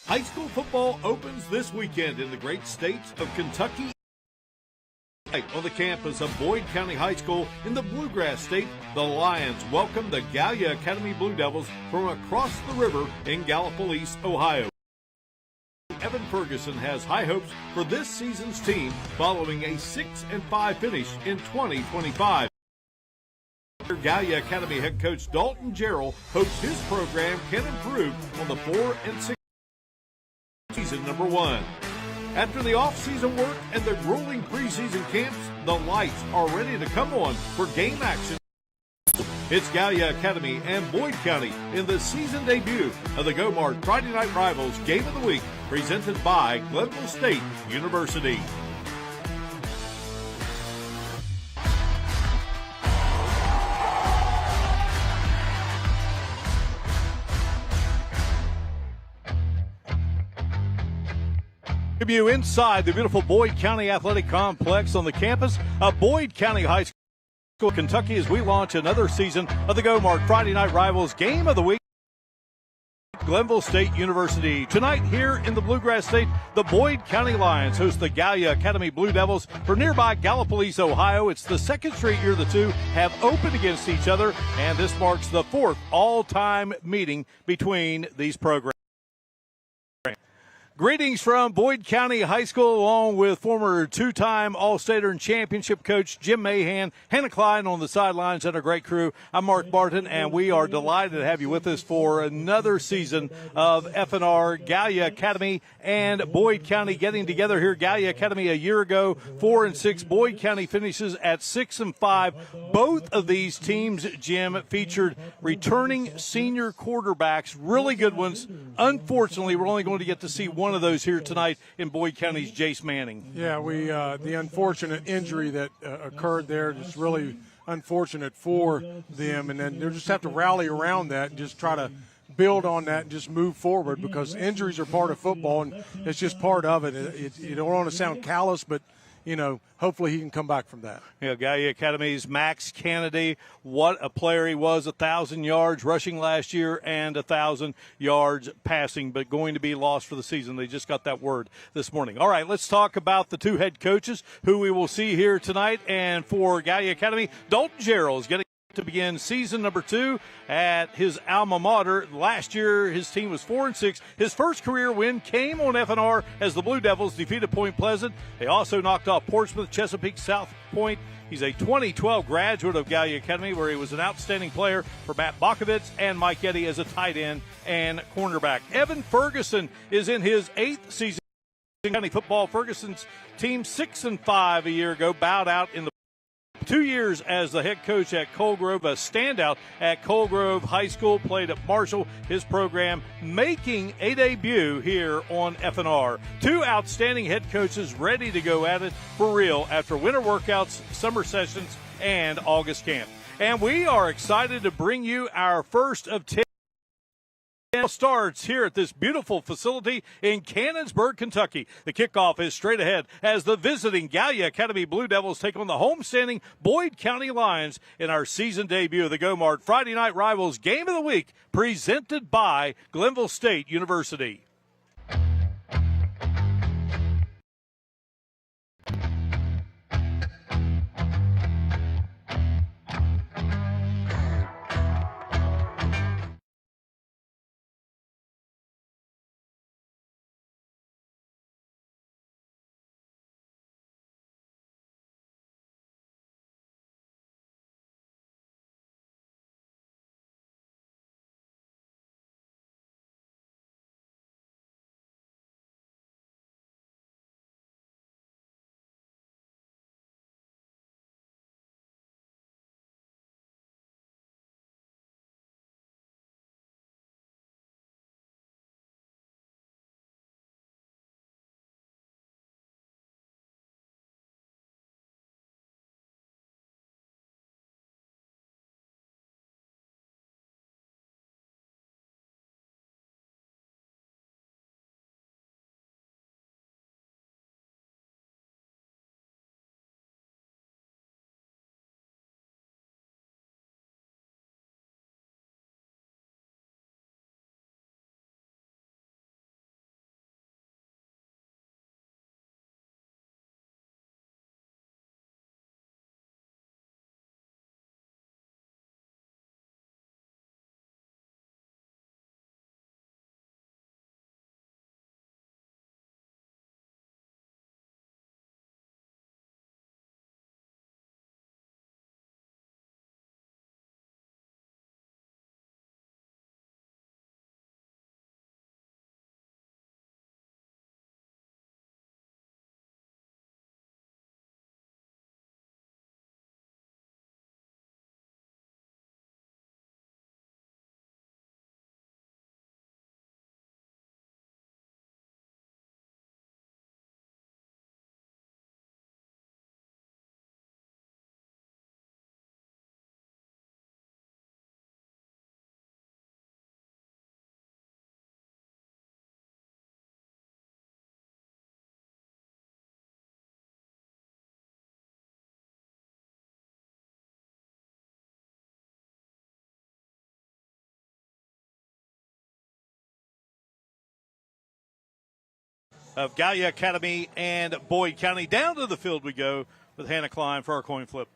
High school football opens this weekend in the great states of Kentucky. On the campus of Boyd County High School in the Bluegrass State, the Lions welcome the Gallia Academy Blue Devils from across the river in Gallipolis, Ohio. Evan Ferguson has high hopes for this season's team following a 6-5 finish in 2025. Gallia Academy head coach Dalton Jarrell hopes his program can improve on the 4-6 season number 1. After the off-season work and the grueling preseason camps, the lights are ready to come on for game action. It's Gallia Academy and Boyd County in the season debut of the GoMart Friday Night Rivals Game of the Week, presented by Glenville State University. You inside the beautiful Boyd County Athletic Complex on the campus of Boyd County High School, Kentucky, as we launch another season of the GoMart Friday Night Rivals Game of the Week. Glenville State University. Tonight here in the Bluegrass State, the Boyd County Lions host the Gallia Academy Blue Devils for nearby Gallipolis, Ohio. It's the second straight year the two have opened against each other, and this marks the fourth all-time meeting between these programs. Greetings from Boyd County High School, along with former two-time All-Stater and Championship coach Jim Mahan, Hannah Klein on the sidelines, and our great crew. I'm Mark Barton, and we are delighted to have you with us for another season of FNR, Gallia Academy, and Boyd County getting together here. Gallia Academy a year ago, 4-6. Boyd County finishes at 6-5. Both of these teams, Jim, featured returning senior quarterbacks, really good ones. Unfortunately, we're only going to get to see one of those here tonight in Boyd County's Jace Manning. Yeah, the unfortunate injury that occurred there is really unfortunate for them, and then they'll just have to rally around that and just try to build on that and just move forward, because injuries are part of football, and it's just part of it. You don't want to sound callous, but hopefully he can come back from that. Yeah, Gallia Academy's Max Kennedy, what a player he was, 1,000 yards rushing last year and 1,000 yards passing, but going to be lost for the season. They just got that word this morning. All right, let's talk about the two head coaches who we will see here tonight. And for Gallia Academy, Dalton Jarrell is getting to begin season number 2 at his alma mater. Last year, his team was 4-6. His first career win came on FNR as the Blue Devils defeated Point Pleasant. They also knocked off Portsmouth, Chesapeake, South Point. He's a 2012 graduate of Gallia Academy, where he was an outstanding player for Matt Bakovitz and Mike Eddy as a tight end and cornerback. Evan Ferguson is in his 8th season in county football. Ferguson's team, 6-5 a year ago, bowed out in the 2 years as the head coach at Colegrove, a standout at Colegrove High School, played at Marshall, his program making a debut here on FNR. Two outstanding head coaches ready to go at it for real after winter workouts, summer sessions, and August camp. And we are excited to bring you our first of 10 starts here at this beautiful facility in Cannonsburg, Kentucky. The kickoff is straight ahead as the visiting Gallia Academy Blue Devils take on the homestanding Boyd County Lions in our season debut of the GoMart Friday Night Rivals Game of the Week, presented by Glenville State University. of Gallia Academy and Boyd County. Down to the field we go with Hannah Klein for our coin flip.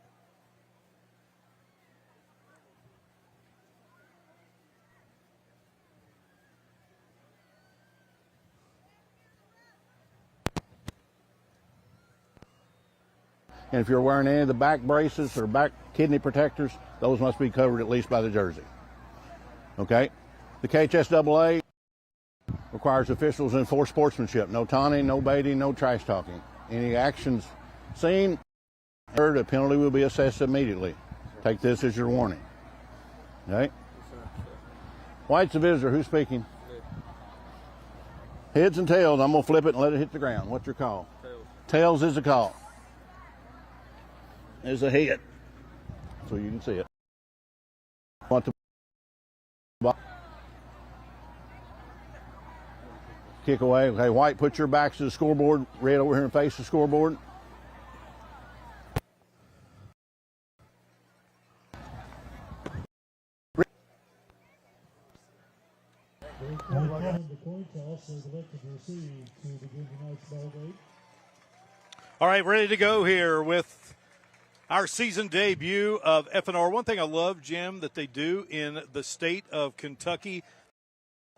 And if you're wearing any of the back braces or back kidney protectors, those must be covered at least by the jersey. Okay? The KHSAA requires officials to enforce sportsmanship. No taunting, no baiting, no trash talking. Any actions seen, heard, a penalty will be assessed immediately. Take this as your warning. Okay? White's the visitor. Who's speaking? Heads and tails. I'm going to flip it and let it hit the ground. What's your call? Tails. Tails is the call. There's a head, so you can see it. Want to kick away. Okay, White, put your backs to the scoreboard. Red over here and face the scoreboard. All right, ready to go here with our season debut of FNR. One thing I love, Jim, that they do in the state of Kentucky,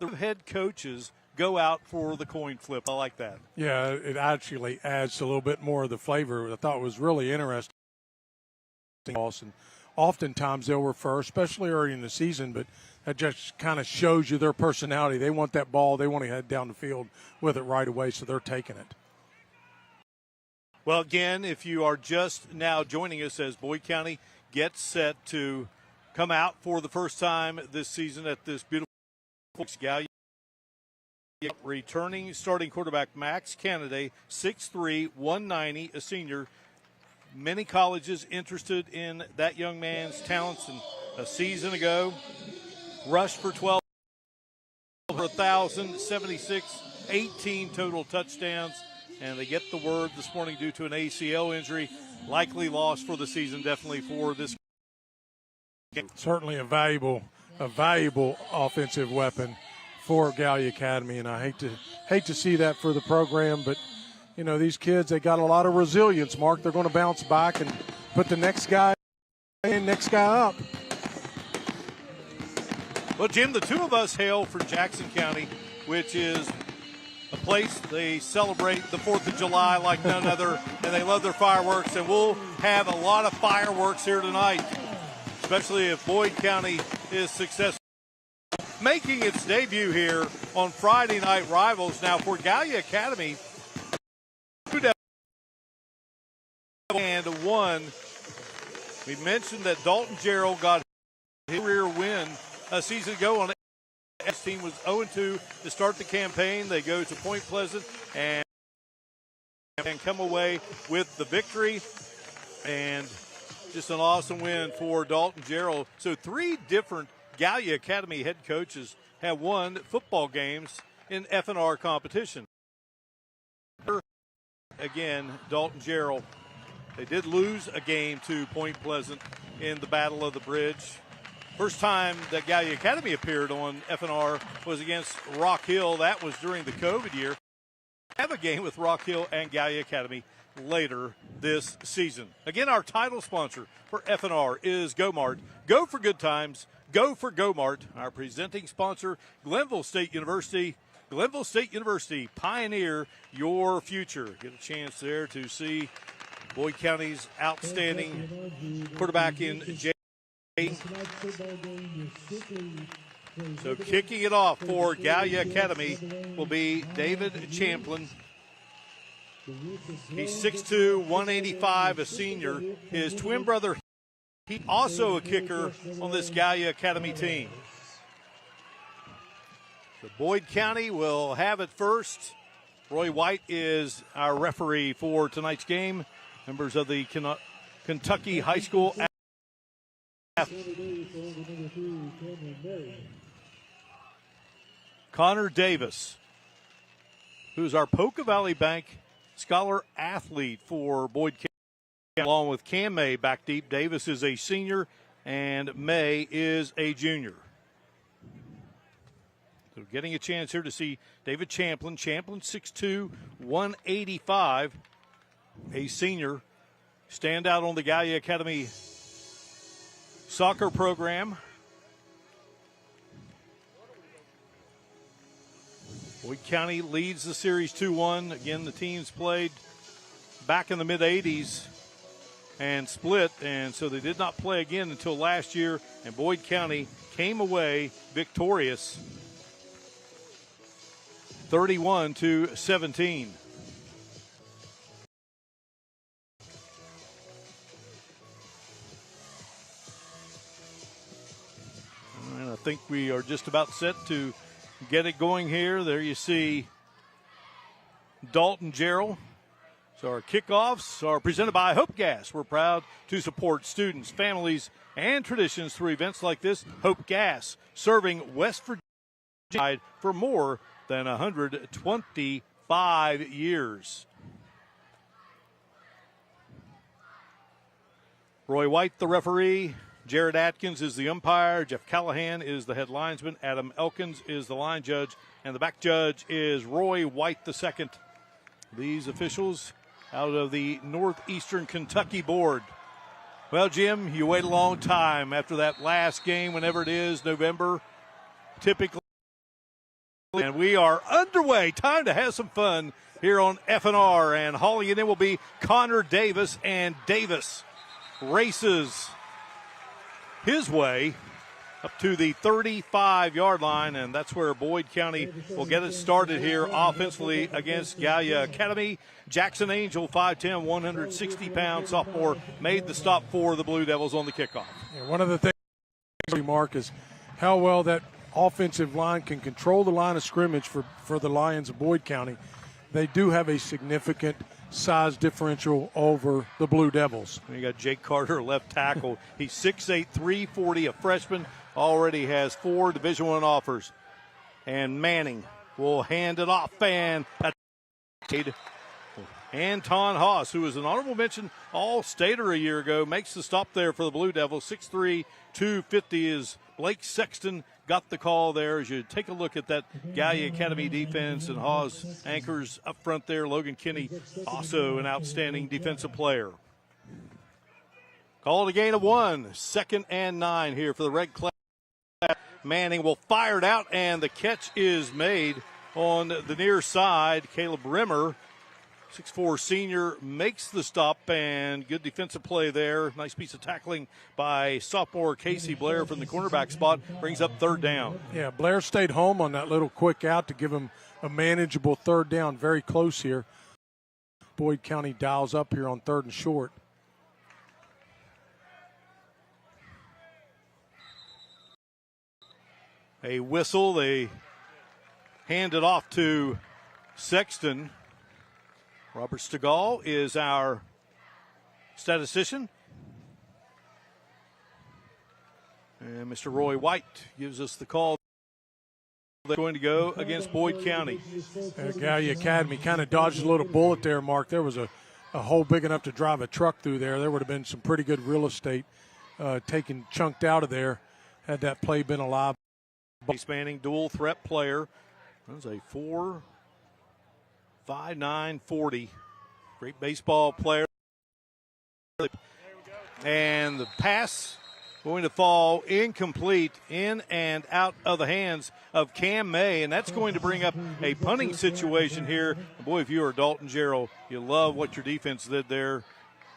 the head coaches go out for the coin flip. I like that. Yeah, it actually adds a little bit more of the flavor. I thought it was really interesting. And oftentimes they'll refer, especially early in the season, but that just kind of shows you their personality. They want that ball. They want to head down the field with it right away, so they're taking it. Well, again, if you are just now joining us as Boyd County gets set to come out for the first time this season at this beautiful Gallia, returning starting quarterback Max Kennedy, 6'3", 190, a senior. Many colleges interested in that young man's talents, and a season ago, rushed for 12 for 1,076, 18 total touchdowns. And they get the word this morning due to an ACL injury, likely lost for the season, definitely for this game. Certainly a valuable offensive weapon for Gallia Academy, and I hate to see that for the program, but you know, these kids, they got a lot of resilience, Mark. They're going to bounce back and put the next guy in, next guy up. Well, Jim, the two of us hail from Jackson County, which is a place they celebrate the 4th of July like none other, and they love their fireworks, and we'll have a lot of fireworks here tonight, especially if Boyd County is successful. Making its debut here on Friday Night Rivals. Now for Gallia Academy, and one, we mentioned that Dalton Gerald got his career win a season ago on his team was 0-2 to start the campaign. They go to Point Pleasant and come away with the victory, and just an awesome win for Dalton Gerald. So 3 different Gallia Academy head coaches have won football games in FNR competition. Again, Dalton Gerald. They did lose a game to Point Pleasant in the Battle of the Bridge. First time that Gallia Academy appeared on FNR was against Rock Hill. That was during the COVID year. Have a game with Rock Hill and Gallia Academy later this season. Again, our title sponsor for FNR is GoMart. Go for good times. Go for GoMart. Our presenting sponsor, Glenville State University. Glenville State University, pioneer your future. Get a chance there to see Boyd County's outstanding quarterback in Jay. So kicking it off for Gallia Academy will be David Champlin. He's 6'2", 185, a senior. His twin brother, he's also a kicker on this Gallia Academy team. So Boyd County will have it first. Roy White is our referee for tonight's game. Members of the Kentucky High School. Connor Davis, who's our Polka Valley Bank Scholar Athlete for Boyd County, along with Cam May back deep. Davis is a senior and May is a junior. So getting a chance here to see David Champlin. Champlin 6'2", 185, a senior. Standout on the Gallia Academy soccer program. Boyd County leads the series 2-1. Again, the teams played back in the mid-'80s and split, and so they did not play again until last year, and Boyd County came away victorious 31-17. And I think we are just about set to get it going here. There you see Dalton Gerald. So our kickoffs are presented by Hope Gas. We're proud to support students, families, and traditions through events like this. Hope Gas, serving West Virginia for more than 125 years. Roy White, the referee. Jared Atkins is the umpire. Jeff Callahan is the head linesman. Adam Elkins is the line judge. And the back judge is Roy White II. These officials out of the Northeastern Kentucky Board. Well, Jim, you wait a long time after that last game, whenever it is, November, typically. And we are underway. Time to have some fun here on FNR. And hauling it in will be Connor Davis. And Davis races his way up to the 35-yard line, and that's where Boyd County will get it started here offensively against Gallia Academy. Jackson Angel, 5'10", 160-pound sophomore, made the stop for the Blue Devils on the kickoff. Yeah, one of the things, Mark, is how well that offensive line can control the line of scrimmage for the Lions of Boyd County. They do have a significant size differential over the Blue Devils. You got Jake Carter, left tackle. He's 6'8", 340, a freshman. Already has 4 Division I offers. And Manning will hand it off. And Anton Haas, who was an honorable mention All-Stater a year ago, makes the stop there for the Blue Devils. 6'3", 250 is Blake Sexton. Got the call there as you take a look at that Gallia Academy defense, and Haas anchors up front there. Logan Kinney, also an outstanding defensive player. Call it a gain of 1. 2nd and 9 here for the Red Cloud. Manning will fire it out, and the catch is made on the near side. Caleb Rimmer, 6'4" senior, makes the stop, and good defensive play there. Nice piece of tackling by sophomore Casey Blair from the cornerback spot. Brings up 3rd down. Yeah, Blair stayed home on that little quick out to give him a manageable 3rd down. Very close here. Boyd County dials up here on 3rd and short. A whistle. They hand it off to Sexton. Robert Stegall is our statistician. And Mr. Roy White gives us the call. They're going to go against Boyd County. Gallia Academy kind of dodged a little bullet there, Mark. There was a hole big enough to drive a truck through there. There would have been some pretty good real estate chunked out of there had that play been alive. Chase Manning, dual threat player. That was a 4'5", 40. Great baseball player. And the pass going to fall incomplete, in and out of the hands of Cam May, and that's going to bring up a punting situation here. And boy, if you are Dalton Gerald, you love what your defense did there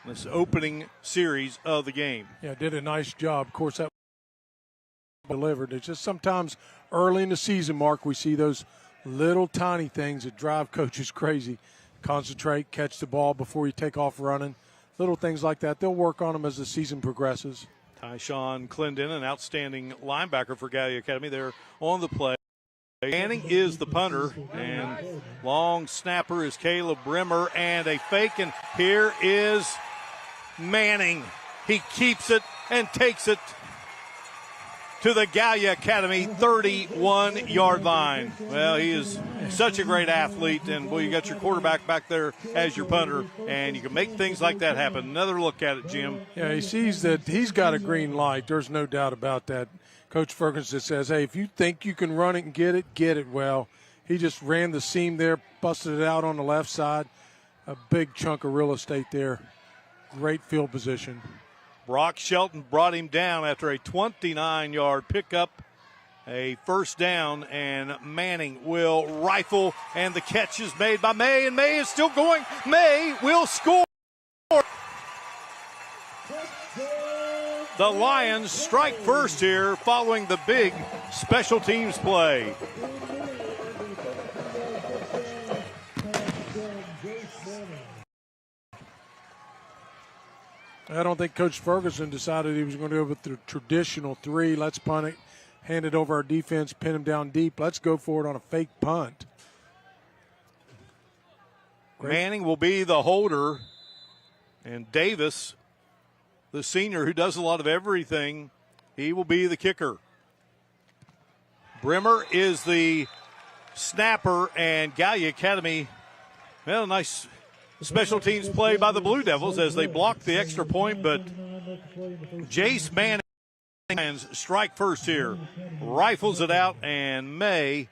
in this opening series of the game. Yeah, did a nice job. Of course, that delivered. It's just sometimes early in the season, Mark, we see those little tiny things that drive coaches crazy. Concentrate, catch the ball before you take off running. Little things like that. They'll work on them as the season progresses. Tyshawn Clendon, an outstanding linebacker for Gallia Academy, there on the play. Manning is the punter, and long snapper is Caleb Brimmer, and a fake, and here is Manning. He keeps it and takes it to the Gallia Academy 31-yard line. Well, he is such a great athlete, and boy, you got your quarterback back there as your punter, and you can make things like that happen. Another look at it, Jim. Yeah, he sees that he's got a green light. There's no doubt about that. Coach Ferguson says, hey, if you think you can run it and get it. Well, he just ran the seam there, busted it out on the left side. A big chunk of real estate there. Great field position. Brock Shelton brought him down after a 29-yard pickup, a first down, and Manning will rifle, and the catch is made by May, and May is still going. May will score. The Lions strike first here following the big special teams play. I don't think Coach Ferguson decided he was going to go with the traditional three. Let's punt it, hand it over our defense, pin him down deep. Let's go for it on a fake punt. Great. Manning will be the holder, and Davis, the senior who does a lot of everything, he will be the kicker. Brimmer is the snapper, and Gallia Academy, well, nice special teams play by the Blue Devils as they block the extra point, but Jace Manning strike first here, rifles it out, and May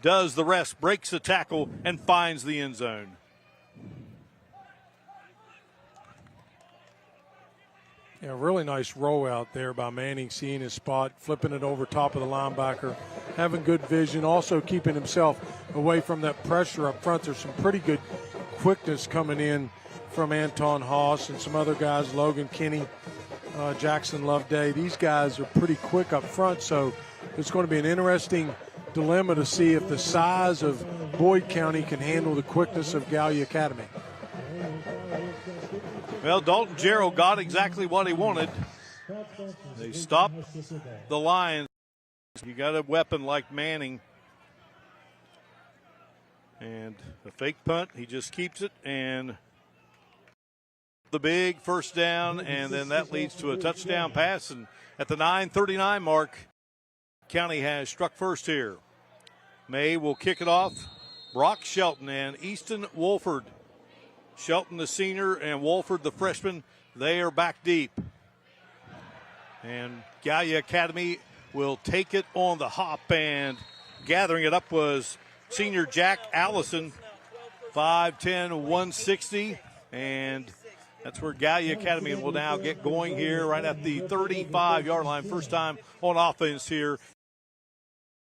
does the rest, breaks the tackle, and finds the end zone. Yeah, really nice roll out there by Manning, seeing his spot, flipping it over top of the linebacker, having good vision, also keeping himself away from that pressure up front. There's some pretty good quickness coming in from Anton Haas and some other guys, Logan Kinney, Jackson Loveday. These guys are pretty quick up front, so it's going to be an interesting dilemma to see if the size of Boyd County can handle the quickness of Gallia Academy. Well, Dalton Jarrell got exactly what he wanted. They stopped the Lions. You got a weapon like Manning. And a fake punt, he just keeps it, and the big first down, and then that leads to a touchdown pass. And at the 9:39 mark, County has struck first here. May will kick it off. Brock Shelton and Easton Wolford. Shelton, the senior, and Wolford, the freshman, they are back deep. And Gallia Academy will take it on the hop, and gathering it up was senior Jack Allison, 5'10", 160, and that's where Gallia Academy will now get going here right at the 35-yard line. First time on offense here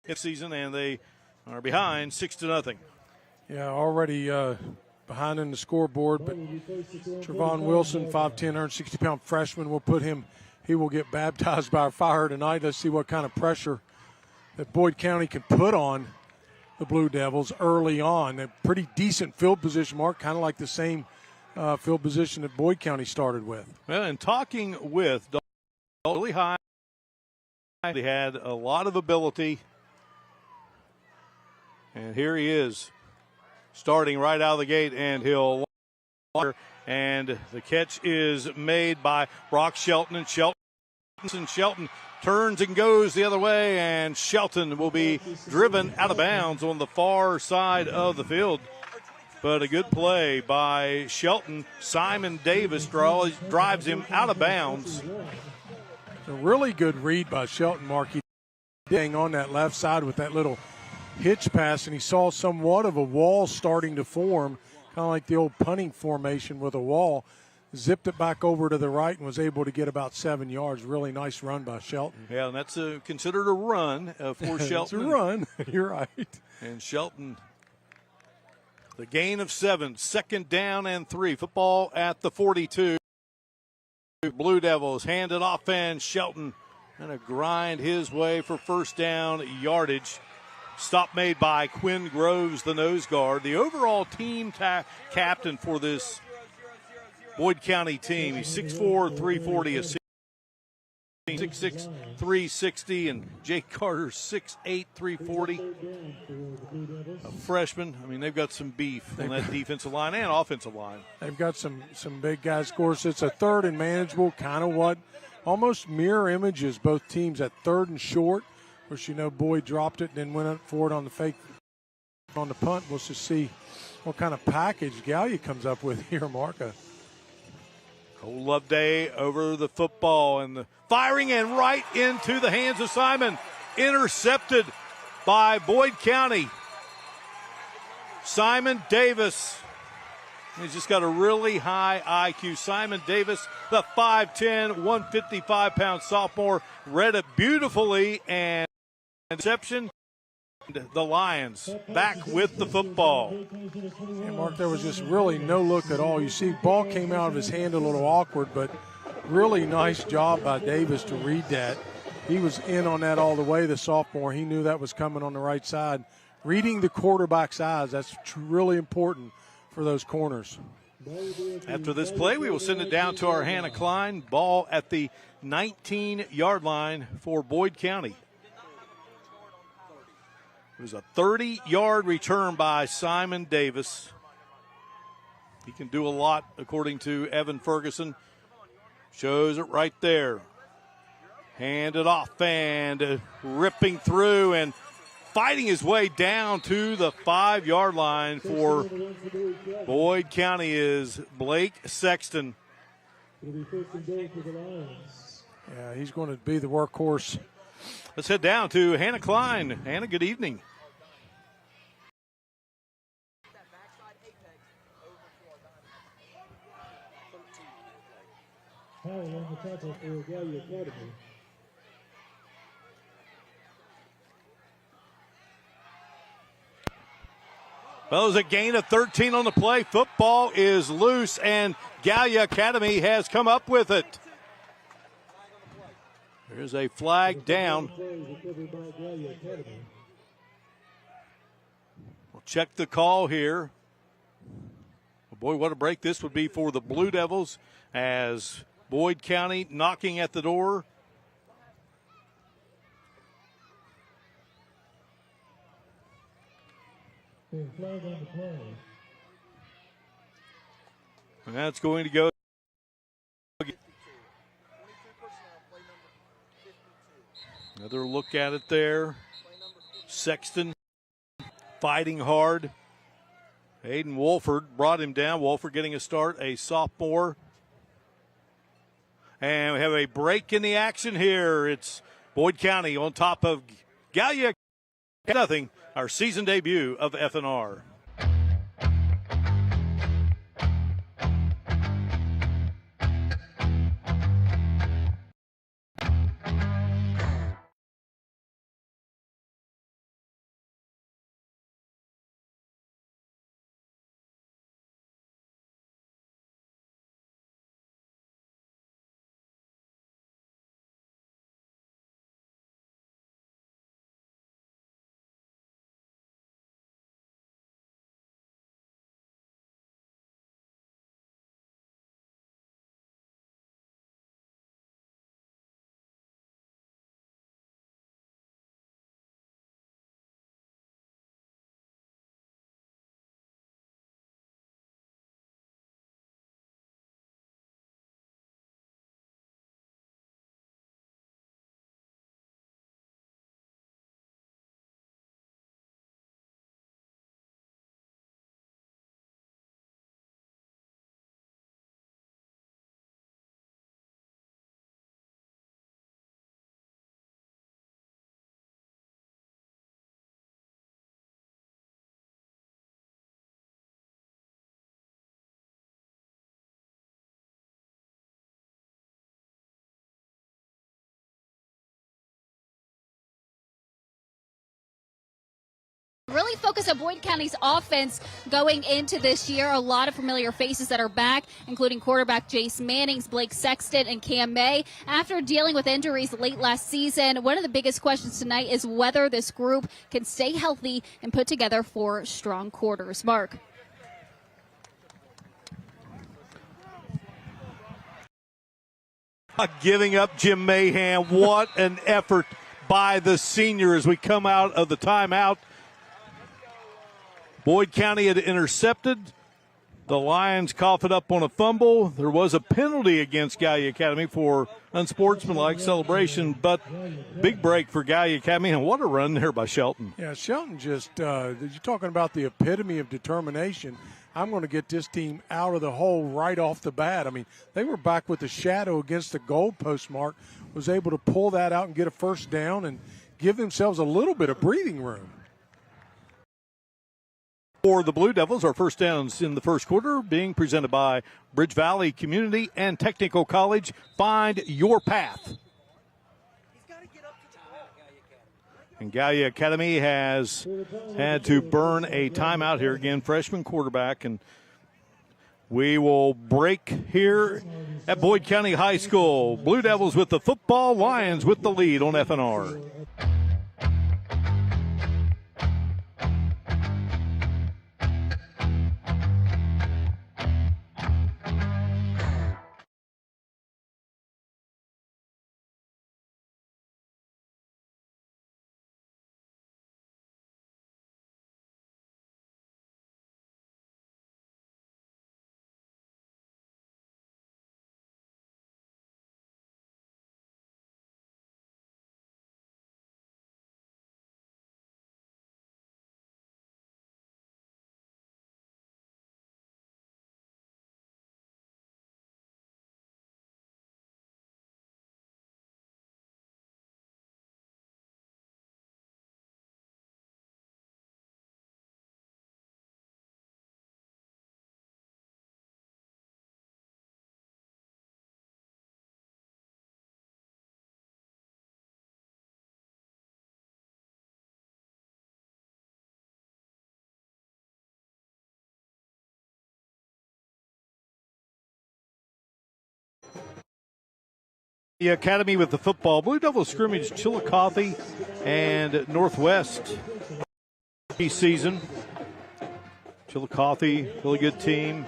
this season, and they are behind 6-0. Yeah, already behind in the scoreboard, but Trevon Wilson, 5'10", 160-pound freshman, will put him, he will get baptized by fire tonight. Let's see what kind of pressure that Boyd County can put on the Blue Devils early on. A pretty decent field position, Mark, kind of like the same field position that Boyd County started with. Well, and talking with really high, they had a lot of ability, and here he is starting right out of the gate, and he'll and the catch is made by Brock Shelton, and Shelton turns and goes the other way, and Shelton will be driven out of bounds on the far side of the field. But a good play by Shelton. Simon Davis drives him out of bounds. A really good read by Shelton, Mark. He hang on that left side with that little hitch pass, and he saw somewhat of a wall starting to form, kind of like the old punting formation with a wall. Zipped it back over to the right and was able to get about 7 yards. Really nice run by Shelton. Yeah, and that's considered a run for Shelton. It's a run. You're right. And Shelton, the gain of 7, second down and 3. Football at the 42. Blue Devils hand it off, and Shelton going to grind his way for first down yardage. Stop made by Quinn Groves, the nose guard. The overall team captain for this Boyd County team. He's 6'4", 340, a 6'6", 360, and Jake Carter's 6'8", 340. A freshman. I mean, they've got some beef on that defensive line and offensive line. They've got some big guys. Of course, it's a third and manageable, kind of what almost mirror images, both teams at 3rd and short. Of course, Boyd dropped it and then went up for it on the fake on the punt. We'll just see what kind of package Gallia comes up with here, Marka. Cole Loveday over the football and the firing and right into the hands of Simon. Intercepted by Boyd County. Simon Davis. He's just got a really high IQ. Simon Davis, the 5'10", 155-pound sophomore, read it beautifully and interception. The Lions back with the football. And Mark, there was just really no look at all. You see, ball came out of his hand a little awkward, but really nice job by Davis to read that. He was in on that all the way, the sophomore. He knew that was coming on the right side. Reading the quarterback's eyes, that's really important for those corners. After this play, we will send it down to our Hannah Klein. Ball at the 19-yard line for Boyd County. It was a 30-yard return by Simon Davis. He can do a lot, according to Evan Ferguson. Shows it right there. Hand it off and ripping through and fighting his way down to the 5-yard line for Boyd County is Blake Sexton. Yeah, he's going to be the workhorse. Let's head down to Hannah Klein. Hannah, good evening. Well, there's a gain of 13 on the play. Football is loose, and Gallia Academy has come up with it. There's a flag down. We'll check the call here. Oh boy, what a break this would be for the Blue Devils as Boyd County knocking at the door. And that's going to go. Another look at it there. Sexton fighting hard. Hayden Wolford brought him down. Wolford getting a start, a sophomore. And we have a break in the action here. It's Boyd County on top of Gallia. Nothing. Our season debut of FNR. Really focus on Boyd County's offense going into this year. A lot of familiar faces that are back, including quarterback Jace Mannings, Blake Sexton, and Cam May. After dealing with injuries late last season, one of the biggest questions tonight is whether this group can stay healthy and put together 4 strong quarters. Mark. Giving up Jim Mahan. What an effort by the senior as we come out of the timeout. Boyd County had intercepted The Lions cough it up on a fumble. There was a penalty against Gallia Academy for unsportsmanlike celebration, but big break for Gallia Academy, and what a run there by Shelton. Yeah, Shelton just, you're talking about the epitome of determination. I'm going to get this team out of the hole right off the bat. I mean, they were back with the shadow against the goalpost mark, was able to pull that out and get a first down and give themselves a little bit of breathing room. For the Blue Devils, our first downs in the first quarter being presented by Bridge Valley Community and Technical College. Find your path. And Gallia Academy has had to burn a timeout here again, freshman quarterback. And we will break here at Boyd County High School. Blue Devils with the football, Lions with the lead on FNR. The Academy with the football. Blue Devils scrimmage Chillicothe and Northwest season. Chillicothe, really good team.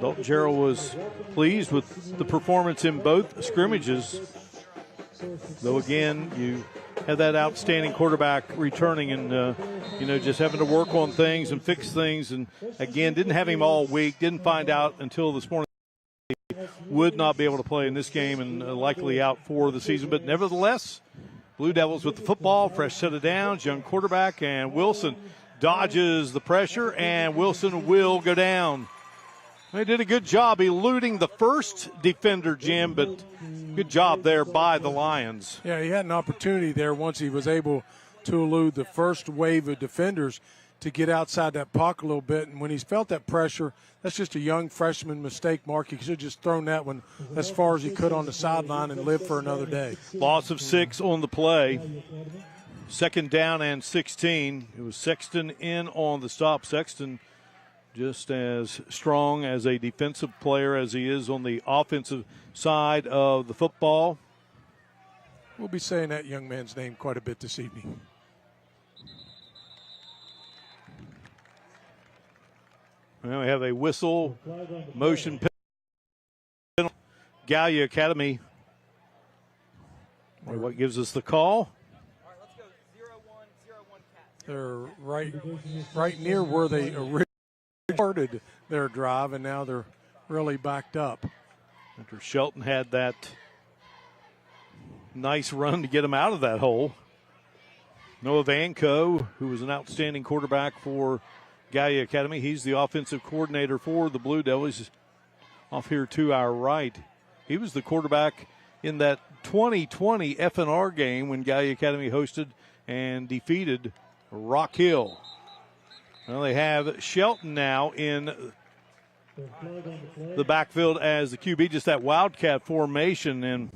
Dalton Jarrell was pleased with the performance in both scrimmages. Though again, you had that outstanding quarterback returning and, just having to work on things and fix things. And again, didn't have him all week. Didn't find out until this morning. Would not be able to play in this game and likely out for the season. But nevertheless, Blue Devils with the football, fresh set of downs, young quarterback, and Wilson dodges the pressure, and Wilson will go down. They did a good job eluding the first defender, Jim, but good job there by the Lions. Yeah, he had an opportunity there once he was able to elude the first wave of defenders to get outside that pocket a little bit. And when he's felt that pressure, that's just a young freshman mistake, Mark. He should have just thrown that one as far as he could on the sideline and lived for another day. Loss of 6 on the play. Second down and 16. It was Sexton in on the stop. Sexton just as strong as a defensive player as he is on the offensive side of the football. We'll be saying that young man's name quite a bit this evening. Well, we have a whistle, motion penalty. Gallia Academy. What gives us the call? All right, let's go 0-1, 0-1 Cats. They're right near where they originally started their drive, and now they're really backed up. After Shelton had that nice run to get him out of that hole. Noah Vanco, who was an outstanding quarterback for Gallia Academy. He's the offensive coordinator for the Blue Devils. Off here to our right. He was the quarterback in that 2020 FNR game when Gallia Academy hosted and defeated Rock Hill. Well, they have Shelton now in the backfield as the QB, just that wildcat formation. And,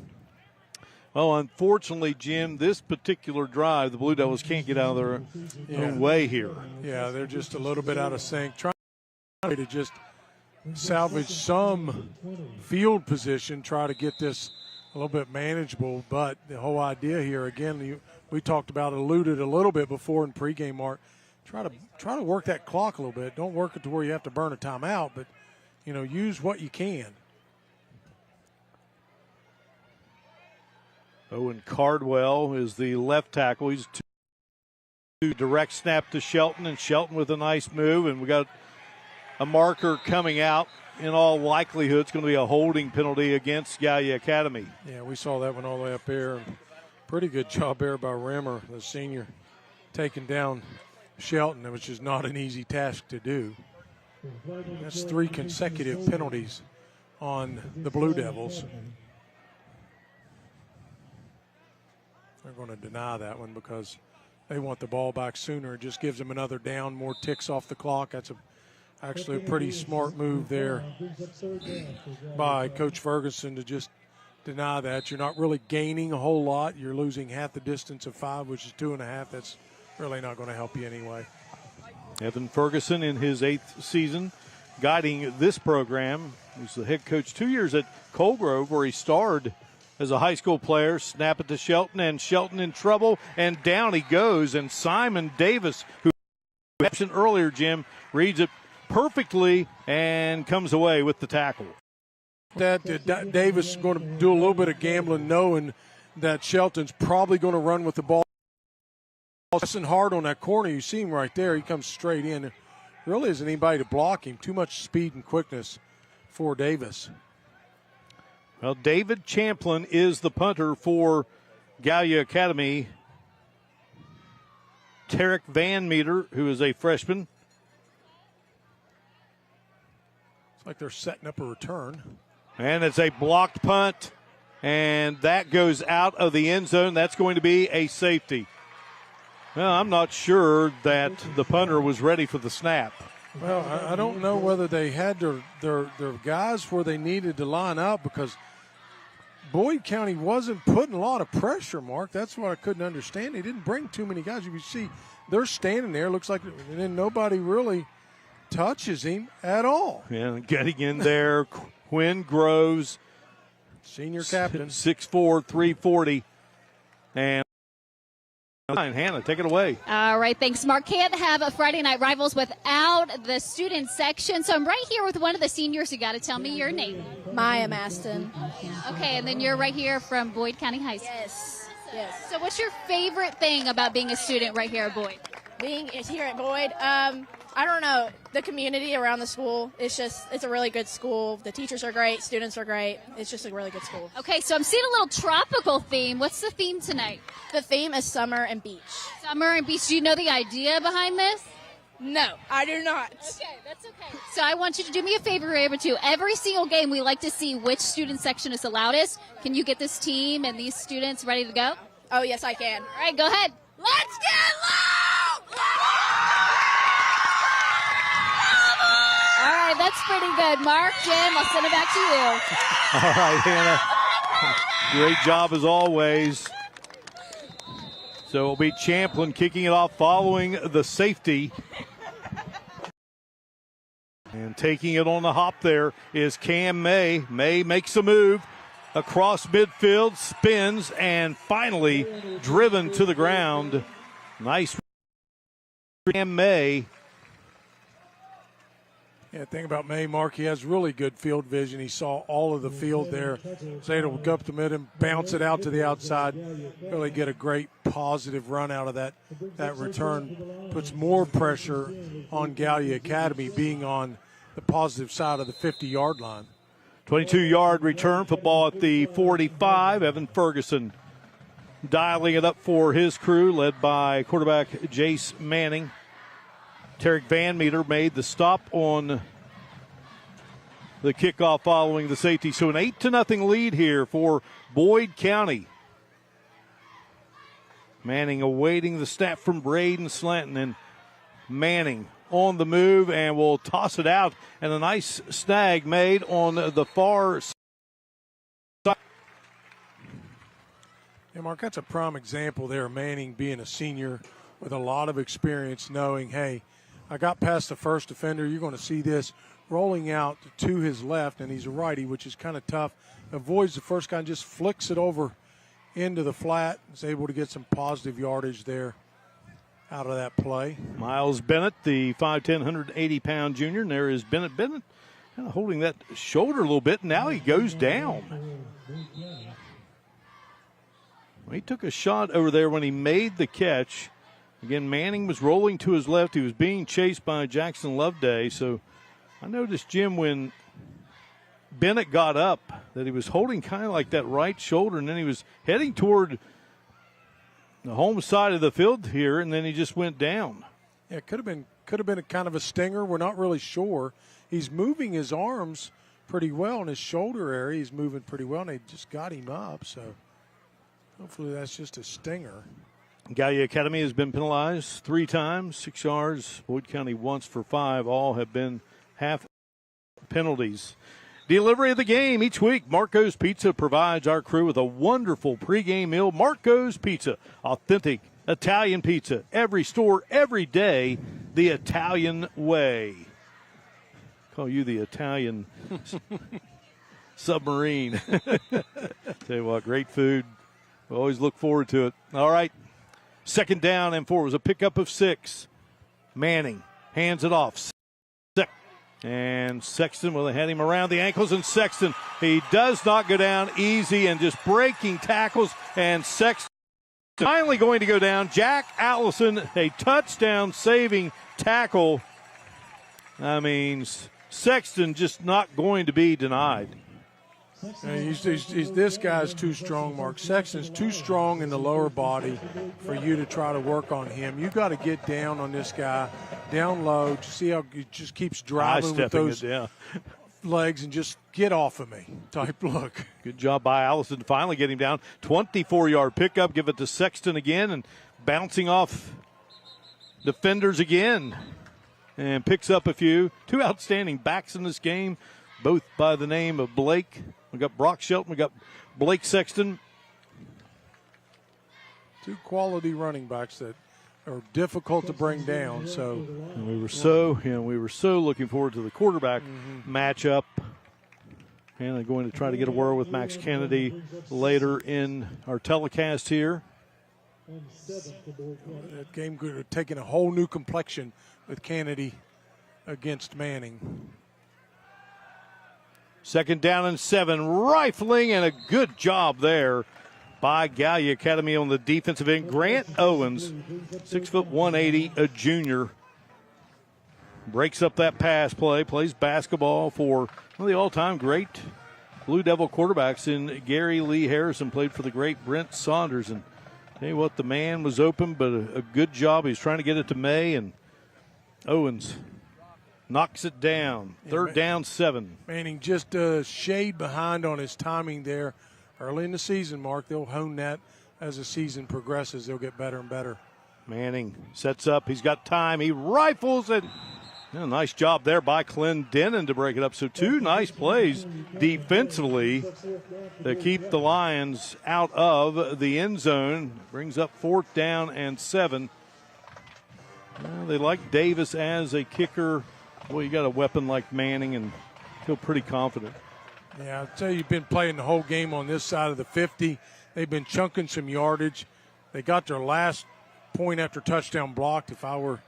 well, unfortunately, Jim, this particular drive, the Blue Devils can't get out of their own way here. Yeah, they're just a little bit out of sync. Trying to just salvage some field position, try to get this a little bit manageable. But the whole idea here, again, we talked about eluded a little bit before in pregame, Mark. Try to work that clock a little bit. Don't work it to where you have to burn a timeout, but, use what you can. Owen Cardwell is the left tackle. He's two direct snap to Shelton, and Shelton with a nice move. And we got a marker coming out. In all likelihood, it's going to be a holding penalty against Gallia Academy. Yeah, we saw that one all the way up there. Pretty good job there by Rimmer, the senior, taking down Shelton, which is not an easy task to do. That's 3 consecutive penalties on the Blue Devils. They're going to deny that one because they want the ball back sooner. It just gives them another down, more ticks off the clock. That's actually a pretty smart move there by Coach Ferguson to just deny that. You're not really gaining a whole lot. You're losing half the distance of 5, which is 2.5. That's really not going to help you anyway. Evan Ferguson in his 8th season guiding this program. He's the head coach 2 years at Colgrove, where he starred as a high school player. Snap it to Shelton, and Shelton in trouble, and down he goes. And Simon Davis, who mentioned earlier, Jim, reads it perfectly and comes away with the tackle. That Davis is going to do a little bit of gambling, knowing that Shelton's probably going to run with the ball. Pressing hard on that corner. You see him right there. He comes straight in. There really isn't anybody to block him. Too much speed and quickness for Davis. Well, David Champlin is the punter for Gallia Academy. Tarek Van Meter, who is a freshman. It's like they're setting up a return. And it's a blocked punt, and that goes out of the end zone. That's going to be a safety. Well, I'm not sure that the punter was ready for the snap. Well, I don't know whether they had their guys where they needed to line up, because Boyd County wasn't putting a lot of pressure, Mark. That's what I couldn't understand. They didn't bring too many guys. You can see they're standing there. Looks like, and then nobody really touches him at all. Yeah, getting in there, Quinn Groves, senior captain, 6'4", 340, and Hannah, take it away. All right, thanks, Mark. Can't have a Friday Night Rivals without the student section. So I'm right here with one of the seniors. You got to tell me your name. Maya Maston. Okay, and then you're right here from Boyd County High School. Yes. So what's your favorite thing about being a student right here at Boyd? Being here at Boyd, I don't know, the community around the school, it's a really good school. The teachers are great, students are great. It's just a really good school. Okay, so I'm seeing a little tropical theme. What's the theme tonight? The theme is summer and beach. Summer and beach. Do you know the idea behind this? No, I do not. Okay, that's okay. So I want you to do me a favor, Ava, too. Every single game, we like to see which student section is the loudest. Can you get this team and these students ready to go? Oh, yes, I can. All right, go ahead. Let's get loud! All right, that's pretty good. Mark, Jim, I'll send it back to you. All right, Hannah. Great job as always. So it'll be Champlin kicking it off following the safety. And taking it on the hop there is Cam May. May makes a move across midfield, spins, and finally driven to the ground. Nice Cam May. Yeah, the thing about May, Mark, he has really good field vision. He saw all of the field there. Was able to go up the mid and bounce it out to the outside. Really get a great positive run out of that return. Puts more pressure on Gallia Academy being on the positive side of the 50-yard line. 22-yard return, football at the 45. Evan Ferguson dialing it up for his crew, led by quarterback Jace Manning. Tarek Van Meter made the stop on the kickoff following the safety. So an 8-0 lead here for Boyd County. Manning awaiting the snap from Braden Slanton, and Manning on the move and will toss it out. And a nice snag made on the far side. Yeah, Mark, that's a prime example there. Manning being a senior with a lot of experience, knowing, hey, I got past the first defender. You're going to see this rolling out to his left, and he's a righty, which is kind of tough. Avoids the first guy and just flicks it over into the flat. Is able to get some positive yardage there out of that play. Miles Bennett, the 5'10", 180-pound junior, and there is Bennett. Bennett kind of holding that shoulder a little bit. Now he goes down. Well, he took a shot over there when he made the catch. Again, Manning was rolling to his left. He was being chased by Jackson Loveday, so I noticed, Jim, when Bennett got up, that he was holding kind of like that right shoulder, and then he was heading toward the home side of the field here, and then he just went down. Yeah, it could have been a kind of a stinger. We're not really sure. He's moving his arms pretty well in his shoulder area. He's moving pretty well, and they just got him up. So hopefully that's just a stinger. Gallia Academy has been penalized 3 times, 6 yards. Boyd County once for 5. All have been half penalties. Delivery of the game each week. Marco's Pizza provides our crew with a wonderful pregame meal. Marco's Pizza, authentic Italian pizza. Every store, every day, the Italian way. Call you the Italian submarine. Tell you what, great food. We always look forward to it. All right, 2nd down and 4. It was a pickup of 6. Manning hands it off. And Sexton, well, they had him around the ankles, and Sexton, he does not go down easy and just breaking tackles, and Sexton finally going to go down. Jack Allison, a touchdown saving tackle. I mean, Sexton just not going to be denied. This guy's too strong, Mark. Sexton's too strong in the lower body for you to try to work on him. You got to get down on this guy, down low. To see how he just keeps driving with those legs and just get off of me type look. Good job by Allison to finally get him down. 24-yard pickup. Give it to Sexton again and bouncing off defenders again. And picks up a few. 2 outstanding backs in this game, both by the name of Blake. We got Brock Shelton. We got Blake Sexton. 2 quality running backs that are difficult to bring down. So and we were so looking forward to the quarterback matchup. And I'm going to try to get a word with Max Kennedy later in our telecast here. That game could have taken a whole new complexion with Kennedy against Manning. 2nd down and 7, rifling, and a good job there by Gallia Academy on the defensive end. Grant Owens, 6 foot 180, a junior, breaks up that pass play, plays basketball for one of the all-time great Blue Devil quarterbacks in Gary Lee Harrison, played for the great Brent Saunders. And tell you what, the man was open, but a good job. He's trying to get it to May, and Owens knocks it down. 3rd down, 7. Manning just a shade behind on his timing there early in the season, Mark. They'll hone that as the season progresses. They'll get better and better. Manning sets up. He's got time. He rifles it. Yeah, nice job there by Clendenin to break it up. So 2 nice plays defensively to keep the Lions out of the end zone. Brings up 4th down and 7. Well, they like Davis as a kicker. Well, you got a weapon like Manning and feel pretty confident. Yeah, I'll tell you, you've been playing the whole game on this side of the 50. They've been chunking some yardage. They got their last point after touchdown blocked. If I were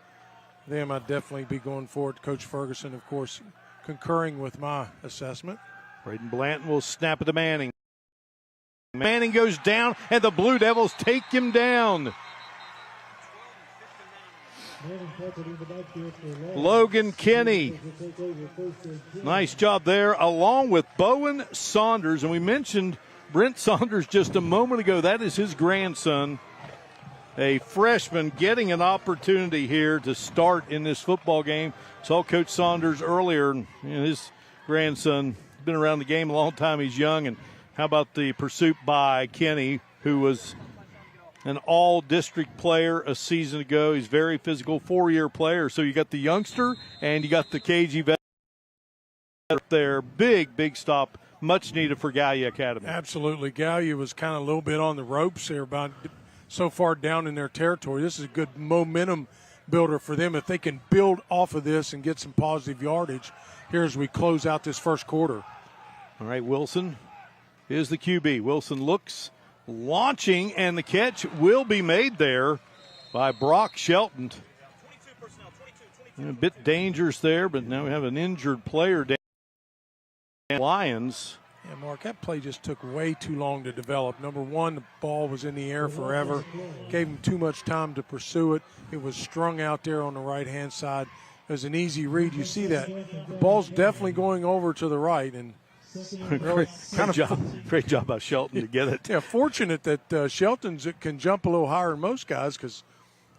them, I'd definitely be going for it. Coach Ferguson, of course, concurring with my assessment. Braden Blanton will snap it to Manning. Manning goes down, and the Blue Devils take him down. Logan Kenny. Nice job there, along with Bowen Saunders. And we mentioned Brent Saunders just a moment ago. That is his grandson, a freshman, getting an opportunity here to start in this football game. Saw Coach Saunders earlier, and his grandson been around the game a long time. He's young. And how about the pursuit by Kenny, who was an all-district player a season ago. He's very physical, 4-year player. So you got the youngster and you got the KG vet there. Big stop. Much needed for Gallia Academy. Absolutely. Gallia was kind of a little bit on the ropes there, about so far down in their territory. This is a good momentum builder for them if they can build off of this and get some positive yardage here as we close out this first quarter. All right, Wilson is the QB. Wilson looks, launching, and the catch will be made there by Brock Shelton. A bit dangerous there, but now we have an injured player down. Lions. Yeah, Mark, that play just took way too long to develop. Number one, the ball was in the air forever. Gave him too much time to pursue it. It was strung out there on the right-hand side. as an easy read. You see that the ball's definitely going over to the right, and really great job by Shelton to get it. Yeah, fortunate that Shelton can jump a little higher than most guys, because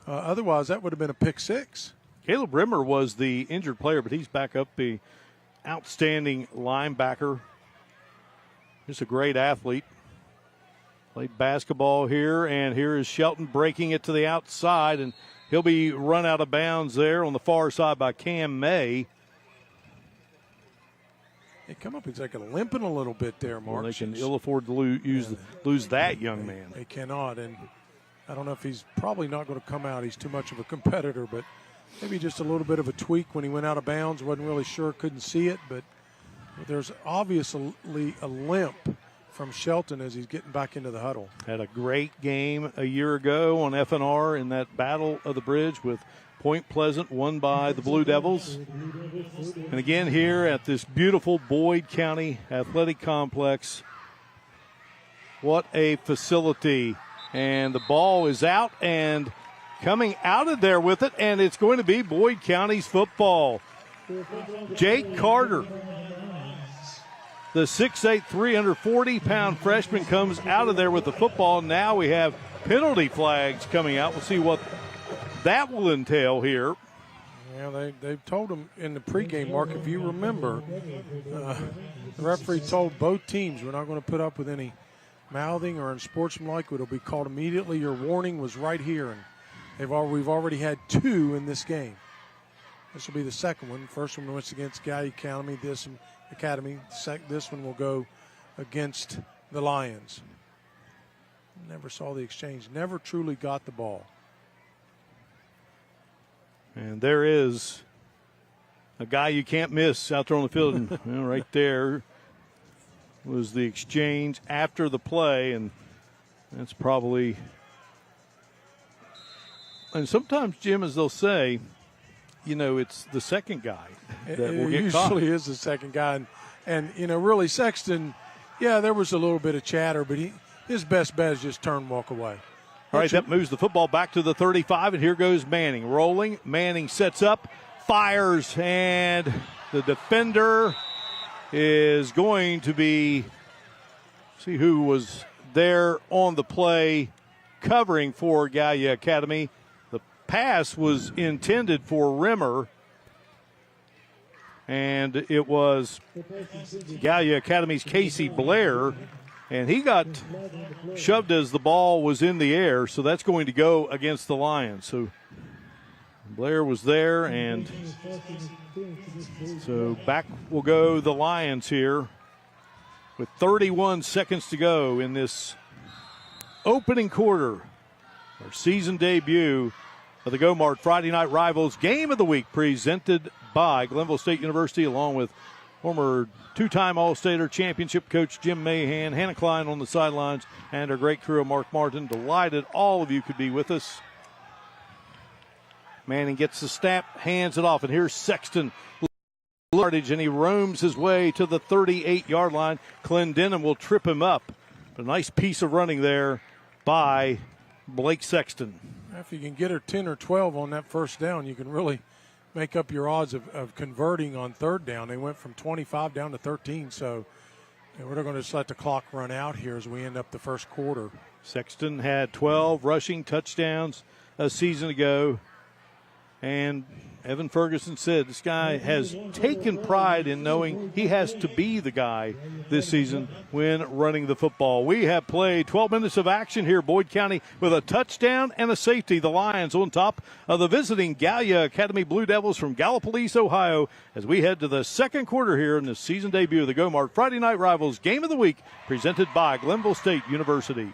otherwise that would have been a pick six. Caleb Rimmer was the injured player, but he's back up, the outstanding linebacker. Just a great athlete. Played basketball here, and here is Shelton breaking it to the outside, and he'll be run out of bounds there on the far side by Cam May. They come up, he's like limping a little bit there, Mark. Well, they can ill afford to lose that young man. They cannot, and I don't know if he's probably not going to come out. He's too much of a competitor, but maybe just a little bit of a tweak when he went out of bounds. Wasn't really sure, couldn't see it, but there's obviously a limp from Shelton as he's getting back into the huddle. Had a great game a year ago on FNR in that Battle of the Bridge with Point Pleasant, won by the Blue Devils. And again here at this beautiful Boyd County Athletic Complex. What a facility. And the ball is out, and coming out of there with it, and it's going to be Boyd County's football. Jake Carter, the 6'8", 340-pound freshman, comes out of there with the football. Now we have penalty flags coming out. We'll see what that will entail here. Yeah, they've told him in the pregame, Mark, if you remember, the referee told both teams, we're not going to put up with any mouthing or unsportsmanlike. It'll be called immediately. Your warning was right here, and we've already had two in this game. This will be the second one. First one was against Gallia Academy. This one will go against the Lions. Never saw the exchange. Never truly got the ball. And there is a guy you can't miss out there on the field. And, right there was the exchange after the play, and that's probably. And sometimes, Jim, as they'll say, it's the second guy that will get caught. It usually is the second guy. And really Sexton, there was a little bit of chatter, but his best bet is just turn and walk away. All right, that moves the football back to the 35, and here goes Manning rolling. Manning sets up, fires, and the defender is going to be, see who was there on the play covering for Gallia Academy. The pass was intended for Rimmer, and it was Gallia Academy's Casey Blair. And he got shoved as the ball was in the air, so that's going to go against the Lions. So Blair was there, and so back will go the Lions here with 31 seconds to go in this opening quarter, our season debut of the GoMart Friday Night Rivals Game of the Week, presented by Glenville State University, along with former two-time All-Stater championship coach Jim Mahan, Hannah Klein on the sidelines, and our great crew of Mark Martin. Delighted all of you could be with us. Manning gets the snap, hands it off, and here's Sexton. And he roams his way to the 38-yard line. Clendenin will trip him up. A nice piece of running there by Blake Sexton. If you can get her 10 or 12 on that first down, you can really make up your odds of converting on third down. They went from 25 down to 13, so we're going to just let the clock run out here as we end up the first quarter. Sexton had 12 rushing touchdowns a season ago, and Evan Ferguson said this guy has taken pride in knowing he has to be the guy this season when running the football. We have played 12 minutes of action here, Boyd County, with a touchdown and a safety. The Lions on top of the visiting Gallia Academy Blue Devils from Gallipolis, Ohio, as we head to the second quarter here in the season debut of the GoMart Friday Night Rivals Game of the Week, presented by Glenville State University.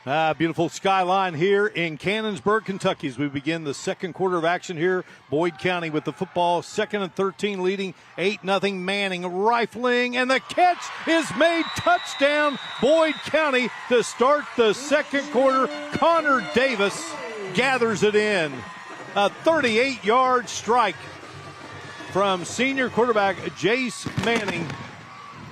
Beautiful skyline here in Cannonsburg, Kentucky as we begin the second quarter of action here. Boyd County with the football, 2nd and 13, leading 8-0. Manning rifling, and the catch is made. Touchdown, Boyd County to start the second quarter. Connor Davis gathers it in. A 38-yard strike from senior quarterback Jace Manning,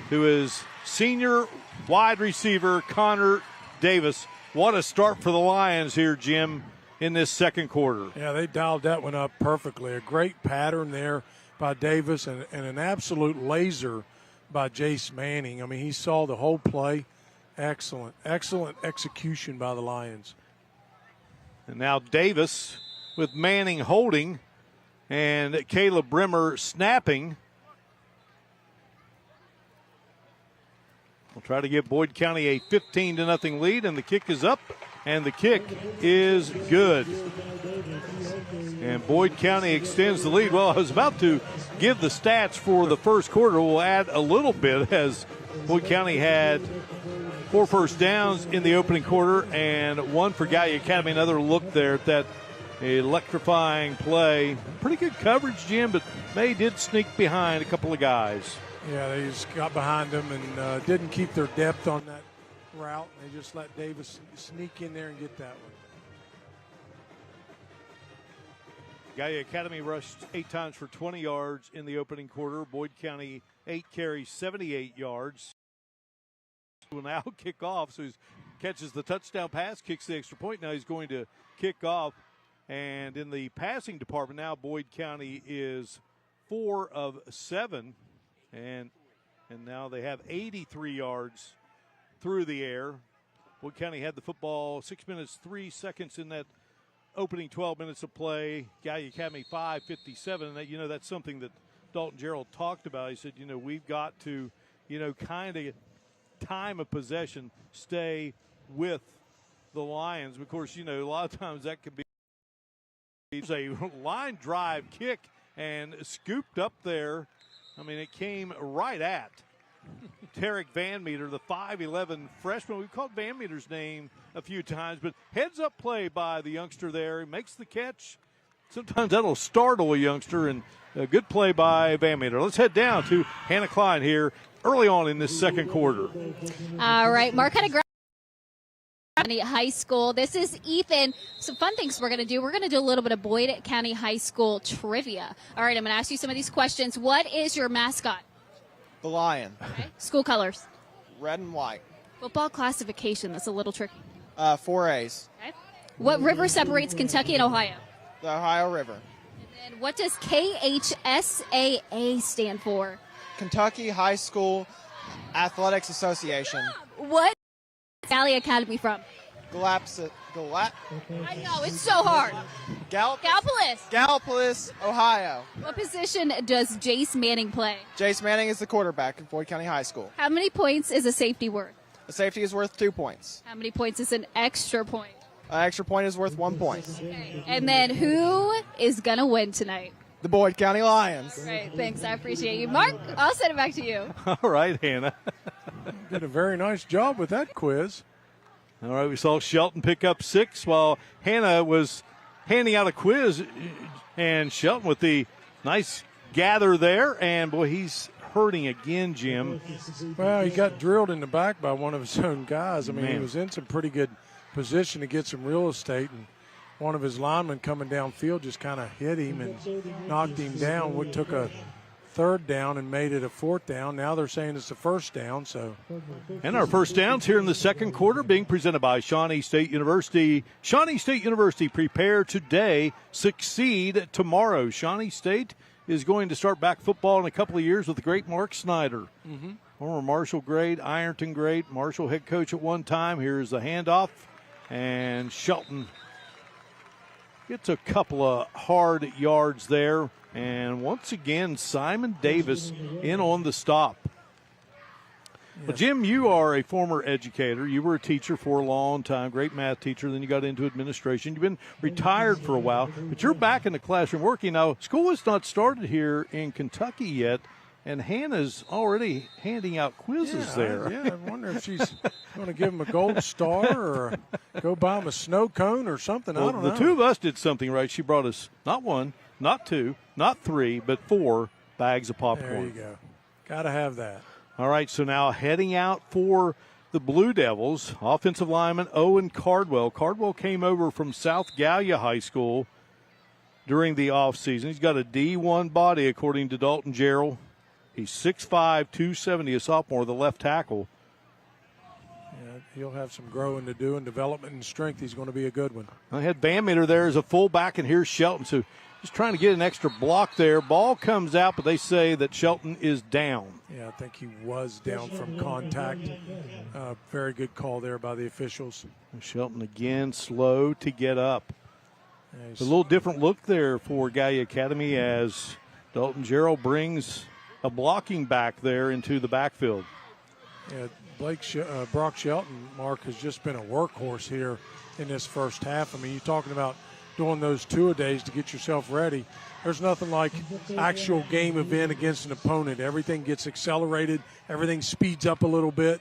who is senior wide receiver Connor Davis. What a start for the Lions here, Jim, in this second quarter. Yeah, they dialed that one up perfectly. A great pattern there by Davis and an absolute laser by Jace Manning. I mean, he saw the whole play. Excellent execution by the Lions. And now Davis with Manning holding and Caleb Brimmer snapping. We'll try to give Boyd County a 15-0 lead, and the kick is up, and the kick is good. And Boyd County extends the lead. Well, I was about to give the stats for the first quarter. We'll add a little bit as Boyd County had 4 first downs in the opening quarter and 1 for Gallia Academy. Another look there at that electrifying play. Pretty good coverage, Jim, but May did sneak behind a couple of guys. Yeah, they just got behind them and didn't keep their depth on that route. They just let Davis sneak in there and get that one. Gallia Academy rushed 8 times for 20 yards in the opening quarter. Boyd County 8 carries, 78 yards. Will now kick off, so he catches the touchdown pass, kicks the extra point. Now he's going to kick off. And in the passing department now, Boyd County is 4 of 7. And now they have 83 yards through the air. Boyd County had the football 6 minutes, 3 seconds in that opening 12 minutes of play. Gallia Academy 5:57. And that, that's something that Dalton Gerald talked about. He said, we've got to, kind of time of possession stay with the Lions. Of course, a lot of times that could be a line drive kick and scooped up there. I mean, it came right at Tarek Van Meter, the 5'11 freshman. We've called Van Meter's name a few times, but heads-up play by the youngster there. He makes the catch. Sometimes that'll startle a youngster, and a good play by Van Meter. Let's head down to Hannah Klein here early on in this second quarter. All right, Marquette High School. This is Ethan. Some fun things we're going to do. We're going to do a little bit of Boyd County High School trivia. All right, I'm going to ask you some of these questions. What is your mascot? The Lion. Okay. School colors? Red and white. Football classification. That's a little tricky. 4 A's. Okay. What river separates Kentucky and Ohio? The Ohio River. And then what does KHSAA stand for? Kentucky High School Athletics Association. What is Gallia Academy from? I know, it's so hard. Gallipolis, Ohio. What position does Jace Manning play? Jace Manning is the quarterback at Boyd County High School. How many points is a safety worth? A safety is worth 2 points. How many points is an extra point? An extra point is worth 1 point. Okay. And then who is going to win tonight? The Boyd County Lions. Great, thanks. I appreciate you. Mark, I'll send it back to you. All right, Hannah. Did a very nice job with that quiz. All right, we saw Shelton pick up 6 while Hannah was handing out a quiz. And Shelton with the nice gather there. And, boy, he's hurting again, Jim. Well, he got drilled in the back by one of his own guys. I mean, he was in some pretty good position to get some real estate. And one of his linemen coming downfield just kind of hit him and knocked him down. We took a third down and made it a fourth down. Now they're saying it's a first down. So, and our first downs here in the second quarter being presented by Shawnee State University. Shawnee State University, prepare today, succeed tomorrow. Shawnee State is going to start back football in a couple of years with the great Mark Snyder. Former Marshall great, Ironton great, Marshall head coach at one time. Here's the handoff, and Shelton gets a couple of hard yards there. And once again, Simon Davis in on the stop. Well, Jim, you are a former educator. You were a teacher for a long time, great math teacher. Then you got into administration. You've been retired for a while, but you're back in the classroom working. Now, school has not started here in Kentucky yet. And Hannah's already handing out quizzes there. Yeah, I wonder if she's going to give him a gold star or go buy him a snow cone or something. Well, I don't know. The two of us did something right. She brought us not 1, not 2, not 3, but 4 bags of popcorn. There you go. Got to have that. All right, so now heading out for the Blue Devils, offensive lineman Owen Cardwell. Cardwell came over from South Gallia High School during the offseason. He's got a D1 body, according to Dalton Jarrell. He's 6'5", 270, a sophomore, the left tackle. Yeah, he'll have some growing to do, and development and strength. He's going to be a good one. I had Van Meter there as a fullback, and here's Shelton. So just trying to get an extra block there. Ball comes out, but they say that Shelton is down. Yeah, I think he was down from contact. Very good call there by the officials. Shelton again slow to get up. Nice. A little different look there for Gallia Academy as Dalton Jarrell brings a blocking back there into the backfield. Yeah, Brock Shelton, Mark, has just been a workhorse here in this first half. I mean, you're talking about doing those two-a-days to get yourself ready. There's nothing like actual game event against an opponent. Everything gets accelerated. Everything speeds up a little bit.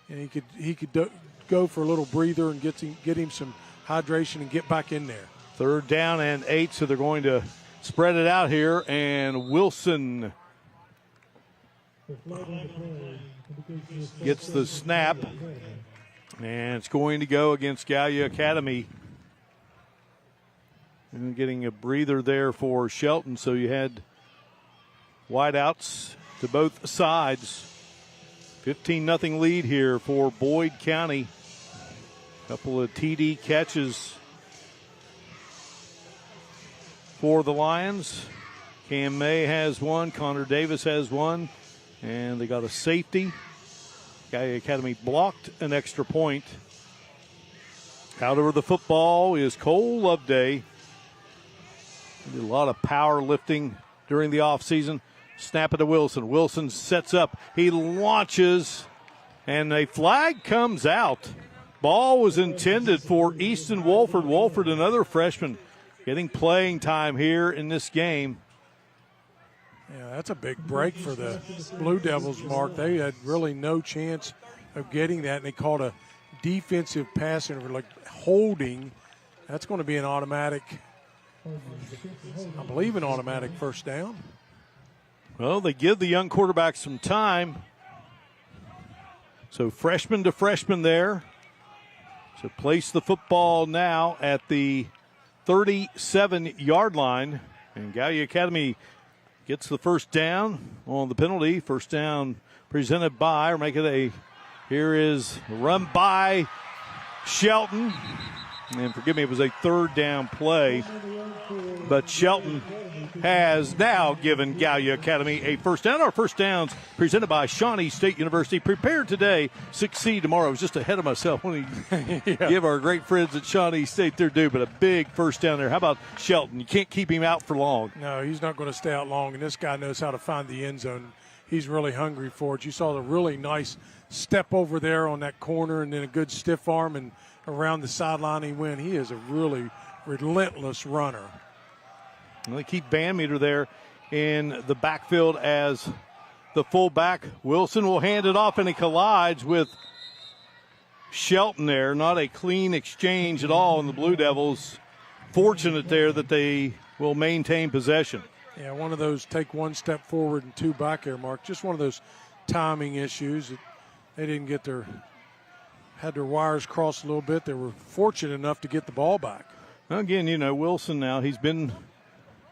And he could go for a little breather and get him some hydration and get back in there. 3rd down and 8, so they're going to spread it out here. And Wilson gets the snap. And it's going to go against Gallia Academy. And getting a breather there for Shelton, so you had wideouts to both sides. 15-0 lead here for Boyd County. Couple of TD catches for the Lions. Cam May has one, Connor Davis has one, and they got a safety. Gallia Academy blocked an extra point. Out over the football is Cole Loveday. Did a lot of power lifting during the offseason. Snap it to Wilson. Wilson sets up. He launches, and a flag comes out. Ball was intended for Easton Wolford. Wolford, another freshman, getting playing time here in this game. Yeah, that's a big break for the Blue Devils, Mark. They had really no chance of getting that, and they called a defensive pass and like holding. That's going to be an automatic, I believe, an automatic first down. Well, they give the young quarterback some time. So freshman to freshman there. So place the football now at the 37-yard line. And Gallia Academy gets the first down on the penalty. First down presented by, or make it a, here is a run by Shelton. And forgive me, it was a 3rd down play. But Shelton has now given Gallia Academy a first down. Our first downs presented by Shawnee State University. Prepare today, succeed tomorrow. I was just ahead of myself when we give our great friends at Shawnee State their due, but a big first down there. How about Shelton? You can't keep him out for long. No, he's not going to stay out long, and this guy knows how to find the end zone. He's really hungry for it. You saw the really nice step over there on that corner and then a good stiff arm, and around the sideline he went. He is a really relentless runner. Well, they keep Van Meter there in the backfield as the fullback. Wilson will hand it off, and he collides with Shelton there. Not a clean exchange at all, and the Blue Devils fortunate there that they will maintain possession. Yeah, one of those take one step forward and two back there, Mark. Just one of those timing issues. They didn't get had their wires crossed a little bit. They were fortunate enough to get the ball back. Again, you know, Wilson now, he's been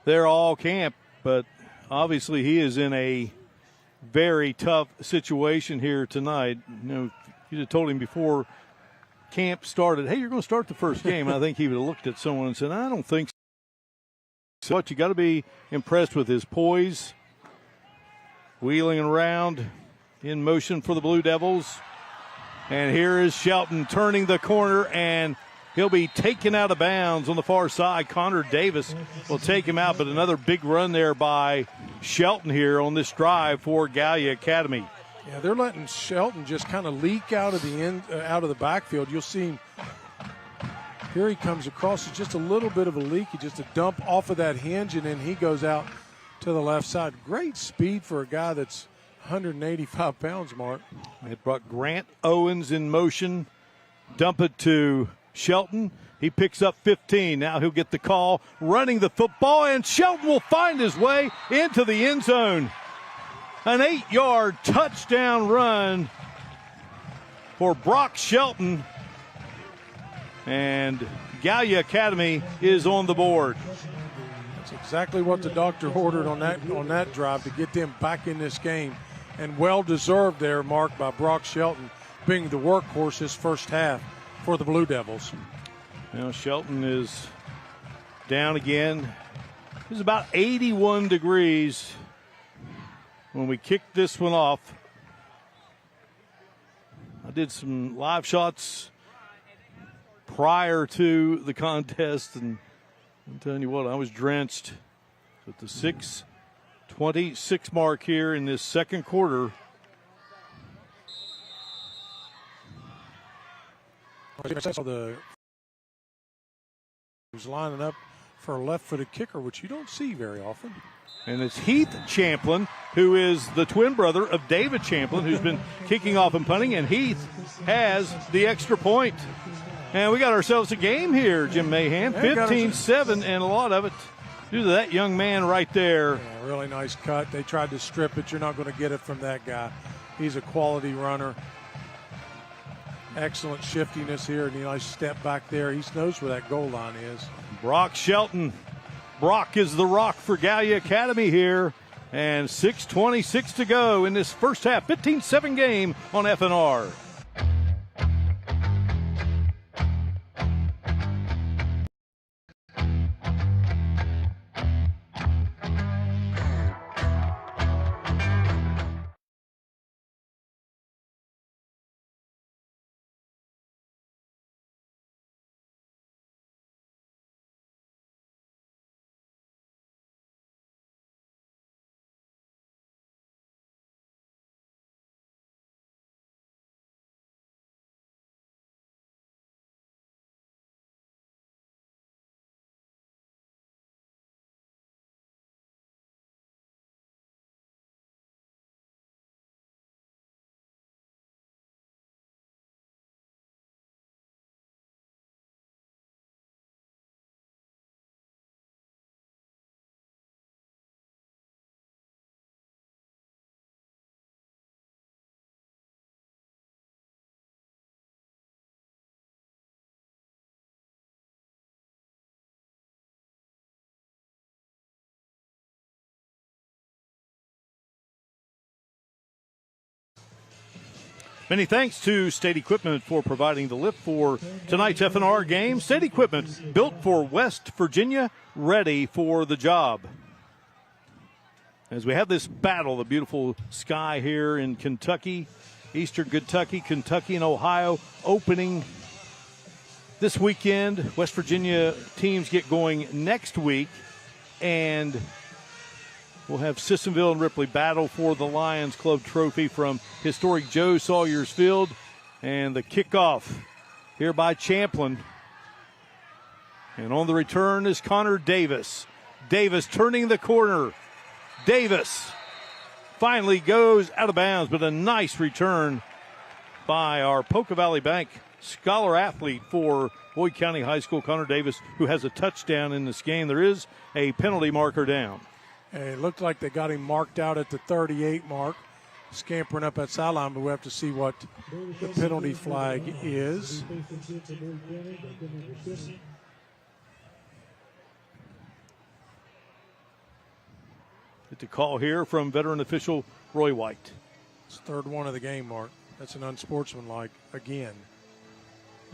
there all camp, but obviously he is in a very tough situation here tonight. You know, you'd have told him before camp started, hey, you're going to start the first game. I think he would have looked at someone and said, I don't think so. But you got to be impressed with his poise, wheeling around in motion for the Blue Devils. And here is Shelton turning the corner, and he'll be taken out of bounds on the far side. Connor Davis will take him out, but another big run there by Shelton here on this drive for Gallia Academy. Yeah, they're letting Shelton just kind of leak out of the backfield. You'll see him. Here he comes across. It's just a little bit of a leak. He just a dump off of that hinge, and then he goes out to the left side. Great speed for a guy that's 185 pounds, Mark. It brought Grant Owens in motion. Dump it to Shelton. He picks up 15. Now he'll get the call, running the football, and Shelton will find his way into the end zone. An 8-yard touchdown run for Brock Shelton. And Gallia Academy is on the board. That's exactly what the doctor ordered on that drive to get them back in this game. And well-deserved there, Mark, by Brock Shelton, being the workhorse this first half for the Blue Devils. Now Shelton is down again. It was about 81 degrees when we kicked this one off. I did some live shots prior to the contest, and I'm telling you what, I was drenched. At the 6:26 mark here in this second quarter. He's lining up for a left-footed kicker, which you don't see very often. And it's Heath Champlin, who is the twin brother of David Champlin, who's been kicking off and punting, and Heath has the extra point. And we got ourselves a game here, Jim Mahan. 15-7, and a lot of it due to that young man right there. Yeah, really nice cut. They tried to strip it. You're not going to get it from that guy. He's a quality runner. Excellent shiftiness here, and a nice step back there. He knows where that goal line is. Brock Shelton. Brock is the rock for Gallia Academy here. And 6:26 to go in this first half. 15-7 game on FNR. Many thanks to State Equipment for providing the lift for tonight's FNR game. State Equipment, built for West Virginia, ready for the job. As we have this battle, the beautiful sky here in Kentucky, Eastern Kentucky, Kentucky and Ohio opening this weekend. West Virginia teams get going next week, and we'll have Sissonville and Ripley battle for the Lions Club trophy from historic Joe Sawyer's Field. And the kickoff here by Champlin. And on the return is Connor Davis. Davis turning the corner. Davis finally goes out of bounds, but a nice return by our Polka Valley Bank scholar athlete for Boyd County High School, Connor Davis, who has a touchdown in this game. There is a penalty marker down. It looked like they got him marked out at the 38 mark, scampering up that sideline, but we have to see what the penalty flag is. Get the call here from veteran official Roy White. It's third one of the game, Mark. That's an unsportsmanlike again.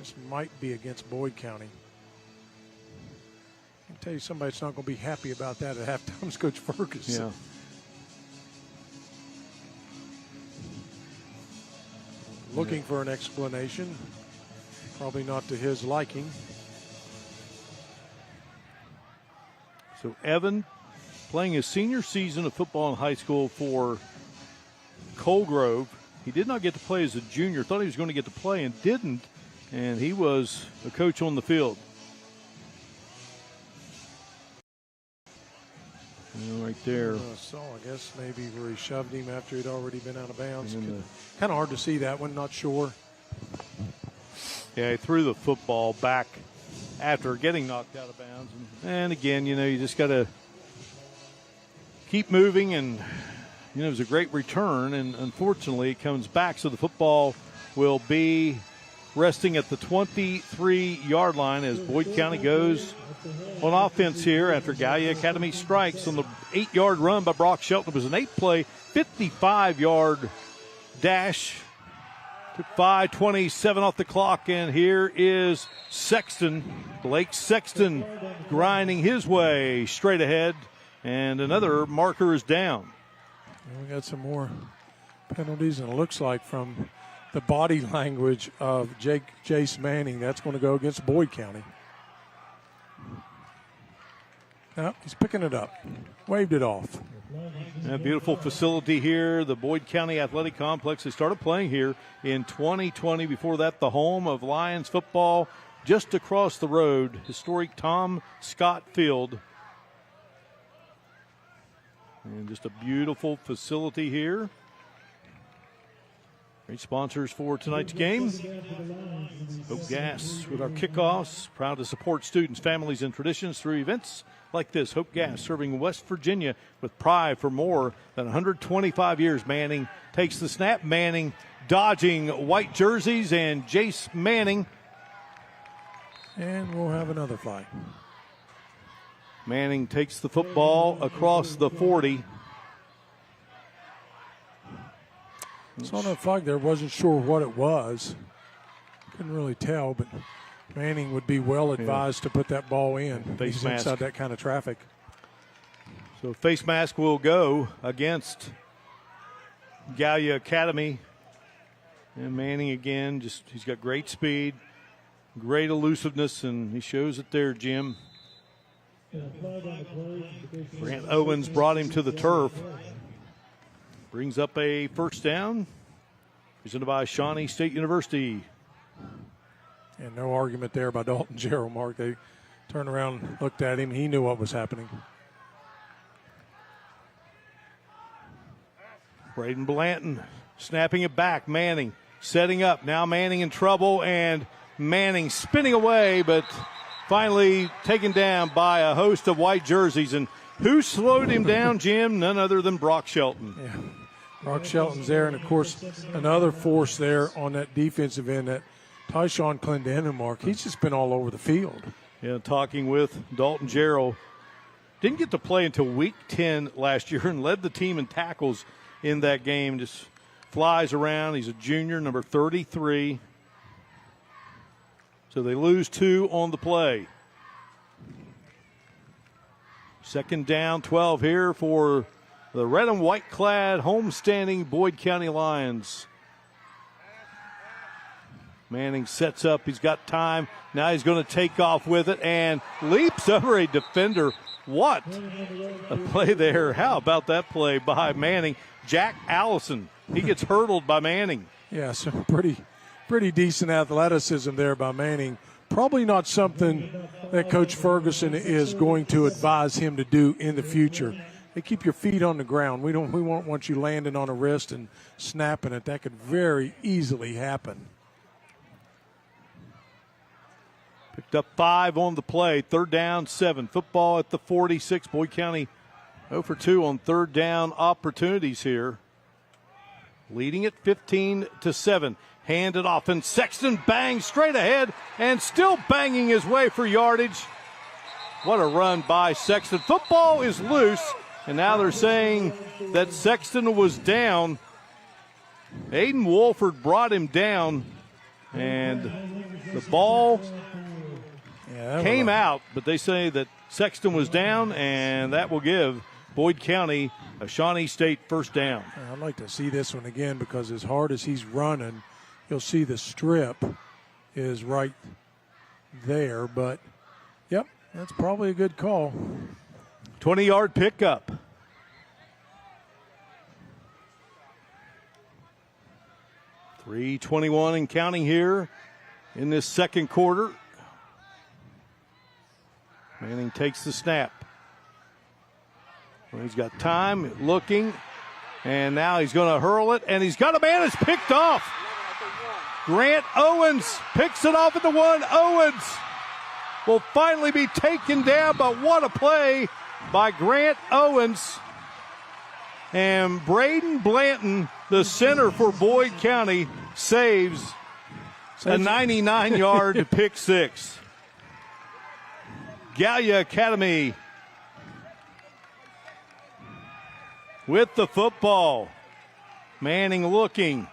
This might be against Boyd County. I can tell you somebody's not going to be happy about that at halftime is Coach Ferguson. Yeah. Looking for an explanation. Probably not to his liking. So Evan playing his senior season of football in high school for Colgrove. He did not get to play as a junior. Thought he was going to get to play and didn't. And he was a coach on the field. Right there. I guess maybe where he shoved him after he'd already been out of bounds. Kind of hard to see that one, not sure. Yeah, he threw the football back after getting knocked out of bounds. And again, you just got to keep moving. And, it was a great return. And unfortunately, it comes back. So the football will be resting at the 23-yard line as Boyd County goes on offense here after Gallia Academy strikes on the 8-yard run by Brock Shelton. It was an 8-play, 55-yard dash. Took 5:27 off the clock, and here is Sexton. Blake Sexton grinding his way straight ahead, and another marker is down. And we got some more penalties, and it looks like from the body language of Jace Manning, that's going to go against Boyd County. Now he's picking it up, waved it off. A beautiful facility here, the Boyd County Athletic Complex. They started playing here in 2020. Before that, the home of Lions football just across the road, historic Tom Scott Field. And just a beautiful facility here. Great sponsors for tonight's game. Hope Gas with our kickoffs. Proud to support students, families, and traditions through events like this. Hope Gas serving West Virginia with pride for more than 125 years. Manning takes the snap. Manning dodging white jerseys, and Jace Manning. And we'll have another flag. Manning takes the football across the 40. Saw that flag there, wasn't sure what it was. Couldn't really tell, but Manning would be well advised to put that ball in. Face He's mask. inside that kind of traffic. So face mask will go against Gallia Academy. And Manning again, he's got great speed, great elusiveness, and he shows it there, Jim. Grant Owens brought him to the turf. Brings up a first down, presented by Shawnee State University. And no argument there by Dalton Gerald, Mark. They turned around, looked at him. He knew what was happening. Braden Blanton snapping it back. Manning setting up. Now Manning in trouble, and Manning spinning away, but finally taken down by a host of white jerseys. And who slowed him down, Jim? None other than Brock Shelton. Yeah. Brock Shelton's there, and, of course, another force there on that defensive end, that Tyshawn Clendenin, Mark. He's just been all over the field. Yeah, talking with Dalton Gerald. Didn't get to play until week 10 last year and led the team in tackles in that game. Just flies around. He's a junior, number 33. So they lose 2 on the play. Second down, 12 here for the red and white clad homestanding Boyd County Lions. Manning sets up. He's got time. Now he's going to take off with it and leaps over a defender. What a play there. How about that play by Manning? Jack Allison. He gets hurdled by Manning. Yeah, some pretty decent athleticism there by Manning. Probably not something that Coach Ferguson is going to advise him to do in the future. They keep your feet on the ground. We won't want you landing on a wrist and snapping it. That could very easily happen. Picked up 5 on the play. Third down, 7. Football at the 46. Boyd County 0 for 2 on third down opportunities here. Leading it 15-7. Handed off, and Sexton bangs straight ahead and still banging his way for yardage. What a run by Sexton. Football is loose, and now they're saying that Sexton was down. Aiden Wolford brought him down, and the ball came out, but they say that Sexton was down, and that will give Boyd County a Shawnee State first down. I'd like to see this one again, because as hard as he's running, you'll see the strip is right there. But, yep, that's probably a good call. 20-yard pickup. .321 and counting here in this second quarter. Manning takes the snap. Well, he's got time, looking, and now he's going to hurl it, and he's got a man that's picked off. Grant Owens picks it off at the 1. Owens will finally be taken down, but what a play by Grant Owens. And Braden Blanton, the center for Boyd County, saves a 99-yard pick six. Gallia Academy with the football. Manning looking.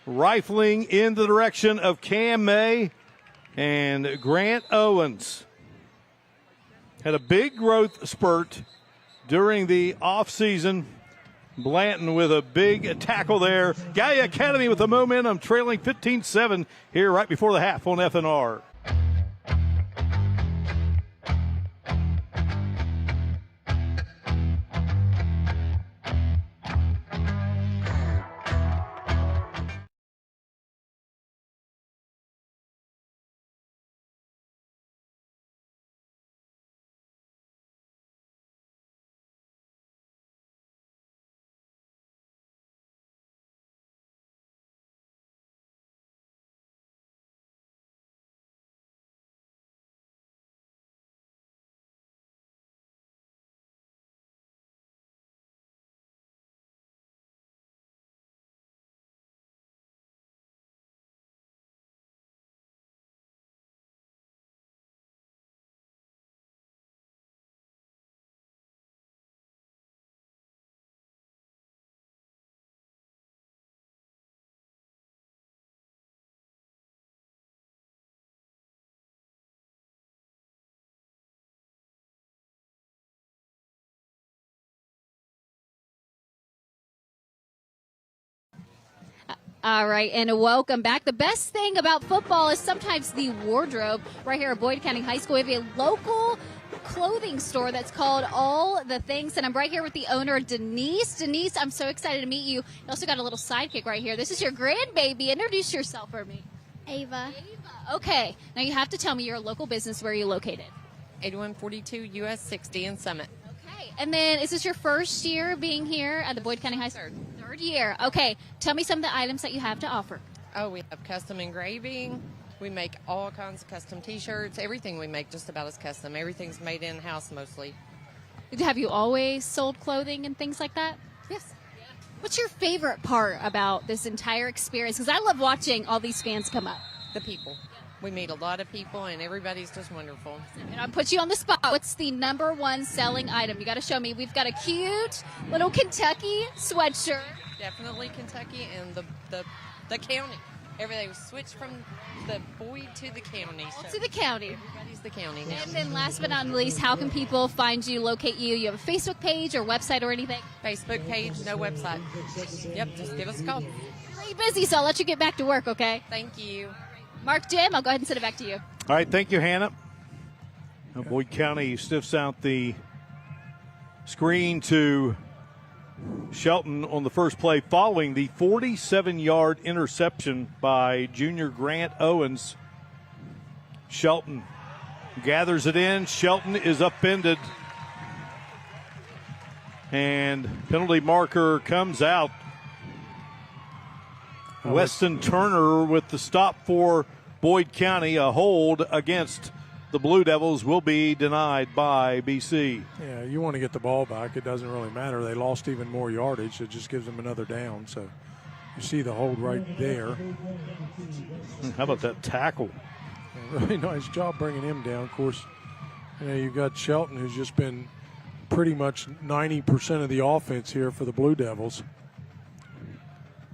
Rifling in the direction of Cam May, and Grant Owens had a big growth spurt during the offseason. Blanton with a big tackle there. Gallia Academy with the momentum, trailing 15-7 here right before the half on FNR. All right, and welcome back. The best thing about football is sometimes the wardrobe. Right here at Boyd County High School, we have a local clothing store that's called All the Things, and I'm right here with the owner, Denise. Denise, I'm so excited to meet you. You also got a little sidekick right here. This is your grandbaby. Introduce yourself for me. Ava. Okay, now you have to tell me you're a local business. Where are you located? 8142 US 60 in Summit. Okay, and then is this your first year being here at the Boyd County High School? Third year. Okay, tell me some of the items that you have to offer. Oh, we have custom engraving. We make all kinds of custom T-shirts. Everything we make just about is custom. Everything's made in-house mostly. Have you always sold clothing and things like that? Yes. What's your favorite part about this entire experience? Because I love watching all these fans come up. The people. We meet a lot of people, and everybody's just wonderful. And I'll put you on the spot. What's the number one selling item? You got to show me. We've got a cute little Kentucky sweatshirt. Definitely Kentucky and the county. Everything was switched from the Boyd to the county. All to the county. Everybody's the county now. And then last but not least, how can people find you, locate you? You have a Facebook page or website or anything? Facebook page, no website. Yep, just give us a call. Really busy, so I'll let you get back to work, okay? Thank you. Mark, Jim, I'll go ahead and send it back to you. All right, thank you, Hannah. Now, Boyd County stiffs out the screen to Shelton on the first play following the 47-yard interception by junior Grant Owens. Shelton gathers it in. Shelton is upended. And penalty marker comes out. Weston Turner with the stop for Boyd County. A hold against the Blue Devils will be denied by BC. Yeah, you want to get the ball back. It doesn't really matter. They lost even more yardage. It just gives them another down. So you see the hold right there. How about that tackle? Really nice job bringing him down. Of course, you know, you've got Shelton, who's just been pretty much 90% of the offense here for the Blue Devils.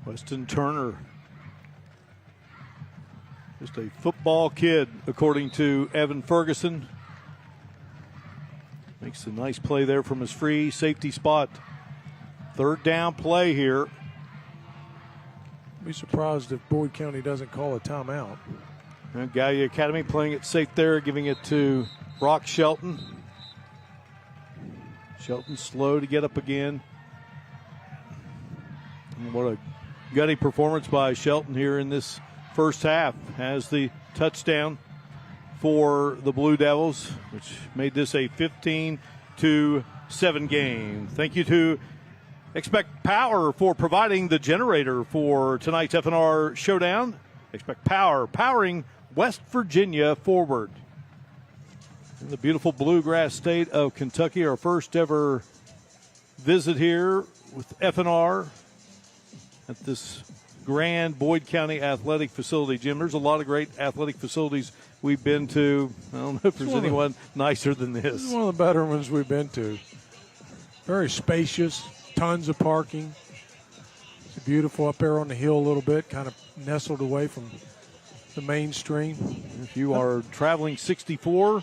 Weston Turner, just a football kid, according to Evan Ferguson. Makes a nice play there from his free safety spot. Third down play here. Be surprised if Boyd County doesn't call a timeout. And Gallia Academy playing it safe there, giving it to Brock Shelton. Shelton slow to get up again. And what a gutty performance by Shelton here in this first half. Has the touchdown, for the Blue Devils, which made this a 15-7 game. Thank you to Expect Power for providing the generator for tonight's FNR Showdown. Expect Power, powering West Virginia forward. In the beautiful bluegrass state of Kentucky, our first ever visit here with FNR at this grand Boyd County athletic facility. Jim, there's a lot of great athletic facilities we've been to. I don't know if there's anyone nicer than this. This is one of the better ones we've been to. Very spacious, tons of parking. It's beautiful up there on the hill a little bit, kind of nestled away from the mainstream. If you are traveling 64,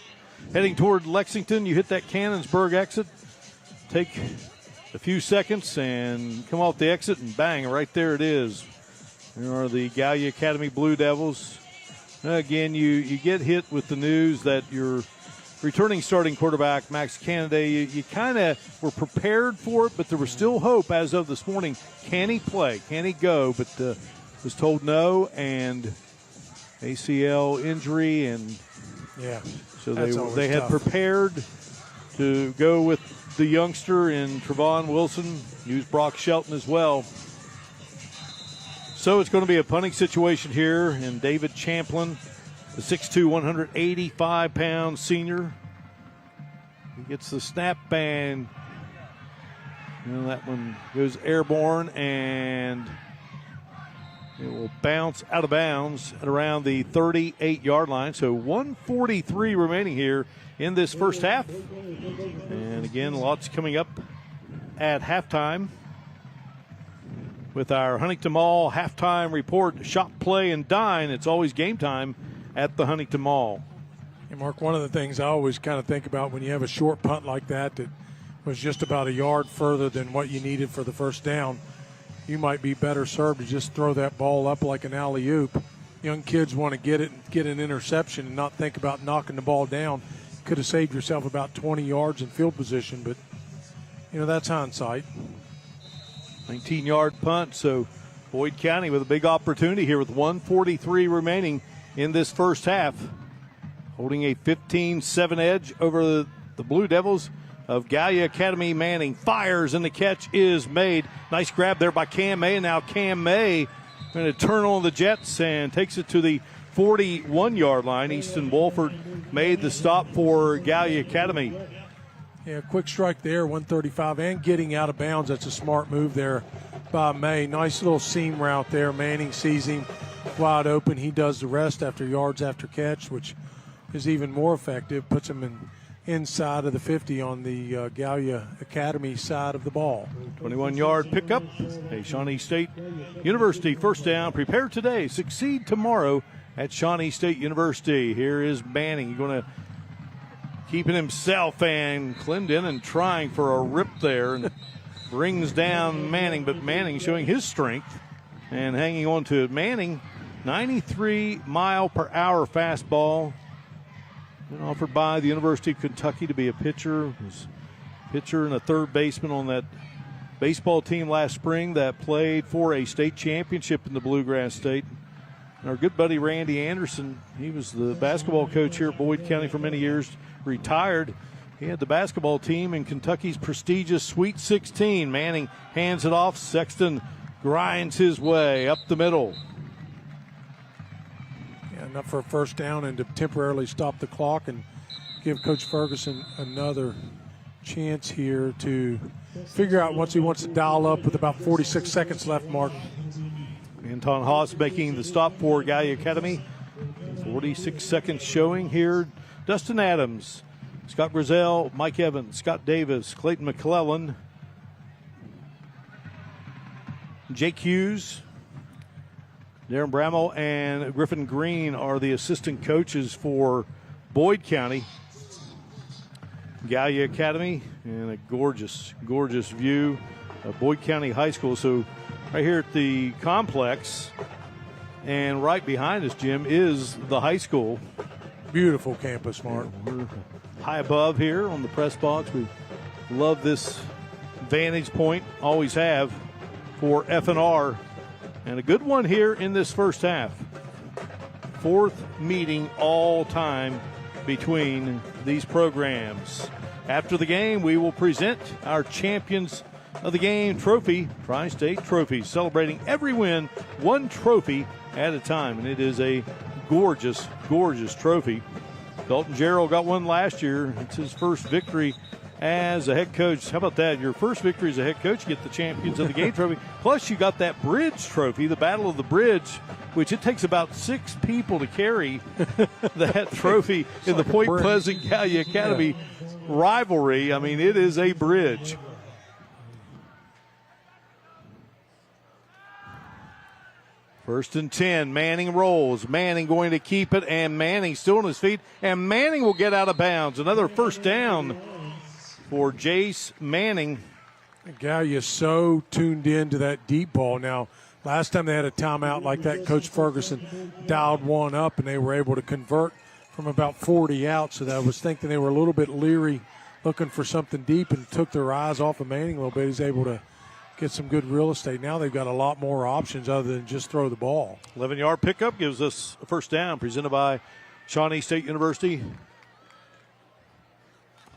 heading toward Lexington, you hit that Cannonsburg exit, take a few seconds and come off the exit, and bang, right there it is. There are the Gallia Academy Blue Devils. Again, you get hit with the news that your returning starting quarterback, Max Canaday, you kind of were prepared for it, but there was still hope as of this morning. Can he play? Can he go? But was told no, and ACL injury, and yeah, so they had prepared to go with the youngster in Trevon Wilson, use Brock Shelton as well. So it's going to be a punting situation here, and David Champlin, the 6'2", 185-pound senior, he gets the snap, and that one goes airborne, and it will bounce out of bounds at around the 38-yard line. So 1:43 remaining here in this first half. And again, lots coming up at halftime with our Huntington Mall halftime report, shop, play, and dine. It's always game time at the Huntington Mall. And Mark, one of the things I always kind of think about when you have a short punt like that was just about a yard further than what you needed for the first down, you might be better served to just throw that ball up like an alley-oop. Young kids want to get it and get an interception and not think about knocking the ball down. Could have saved yourself about 20 yards in field position, but, that's hindsight. 19-yard punt, so Boyd County with a big opportunity here with 1:43 remaining in this first half, holding a 15-7 edge over the Blue Devils of Gallia Academy. Manning fires, and the catch is made. Nice grab there by Cam May. Now Cam May going to turn on the Jets and takes it to the 41-yard line. Easton Wolford made the stop for Gallia Academy. Yeah, quick strike there, 135, and getting out of bounds. That's a smart move there by May. Nice little seam route there. Manning sees him wide open. He does the rest after yards after catch, which is even more effective. Puts him inside of the 50 on the Gallia Academy side of the ball. 21-yard pickup. A Shawnee State University first down. Prepare today, succeed tomorrow at Shawnee State University. Here is Manning. He's going to keeping himself, and Clendon and trying for a rip there, and brings down Manning, but Manning showing his strength and hanging on to it. Manning, 93-mile-per-hour fastball, been offered by the University of Kentucky to be a pitcher. Was pitcher and a third baseman on that baseball team last spring that played for a state championship in the Bluegrass State. And our good buddy Randy Anderson, he was the basketball coach here at Boyd County for many years, retired. He had the basketball team in Kentucky's prestigious Sweet 16. Manning hands it off. Sexton grinds his way up the middle. Yeah, enough for a first down and to temporarily stop the clock and give Coach Ferguson another chance here to figure out once he wants to dial up with about 46 seconds left, Mark. Anton Haas making the stop for Gallia Academy. 46 seconds showing here. Dustin Adams, Scott Grizel, Mike Evans, Scott Davis, Clayton McClellan, Jake Hughes, Darren Bramall, and Griffin Green are the assistant coaches for Boyd County. Gallia Academy, and a gorgeous, gorgeous view of Boyd County High School. So right here at the complex, and right behind us, Jim, is the high school. Beautiful campus, Mark. We're high above here on the press box. We love this vantage point, always have, for FNR. And a good one here in this first half. fourth meeting all time between these programs. After the game, we will present our champions of the game trophy, Tri-State Trophy, celebrating every win, one trophy at a time. And it is a gorgeous, gorgeous trophy. Dalton Gerald got one last year. It's his first victory as a head coach. How about that? Your first victory as a head coach, you get the champions of the game trophy. Plus, you got that bridge trophy, the Battle of the Bridge, which it takes about 6 people to carry that trophy in the Point Pleasant Gallia Academy rivalry. I mean, it is a bridge. First and 10, Manning rolls. Manning going to keep it, and Manning still on his feet, and Manning will get out of bounds. Another first down for Jace Manning. Gallia is so tuned into that deep ball now. Last time they had a timeout like that, Coach Ferguson dialed one up, and they were able to convert from about 40 out. So that I was thinking they were a little bit leery, looking for something deep, and took their eyes off of Manning a little bit. He's able to get some good real estate. Now they've got a lot more options other than just throw the ball. 11-yard pickup gives us a first down, presented by Shawnee State University.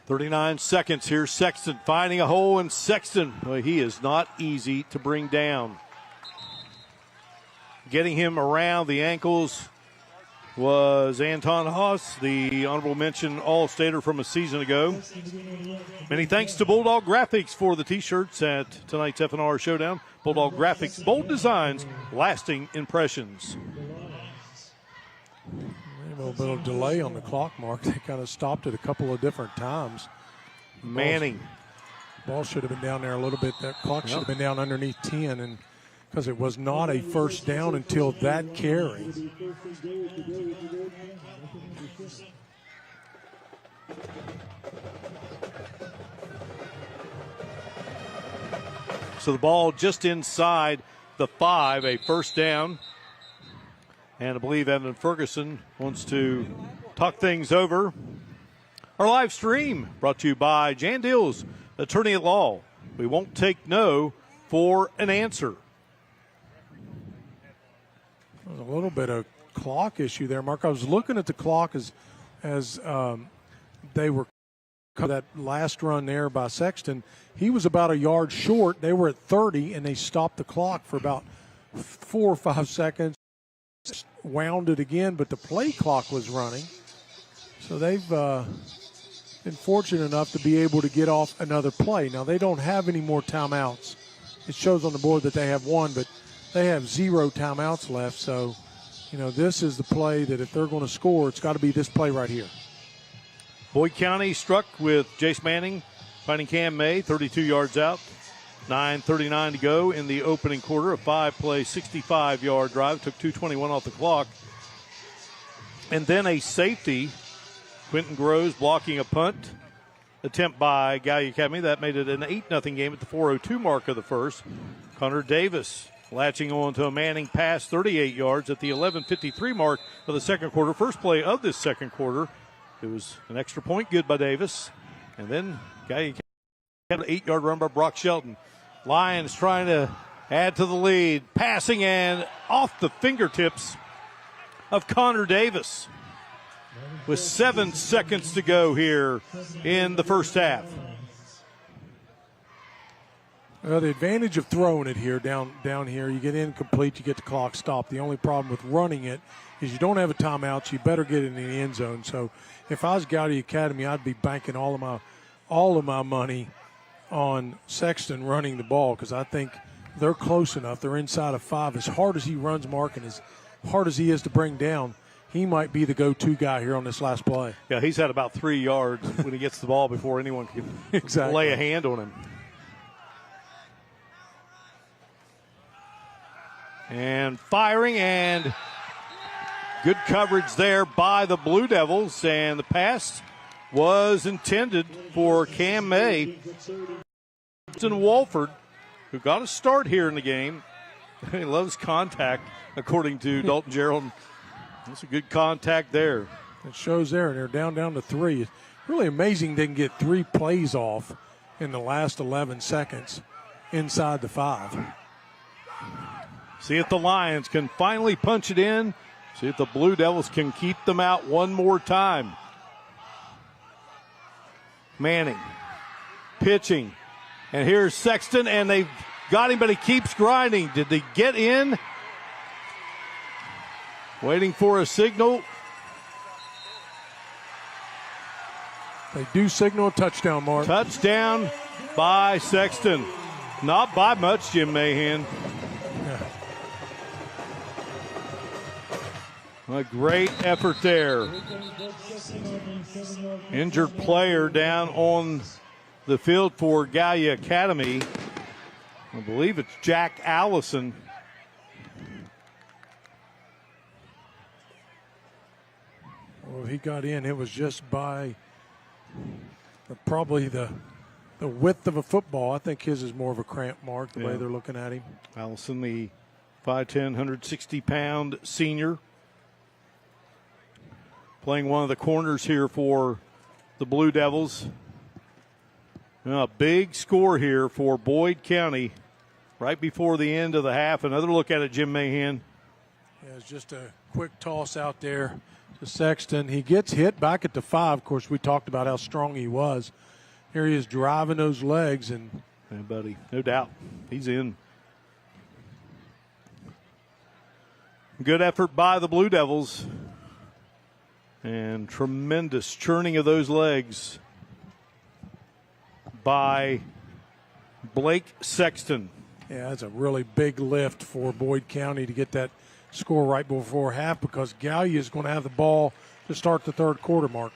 39 seconds here. Sexton finding a hole, and Sexton, well, he is not easy to bring down. Getting him around the ankles was Anton Haas, the honorable mention All-Stater from a season ago. Many thanks to Bulldog Graphics for the T-shirts at tonight's FNR Showdown. Bulldog Graphics, bold designs, lasting impressions. A little bit of delay on the clock, Mark. They kind of stopped it a couple of different times. Manning. Ball should have been down there a little bit. That clock should have been down underneath 10, and because it was not a first down until that carry. So the ball just inside the 5, a first down. And I believe Evan Ferguson wants to talk things over. Our live stream brought to you by Jan Dills, attorney at law. We won't take no for an answer. There's a little bit of clock issue there, Mark. I was looking at the clock as they were that last run there by Sexton. He was about a yard short. They were at 30, and they stopped the clock for about 4 or 5 seconds. Wound it again, but the play clock was running. So they've been fortunate enough to be able to get off another play. Now, they don't have any more timeouts. It shows on the board that they have one, but they have 0 timeouts left. So, this is the play that if they're going to score, it's got to be this play right here. Boyd County struck with Jace Manning, finding Cam May, 32 yards out. 9:39 to go in the opening quarter. A 5-play, 65-yard drive. Took 2:21 off the clock. And then a safety. Quentin Groves blocking a punt attempt by Gallia Academy. That made it an 8-0 game at the 4:02 mark of the first. Connor Davis latching on to a Manning pass, 38 yards at the 11:53 mark of the second quarter. First play of this second quarter. It was an extra point, good by Davis. And then Gallia Academy had an 8-yard run by Brock Shelton. Lions trying to add to the lead. Passing and off the fingertips of Connor Davis with 7 seconds to go here in the first half. Well, the advantage of throwing it here, down here, you get incomplete, you get the clock stopped. The only problem with running it is you don't have a timeout, so you better get it in the end zone. So if I was Gallia Academy, I'd be banking all of my money on Sexton running the ball, because I think they're close enough. They're inside of 5. As hard as he runs, Mark, and as hard as he is to bring down, he might be the go-to guy here on this last play. Yeah, he's had about 3 yards when he gets the ball before anyone can lay a hand on him. And firing, and good coverage there by the Blue Devils, and the pass was intended for Cam May. And Walford, who got a start here in the game. He loves contact, according to Dalton Gerald. That's a good contact there. It shows there, and they're down to 3. It's really amazing they can get 3 plays off in the last 11 seconds inside the 5. See if the Lions can finally punch it in. See if the Blue Devils can keep them out one more time. Manning pitching. And here's Sexton, and they've got him, but he keeps grinding. Did they get in? Waiting for a signal. They do signal a touchdown, Mark. Touchdown by Sexton. Not by much, Jim Mahan. A great effort there. Injured player down on the field for Gallia Academy. I believe it's Jack Allison. Well, he got in. It was just by probably the width of a football. I think his is more of a cramp, Mark, the way they're looking at him. Allison, the 5'10", 160-pound senior, playing one of the corners here for the Blue Devils. A big score here for Boyd County right before the end of the half. Another look at it, Jim Mahan. Yeah, it's just a quick toss out there to Sexton. He gets hit back at the 5. Of course, we talked about how strong he was. Here he is driving those legs. And yeah, buddy, no doubt. He's in. Good effort by the Blue Devils. And tremendous churning of those legs by Blake Sexton. yeah, that's a really big lift for Boyd County to get that score right before half, because Gallia is going to have the ball to start the third quarter, Mark.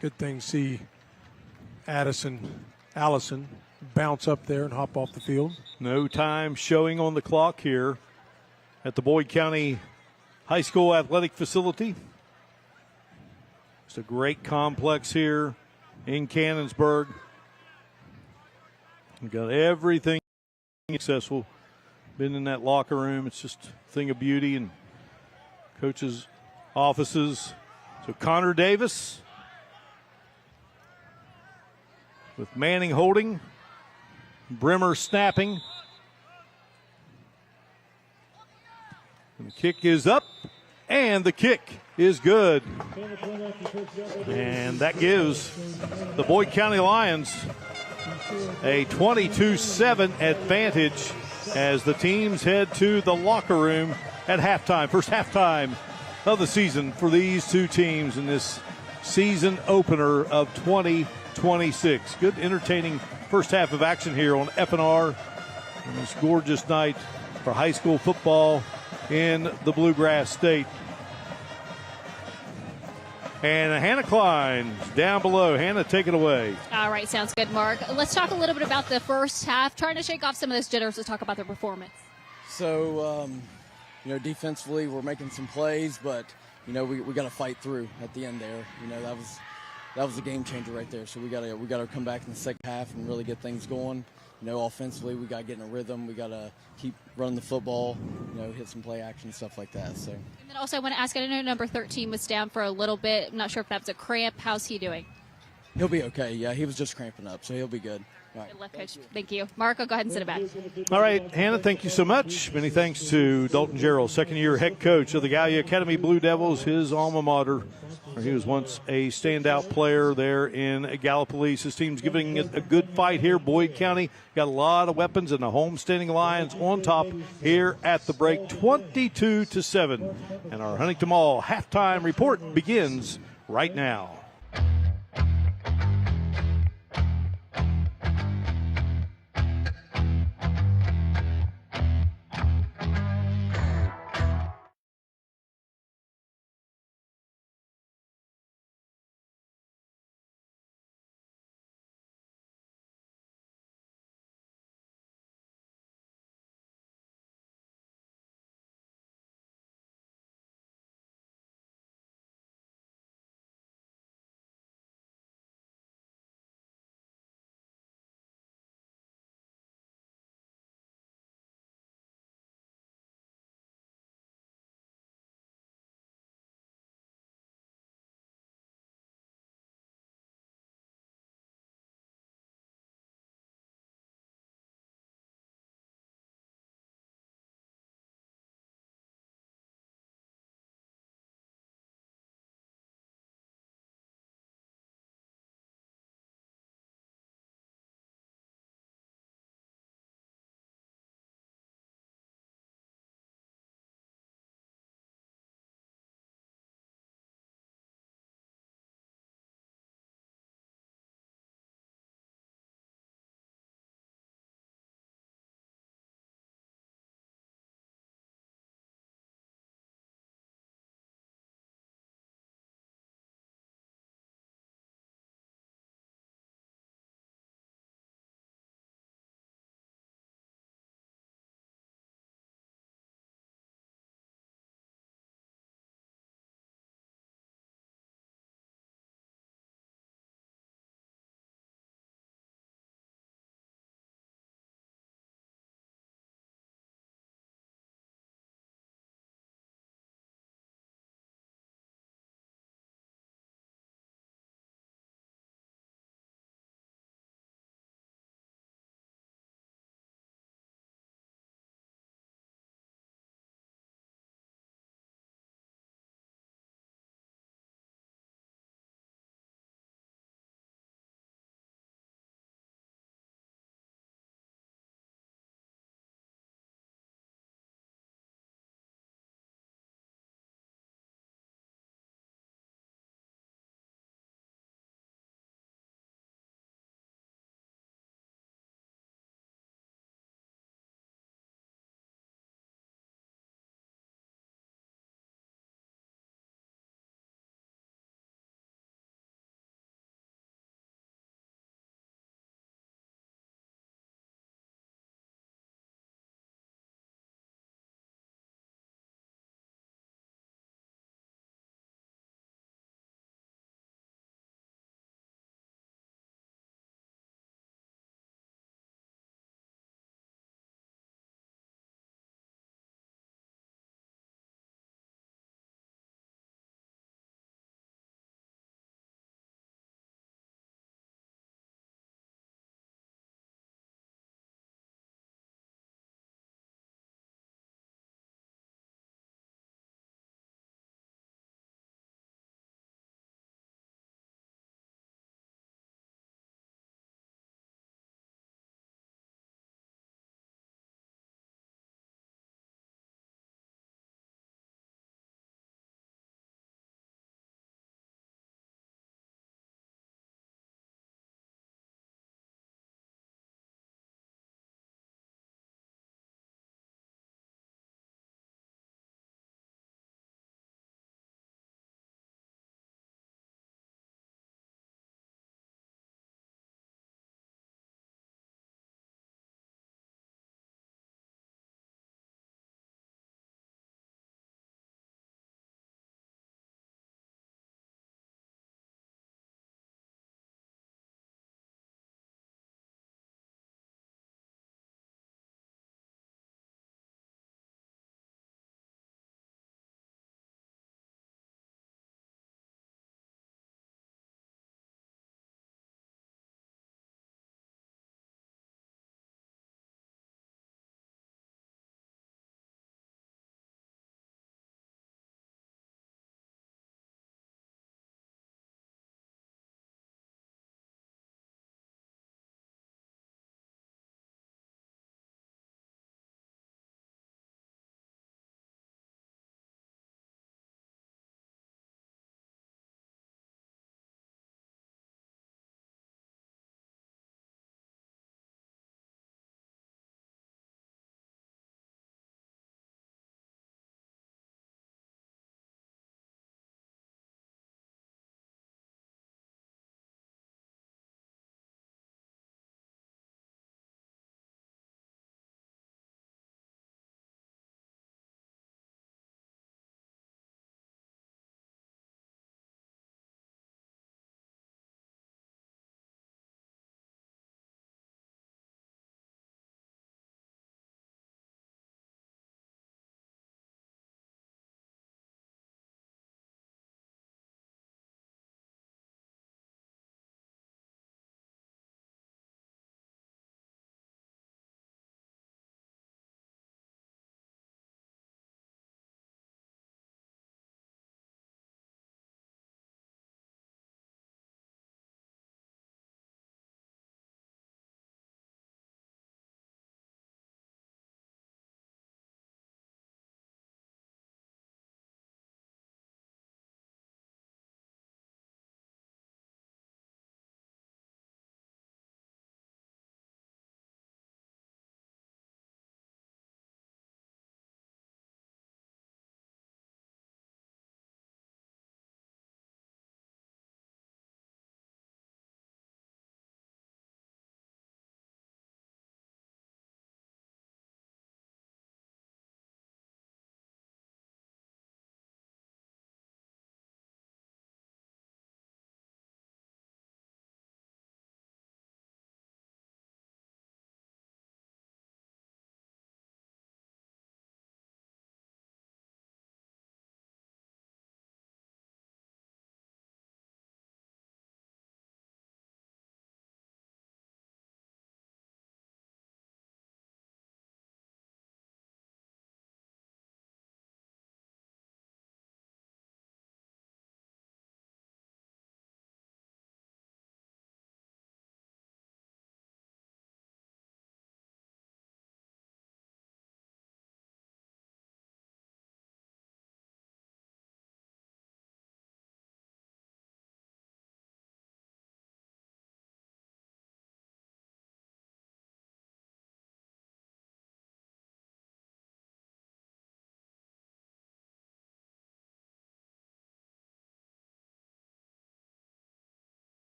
Good thing to see Allison bounce up there and hop off the field. No time showing on the clock here at the Boyd County High School Athletic Facility. It's a great complex here in Cannonsburg. We've got everything successful. Been in that locker room. It's just a thing of beauty, and coaches' offices. So Connor Davis with Manning holding, Brimmer snapping. And the kick is up, and the kick is good. And that gives the Boyd County Lions a 22-7 advantage as the teams head to the locker room at halftime. First halftime of the season for these two teams in this season opener of 2026. Good, entertaining first half of action here on FNR on this gorgeous night for high school football in the Bluegrass State. And Hannah Klein down below. Hannah, take it away. All right, sounds good, Mark. Let's talk a little bit about the first half, trying to shake off some of those jitters to talk about their performance. So, defensively we're making some plays, but, we got to fight through at the end there. That was a game changer right there. So we got to come back in the second half and really get things going. Offensively, we got to get in a rhythm. We got to keep running the football, hit some play action, stuff like that. So. And then also I want to ask, I know number 13 was down for a little bit. I'm not sure if that was a cramp. How's he doing? He'll be okay. Yeah, he was just cramping up, so he'll be good. All right. Good luck, Coach. Thank you. Marco, go ahead and sit it back. All right, Hannah, thank you so much. Many thanks to Dalton Gerald, second-year head coach of the Gallia Academy Blue Devils, his alma mater. He was once a standout player there in Gallipolis. His team's giving it a good fight here. Boyd County got a lot of weapons, and the homestanding Lions on top here at the break, 22-7. And our Huntington Mall halftime report begins right now.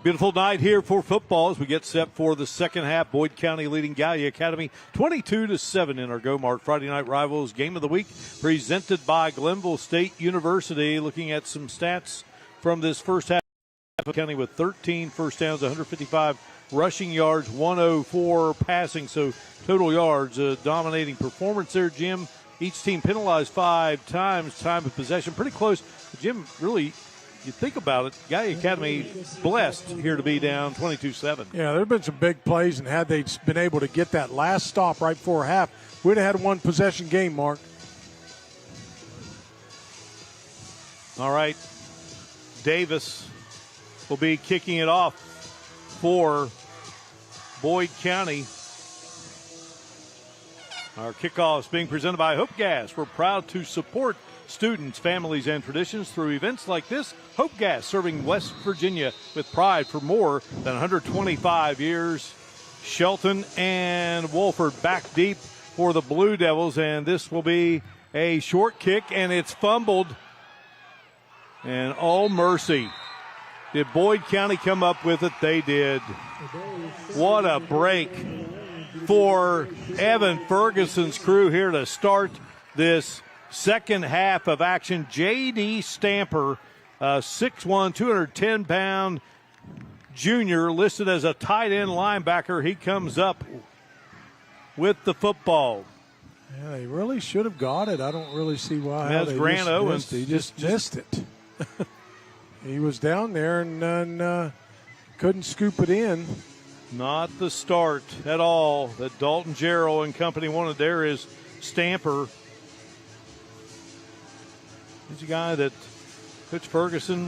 Beautiful night here for football as we get set for the second half. Boyd County leading Gallia Academy 22-7 in our GoMart Friday Night Rivals Game of the Week, presented by Glenville State University. Looking at some stats from this first half. County with 13 first downs, 155 rushing yards, 104 passing. So total yards, dominating performance there, Jim. Each team penalized 5 times. Time of possession pretty close. Jim, really, you think about it, Gallia Academy blessed here to be down 22-7. Yeah, there have been some big plays, and had they been able to get that last stop right before half, we'd have had one possession game, Mark. All right, Davis will be kicking it off for Boyd County. Our kickoff is being presented by Hope Gas. We're proud to support students, families, and traditions through events like this. Hope Gas, serving West Virginia with pride for more than 125 years. Shelton and Wolford back deep for the Blue Devils, and this will be a short kick, and it's fumbled. And oh, mercy. Did Boyd County come up with it? They did. What a break for Evan Ferguson's crew here to start this second half of action. J.D. Stamper, 6'1", 210-pound junior, listed as a tight end linebacker. He comes up with the football. Yeah, they really should have got it. I don't really see why. That's Grant Owens. He just missed it. He was down there and couldn't scoop it in. Not the start at all that Dalton Jarrell and company wanted. There is Stamper. He's a guy that Coach Ferguson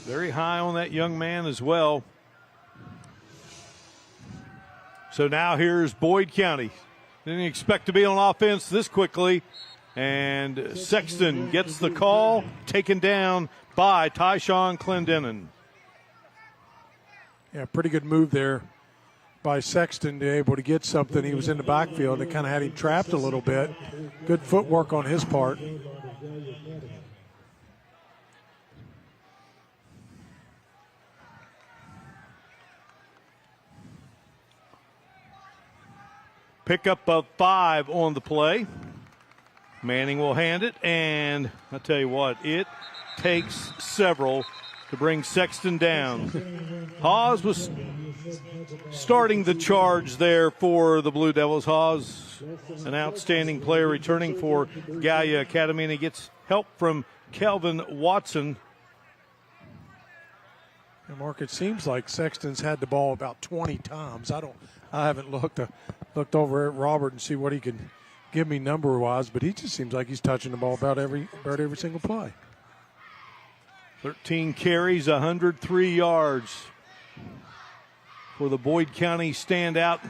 very high on that young man as well. So now here's Boyd County. Didn't expect to be on offense this quickly. And Sexton gets the call, taken down by Tyshawn Clendenin. Yeah, pretty good move there by Sexton to be able to get something. He was in the backfield. It kind of had him trapped a little bit. Good footwork on his part. Pickup of 5 on the play. Manning will hand it, and I'll tell you what, it takes several to bring Sexton down. Hawes was starting the charge there for the Blue Devils. Hawes, an outstanding player returning for Gallia Academy, and he gets help from Kelvin Watson. And Mark, it seems like Sexton's had the ball about 20 times. I haven't looked over at Robert and see what he can give me number-wise, but he just seems like he's touching the ball about every single play. 13 carries, 103 yards for the Boyd County standout.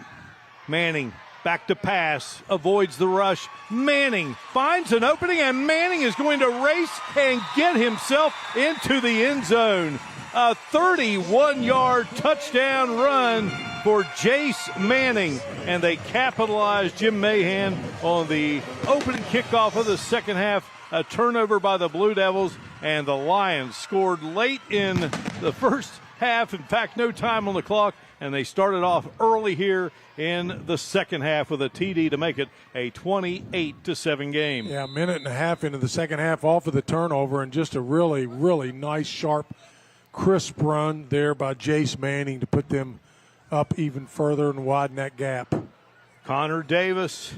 Manning back to pass, avoids the rush. Manning finds an opening, and Manning is going to race and get himself into the end zone. A 31-yard touchdown run for Jace Manning, and they capitalize, Jim Mahan, on the opening kickoff of the second half. A turnover by the Blue Devils, and the Lions scored late in the first half. In fact, no time on the clock, and they started off early here in the second half with a TD to make it a 28-7 game. Yeah, a minute and a half into the second half off of the turnover, and just a really, really nice, sharp, crisp run there by Jace Manning to put them up even further and widen that gap. Connor Davis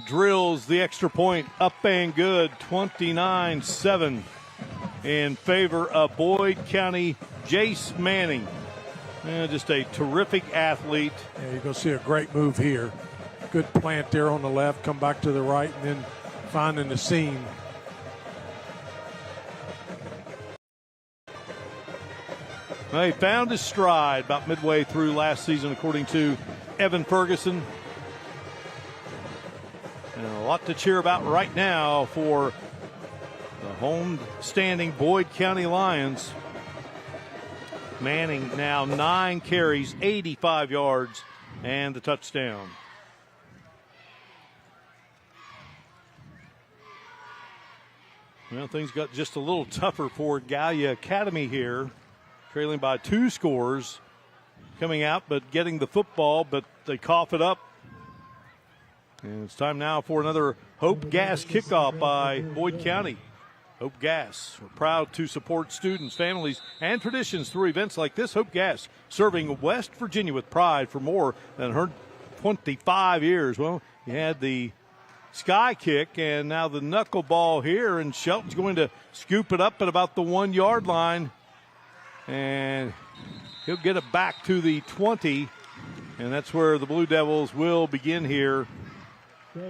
drills the extra point up and good, 29-7 in favor of Boyd County. Jace Manning, just a terrific athlete. Yeah, you're going to see a great move here. Good plant there on the left, come back to the right, and then finding the seam. He found his stride about midway through last season, according to Evan Ferguson. And a lot to cheer about right now for the home-standing Boyd County Lions. Manning now 9 carries, 85 yards, and the touchdown. Well, things got just a little tougher for Gallia Academy here. trailing by 2 scores, coming out but getting the football, but they cough it up. And it's time now for another Hope Gas kickoff by Boyd County. Hope Gas, we're proud to support students, families, and traditions through events like this. Hope Gas, serving West Virginia with pride for more than 25 years. Well, you had the sky kick and now the knuckleball here, and Shelton's going to scoop it up at about the 1 yard line. And he'll get it back to the 20, and that's where the Blue Devils will begin here.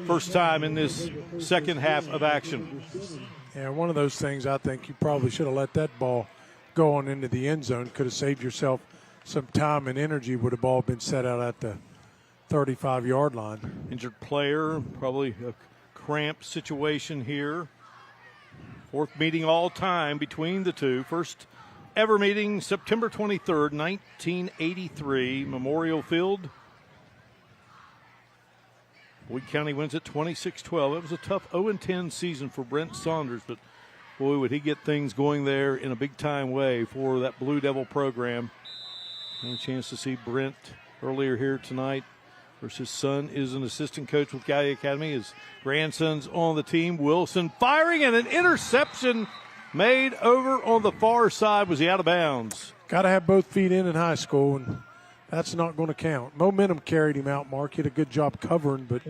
First time in this second half of action. Yeah, one of those things I think you probably should have let that ball go on into the end zone. Could have saved yourself some time and energy would the ball been set out at the 35-yard line. Injured player, probably a cramped situation here. Fourth meeting all time between the two. First ever meeting, September 23rd, 1983, Memorial Field. Boyd County wins it 26-12. It was a tough 0-10 season for Brent Saunders, but boy, would he get things going there in a big-time way for that Blue Devil program. And a chance to see Brent earlier here tonight. Of course, his son is an assistant coach with Gallia Academy. His grandson's on the team. Wilson firing, and an interception made over on the far side. Was he out of bounds? Got to have both feet in high school, and that's not going to count. Momentum carried him out, Mark. He did a good job covering, but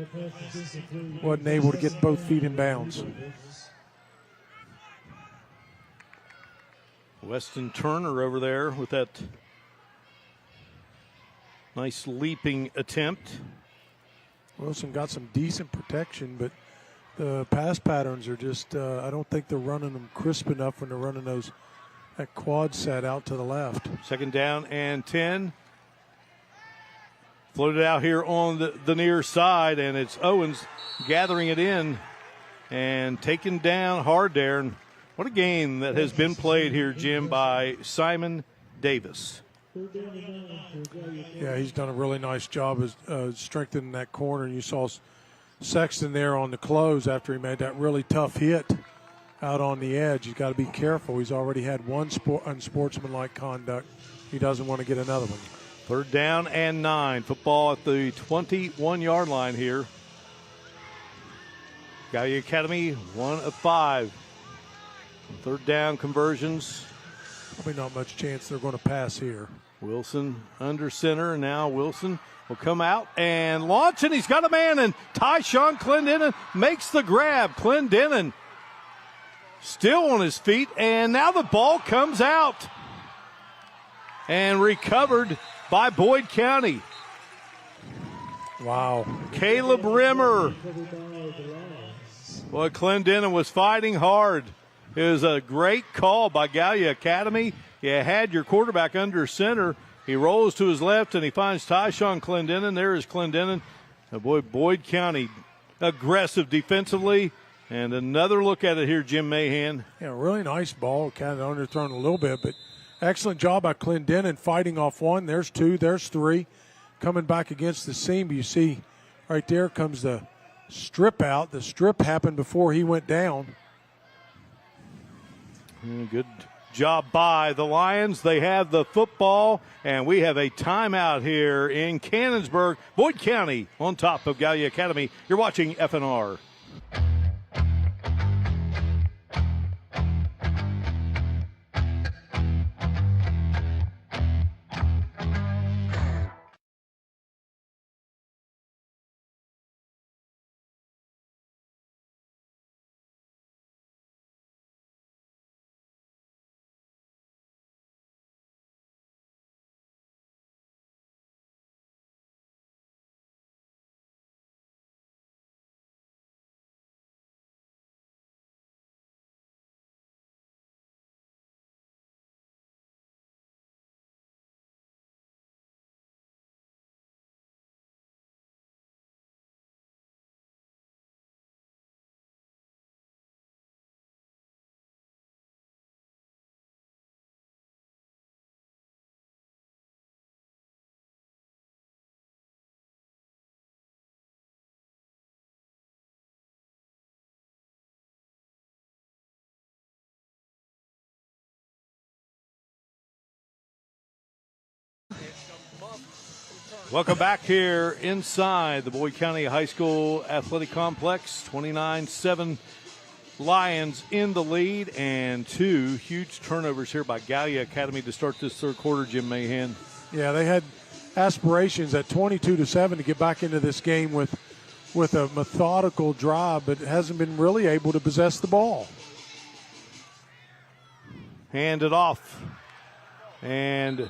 wasn't able to get both feet in bounds. Weston Turner over there with that nice leaping attempt. Wilson got some decent protection, but the pass patterns are just, I don't think they're running them crisp enough when they're running that quad set out to the left. Second down and 10. Floated out here on the near side, and it's Owens gathering it in and taken down hard there. And what a game that has been played here, Jim, by Simon Davis. Yeah, he's done a really nice job of strengthening that corner. You saw Sexton there on the close after he made that really tough hit out on the edge. He's got to be careful. He's already had one unsportsmanlike conduct. He doesn't want to get another one. Third down and 9. Football at the 21-yard line here. Gallia Academy, 1 of 5. Third down conversions. Probably not much chance they're going to pass here. Wilson under center, and now Wilson will come out and launch, and he's got a man, and Tyshawn Clendenin makes the grab. Clendenin still on his feet, and now the ball comes out and recovered by Boyd County. Wow. Caleb Rimmer. Boy, Clendenin was fighting hard. It was a great call by Gallia Academy. You had your quarterback under center. He rolls to his left, and he finds Tyshawn Clendenin. There is Clendenin. Boy, Boyd County aggressive defensively. And another look at it here, Jim Mahan. Yeah, really nice ball. Kind of underthrown a little bit, but excellent job by Clendenin fighting off one. There's 2, there's 3. Coming back against the seam, you see right there comes the strip out. The strip happened before he went down. Good job by the Lions. They have the football, and we have a timeout here in Cannonsburg. Boyd County on top of Gallia Academy. You're watching FNR. Welcome back here inside the Boyd County High School Athletic Complex. 29-7 Lions in the lead, and two huge turnovers here by Gallia Academy to start this third quarter, Jim Mahan. Yeah, they had aspirations at 22-7 to get back into this game with a methodical drive, but hasn't been really able to possess the ball. Hand it off. And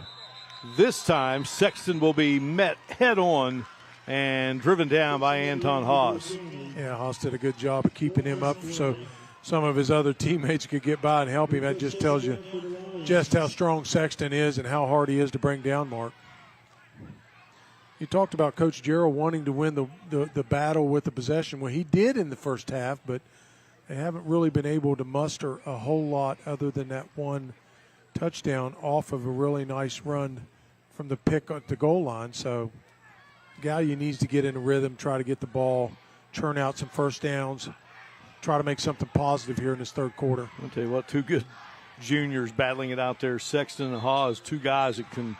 this time, Sexton will be met head-on and driven down by Anton Haas. Yeah, Haas did a good job of keeping him up so some of his other teammates could get by and help him. That just tells you just how strong Sexton is and how hard he is to bring down, Mark. You talked about Coach Gerald wanting to win the battle with the possession. Well, he did in the first half, but they haven't really been able to muster a whole lot other than that one touchdown off of a really nice run from the pick at the goal line. So Gallia needs to get in a rhythm, try to get the ball, churn out some first downs, try to make something positive here in this third quarter. I'll tell you what, two good juniors battling it out there. Sexton and Hawes, two guys that can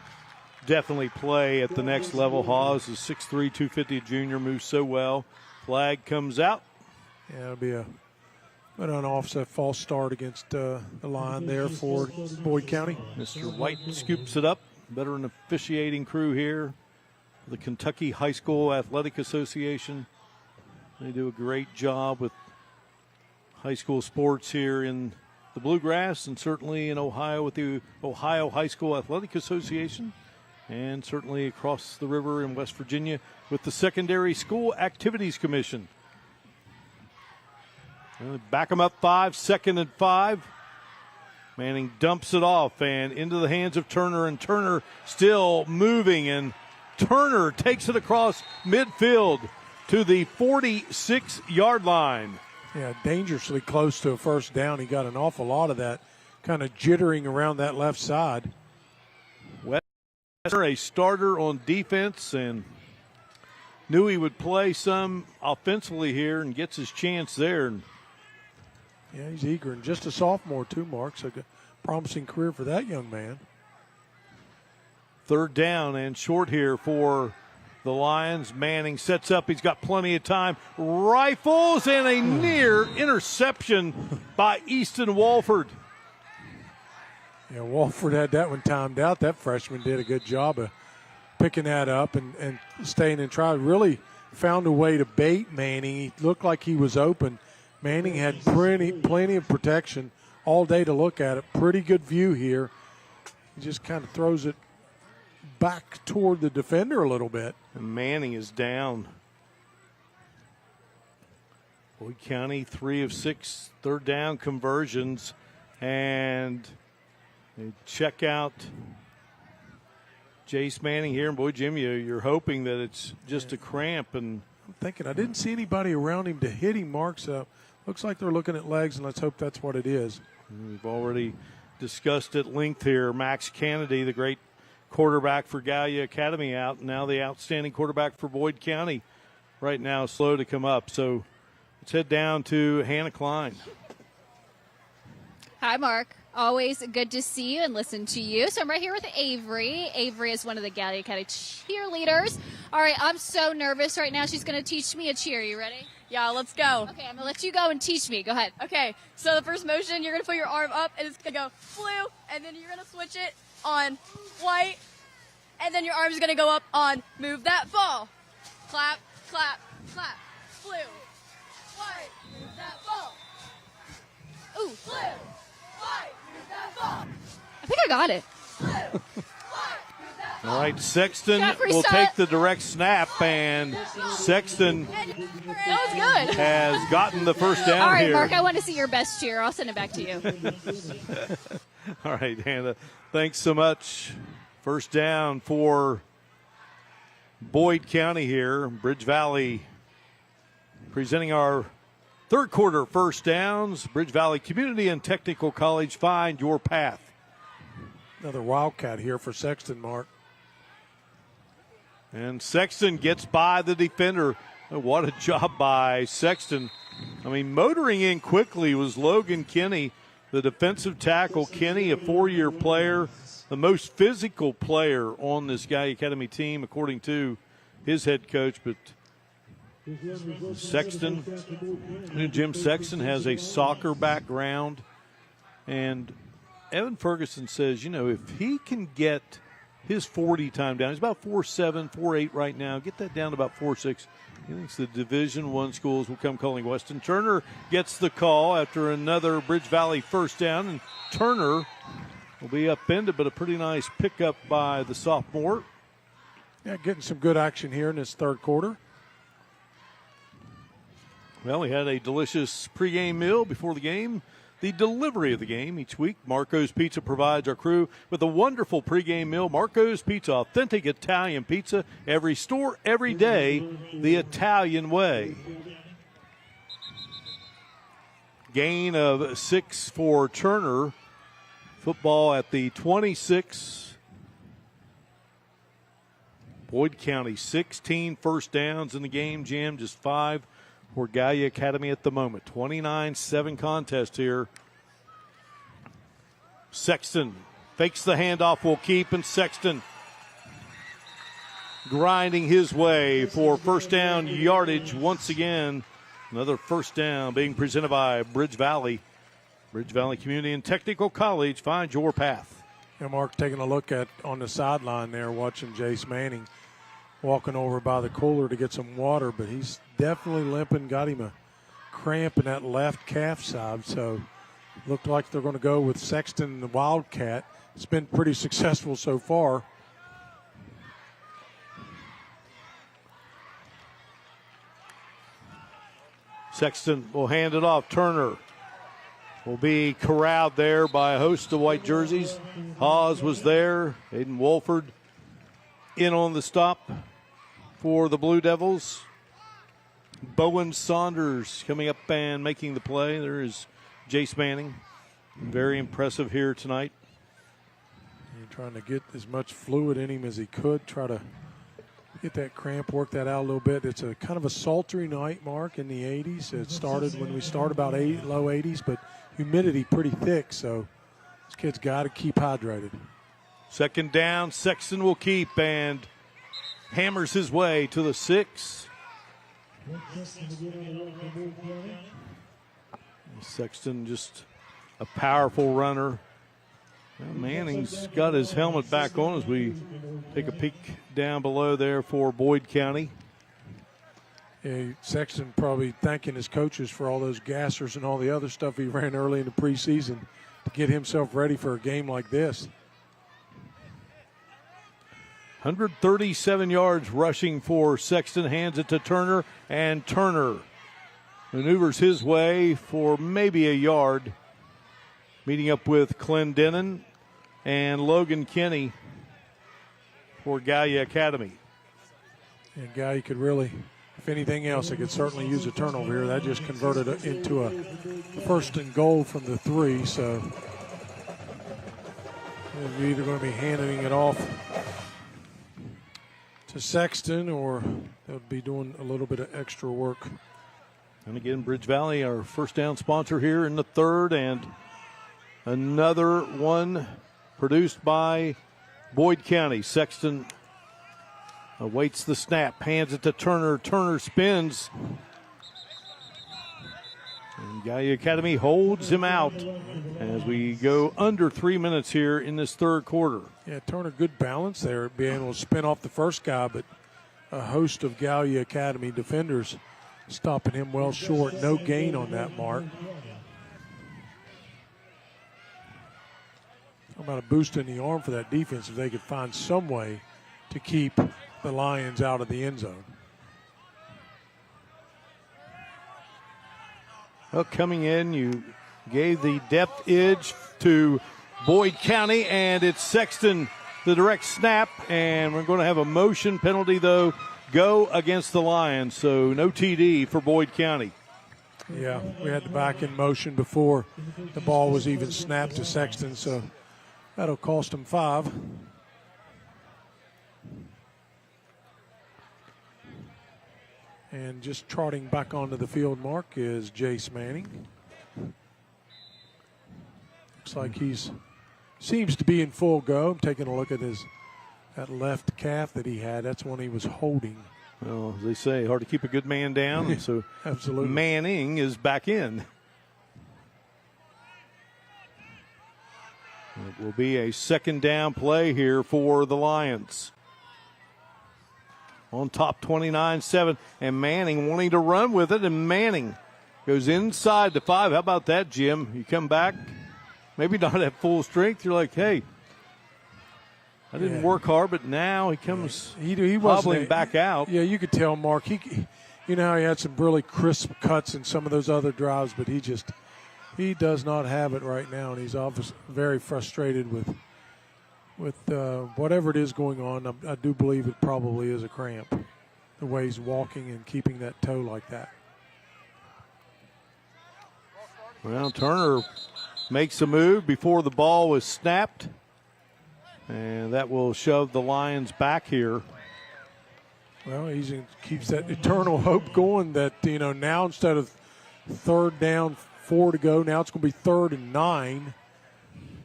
definitely play at the next level. Hawes is 6'3", 250 junior, moves so well. Flag comes out. Yeah, it'll be an offset false start against the line there for Boyd County. Mr. White scoops it up. Veteran officiating crew here. The Kentucky High School Athletic Association. They do a great job with high school sports here in the Bluegrass and certainly in Ohio with the Ohio High School Athletic Association and certainly across the river in West Virginia with the Secondary School Activities Commission. Back them up 5, 2nd and 5. Manning dumps it off and into the hands of Turner, and Turner still moving, and Turner takes it across midfield to the 46-yard line. Yeah, dangerously close to a first down. He got an awful lot of that kind of jittering around that left side. Western, a starter on defense, and knew he would play some offensively here and gets his chance there. Yeah, he's eager, and just a sophomore too, Mark, so a promising career for that young man. Third down and short here for the Lions. Manning sets up. He's got plenty of time. Rifles, and a near interception by Easton Walford. Yeah, Walford had that one timed out. That freshman did a good job of picking that up and staying and trying. Really found a way to bait Manning. He looked like he was open. Manning had plenty of protection all day to look at it. Pretty good view here. He just kind of throws it back toward the defender a little bit. And Manning is down. Boyd County 3 of 6 third down conversions, and they check out Jace Manning here. And boy, Jim, you're hoping that it's just a cramp. And I'm thinking I didn't see anybody around him to hit him, Mark, so looks like they're looking at legs, and let's hope that's what it is. We've already discussed at length here. Max Kennedy, the great quarterback for Gallia Academy, out. Now the outstanding quarterback for Boyd County right now, slow to come up. So let's head down to Hannah Klein. Hi, Mark. Always good to see you and listen to you. So I'm right here with Avery. Avery is one of the Gallia Academy cheerleaders. All right, I'm so nervous right now. She's going to teach me a cheer. You ready? Yeah, let's go. Okay, I'm going to let you go and teach me. Go ahead. Okay, so the first motion, you're going to put your arm up, and it's going to go blue, and then you're going to switch it on white, and then your arm's going to go up on move that ball. Clap, clap, clap. Blue, white, move that ball. Ooh. Blue, white, move that ball. I think I got it. Blue, white, move that ball. All right, Sexton Jeffrey, will stop. take the direct snap, and Sexton That was good. has gotten the first down All right, here. Mark, I want to see your best cheer. I'll send it back to you. All right, Hannah, thanks so much. First down for Boyd County here. Bridge Valley presenting our third quarter first downs. Bridge Valley Community and Technical College, find your path. Another Wildcat here for Sexton, Mark. And Sexton gets by the defender. What a job by Sexton. I mean, motoring in quickly was Logan Kinney, the defensive tackle. Kinney, a 4-year player, the most physical player on this Gallia Academy team, according to his head coach. But Sexton, Jim Sexton, has a soccer background. And Evan Ferguson says, if he can get his 40 time down, he's about 4.7, 4.8 right now, get that down to about 4.6. He thinks the Division I schools will come calling. Weston Turner gets the call after another Bridge Valley first down, and Turner will be upended, but a pretty nice pickup by the sophomore. Yeah, getting some good action here in this third quarter. Well, we had a delicious pregame meal before the game. The delivery of the game each week. Marco's Pizza provides our crew with a wonderful pregame meal. Marco's Pizza, authentic Italian pizza. Every store, every day, the Italian way. Gain of 6 for Turner. Football at the 26. Boyd County, 16 first downs in the game, Jim, just 5 for Gallia Academy at the moment. 29-7 contest here. Sexton fakes the handoff, will keep, and Sexton grinding his way for first down yardage once again. Another first down being presented by Bridge Valley. Bridge Valley Community and Technical College, find your path. And Mark taking a look at on the sideline there, watching Jace Manning walking over by the cooler to get some water, but he's definitely limping, got him a cramp in that left calf side, so looked like they're going to go with Sexton and the Wildcat. It's been pretty successful so far. Sexton will hand it off. Turner will be corralled there by a host of white jerseys. Hawes was there. Aiden Wolford in on the stop for the Blue Devils. Bowen Saunders coming up and making the play. There is Jace Manning. Very impressive here tonight. And trying to get as much fluid in him as he could, try to get that cramp, work that out a little bit. It's a kind of a sultry night, Mark, in the 80s. It started when we started about low 80s, but humidity pretty thick, so this kid's got to keep hydrated. Second down, Sexton will keep and hammers his way to the 6. Sexton just a powerful runner. Well, Manning's got his helmet back on as we take a peek down below there for Boyd County. Yeah, Sexton probably thanking his coaches for all those gassers and all the other stuff he ran early in the preseason to get himself ready for a game like this. 137 yards rushing for Sexton, hands it to Turner, and Turner maneuvers his way for maybe a yard, meeting up with Clendenin and Logan Kinney for Gallia Academy. And Gallia could really, if anything else, they could certainly use a turnover here. That just converted it into a first and goal from the 3, so they're either going to be handing it off to Sexton or they'll be doing a little bit of extra work. And again, Bridge Valley, our first down sponsor here in the third, and another one produced by Boyd County. Sexton awaits the snap, hands it to Turner. Turner spins. And Gallia Academy holds him out as we go under 3 minutes here in this third quarter. Yeah, Turner, good balance there, being able to spin off the first guy, but a host of Gallia Academy defenders stopping him well short. No gain on that mark. How about a boost in the arm for that defense if they could find some way to keep the Lions out of the end zone. Well, coming in, you gave the depth edge to Boyd County, and it's Sexton, the direct snap, and we're going to have a motion penalty, though, go against the Lions, so no TD for Boyd County. Yeah, we had the back in motion before the ball was even snapped to Sexton, so that'll cost him 5. And just trotting back onto the field, Mark, is Jace Manning. Looks like he's seems to be in full go. I'm taking a look at that left calf that he had. That's one he was holding. Well, as they say, hard to keep a good man down. So absolutely, Manning is back in. It will be a second down play here for the Lions. On top 29-7, and Manning wanting to run with it, and Manning goes inside the 5. How about that, Jim? You come back, maybe not at full strength. You're like, hey, I didn't work hard, but now he comes he hobbling back out. Yeah, you could tell, Mark. You know how he had some really crisp cuts in some of those other drives, but he does not have it right now, and he's obviously very frustrated with whatever it is going on. I do believe it probably is a cramp, the way he's walking and keeping that toe like that. Well, Turner makes a move before the ball was snapped, and that will shove the Lions back here. Well, he keeps that eternal hope going that, now instead of 3rd down, 4 to go, now it's going to be 3rd and 9.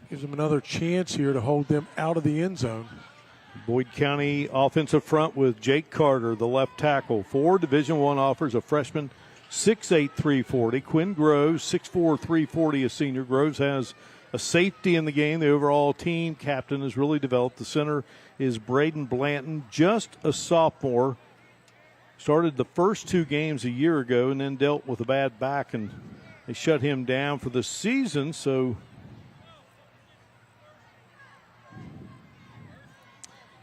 Gives them another chance here to hold them out of the end zone. Boyd County offensive front with Jake Carter, the left tackle. 4 Division I offers, a freshman, 6'8", 340. Quinn Groves, 6'4", 340, a senior. Groves has a safety in the game. The overall team captain has really developed. The center is Braden Blanton, just a sophomore. Started the first 2 games a year ago and then dealt with a bad back, and they shut him down for the season, so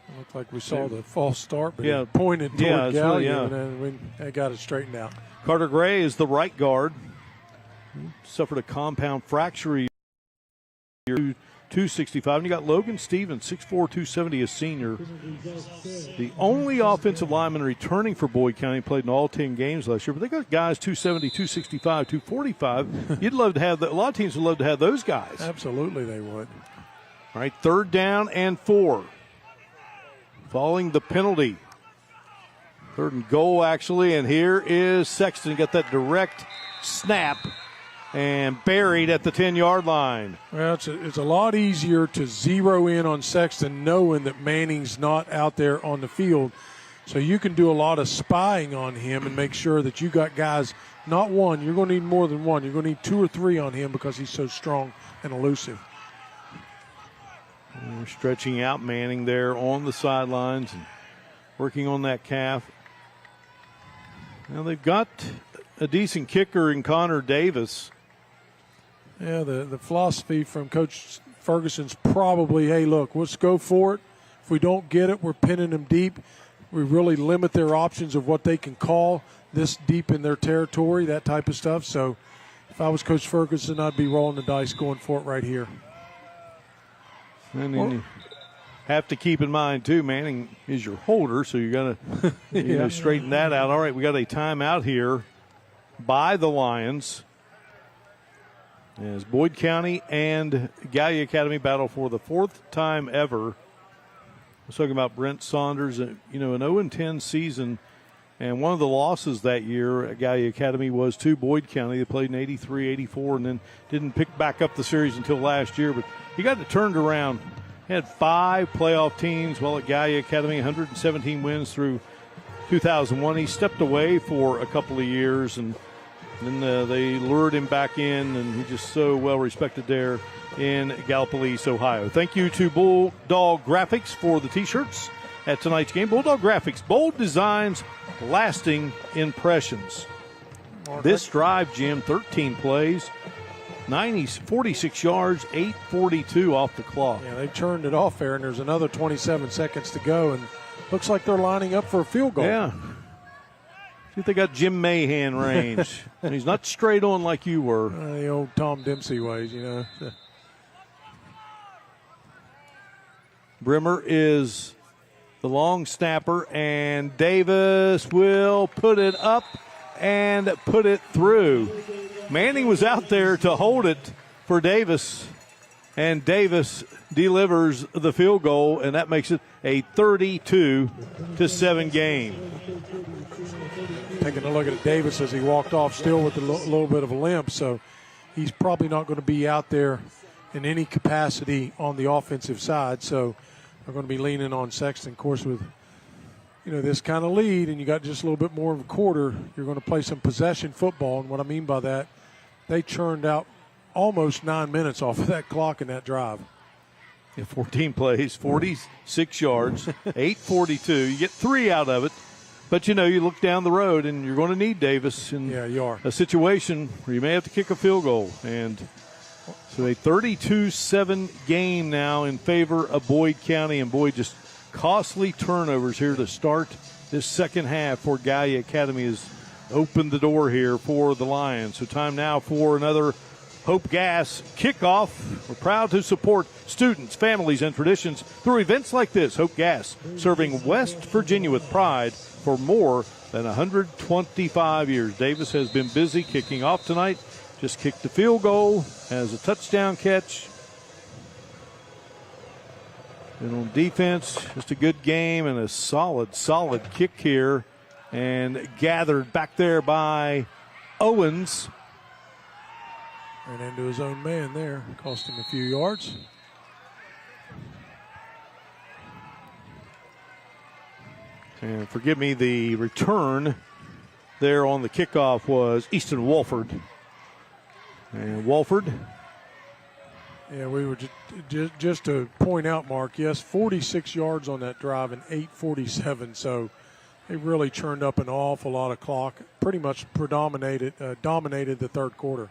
it looked like we saw the false start, but it pointed toward Gallia, and then they got it straightened out. Carter Gray is the right guard. Suffered a compound fracture year, 265. And you got Logan Stevens, 6'4", 270, a senior. The only offensive lineman returning for Boyd County, played in all 10 games last year. But they got guys 270, 265, 245. You'd love to have a lot of teams would love to have those guys. Absolutely, they would. All right, 3rd down and 4. Following the penalty. 3rd and goal, actually, and here is Sexton. Got that direct snap and buried at the 10-yard line. Well, it's a lot easier to zero in on Sexton knowing that Manning's not out there on the field. So you can do a lot of spying on him and make sure that you got guys, not one, you're going to need more than one. You're going to need 2 or 3 on him because he's so strong and elusive. And we're stretching out Manning there on the sidelines and working on that calf. Now they've got a decent kicker in Connor Davis. Yeah, the philosophy from Coach Ferguson's probably, hey, look, let's go for it. If we don't get it, we're pinning them deep. We really limit their options of what they can call this deep in their territory, that type of stuff. So if I was Coach Ferguson, I'd be rolling the dice going for it right here. And then you have to keep in mind, too, Manning is your holder, so you got to straighten that out. All right, we got a timeout here by the Lions as Boyd County and Gallia Academy battle for the 4th time ever. I was talking about Brent Saunders, an 0-10 season, and one of the losses that year at Gallia Academy was to Boyd County. They played in 83, 84, and then didn't pick back up the series until last year. But he got it turned around. He had 5 playoff teams while at Gallia Academy, 117 wins through 2001. He stepped away for a couple of years, and then they lured him back in, and he's just so well respected there in Gallipolis, Ohio. Thank you to Bulldog Graphics for the T-shirts at tonight's game. Bulldog Graphics, bold designs, lasting impressions. This drive, Jim, 13 plays, 46 yards, 8:42 off the clock. Yeah, they turned it off there, and there's another 27 seconds to go, and looks like they're lining up for a field goal. Yeah. See if they got Jim Mahan range. And he's not straight on like you were. The old Tom Dempsey ways, Brimmer is the long snapper, and Davis will put it up and put it through. Manning was out there to hold it for Davis, and Davis delivers the field goal, and that makes it a 32-7 game. Taking a look at Davis as he walked off, still with a little bit of a limp, so he's probably not going to be out there in any capacity on the offensive side. So we're going to be leaning on Sexton. Of course, with this kind of lead and you got just a little bit more of a quarter, you're going to play some possession football. And what I mean by that, they churned out almost 9 minutes off of that clock in that drive. Yeah, 14 plays, 46 yards, 842. You get 3 out of it. But, you look down the road, and you're going to need Davis in you are. a situation where you may have to kick a field goal. And so a 32-7 game now in favor of Boyd County. And, boy, just costly turnovers here to start this second half for Gallia Academy has opened the door here for the Lions. So time now for another Hope Gas kickoff. We're proud to support students, families, and traditions through events like this. Hope Gas, serving West Virginia with pride for more than 125 years. Davis has been busy kicking off tonight. Just kicked the field goal, has a touchdown catch. And on defense, just a good game and a solid kick here. And gathered back there by Owens. Ran into his own man there. Cost him a few yards. And forgive me, the return there on the kickoff was Easton Wolford. And Wolford. Yeah, we were just to point out, Mark, yes, 46 yards on that drive and 8:47. So they really churned up an awful lot of clock. Pretty much dominated the third quarter.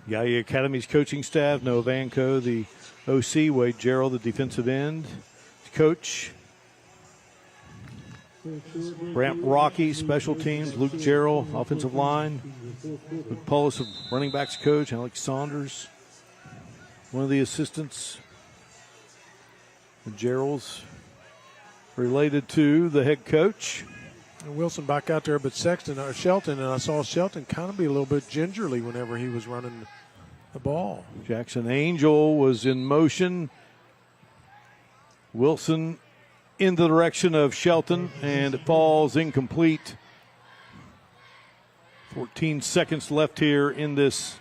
Gallia Academy's coaching staff, Noah Vanco, the OC, Wade Gerald, the defensive end, coach, Brant Rocky, special teams, Luke Gerald, offensive line, Luke Paulus, running backs coach, Alex Saunders, one of the assistants. Gerald's related to the head coach. And Wilson back out there, but Shelton, and I saw Shelton kind of be a little bit gingerly whenever he was running the ball. Jackson Angel was in motion. Wilson in the direction of Shelton, and it falls incomplete. 14 seconds left here in this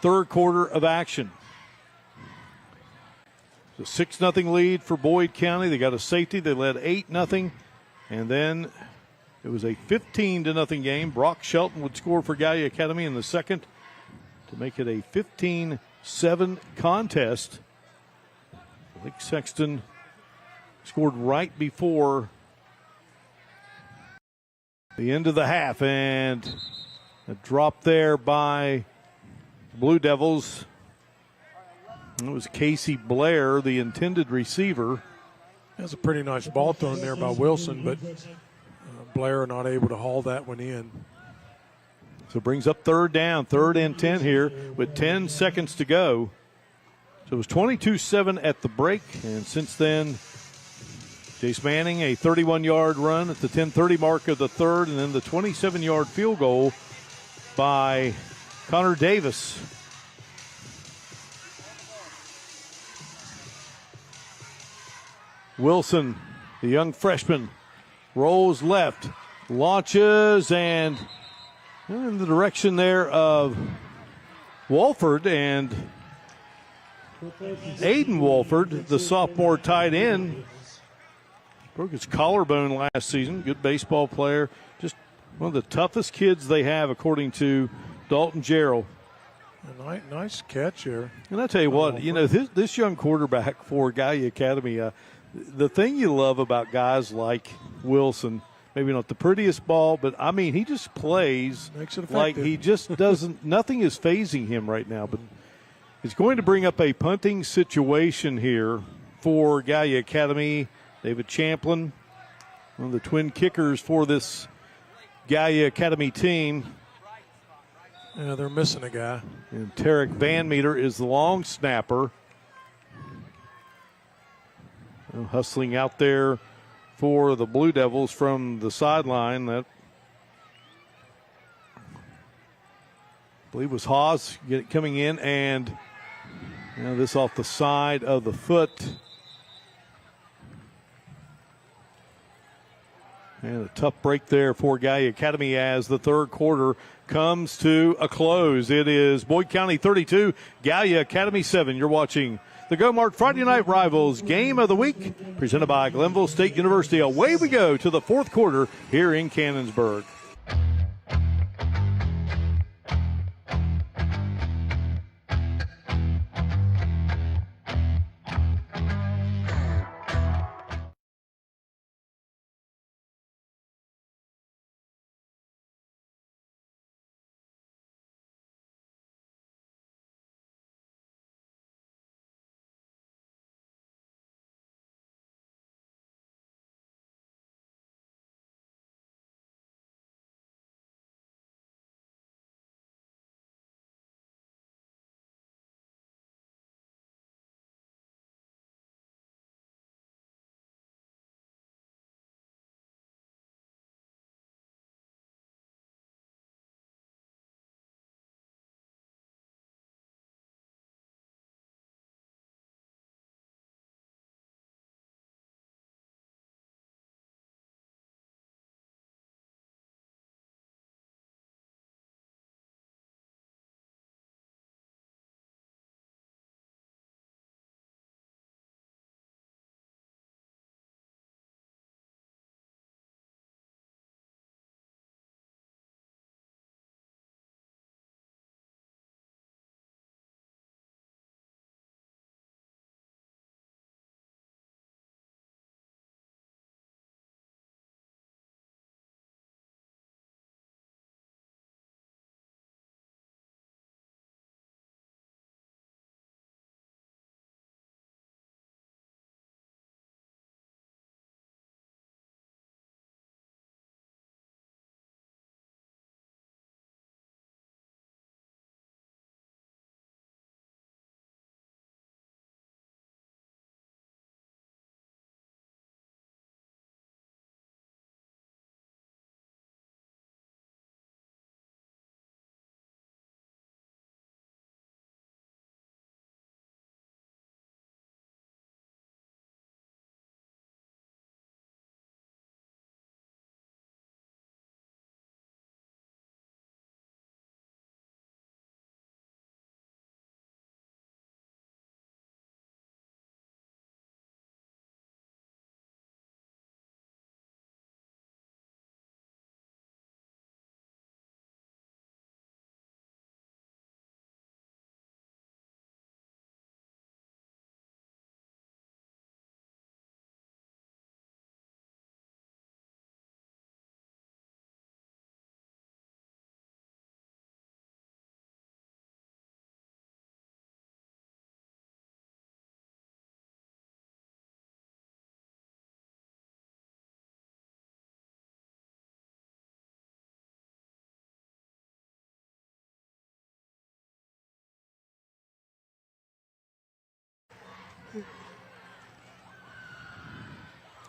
third quarter of action. It's a 6-0 lead for Boyd County. They got a safety. They led 8-0. And then it was a 15-0 game. Brock Shelton would score for Gallia Academy in the second to make it a 15-7 contest. I think Sexton scored right before the end of the half. And a drop there by Blue Devils. It was Casey Blair, the intended receiver. That's a pretty nice ball thrown there by Wilson, but Blair not able to haul that one in. So it brings up third down, 3rd and 10 here with 10 seconds to go. So it was 22-7 at the break, and since then, Jace Manning, a 31-yard run at the 10:30 mark of the third, and then the 27-yard field goal by Connor Davis. Wilson, the young freshman, rolls left, launches, and in the direction there of Wolford, and Aiden Wolford, the sophomore tight end, broke his collarbone last season. Good baseball player. Just one of the toughest kids they have, according to Dalton Gerald. A nice catch here. And I tell you what, this young quarterback for Gallia Academy, the thing you love about guys like Wilson, maybe not the prettiest ball, but I mean, he just plays like he just doesn't, nothing is phasing him right now. But it's going to bring up a punting situation here for Gallia Academy. David Champlin, one of the twin kickers for this Gallia Academy team. Yeah, they're missing a guy. And Tarek Van Meter is the long snapper. Hustling out there for the Blue Devils from the sideline. That, I believe, was Haas coming in, and this off the side of the foot. And a tough break there for Gallia Academy as the third quarter comes to a close. It is Boyd County 32, Gallia Academy 7. You're watching the GoMart Friday Night Rivals Game of the Week, presented by Glenville State University. Away we go to the fourth quarter here in Cannonsburg.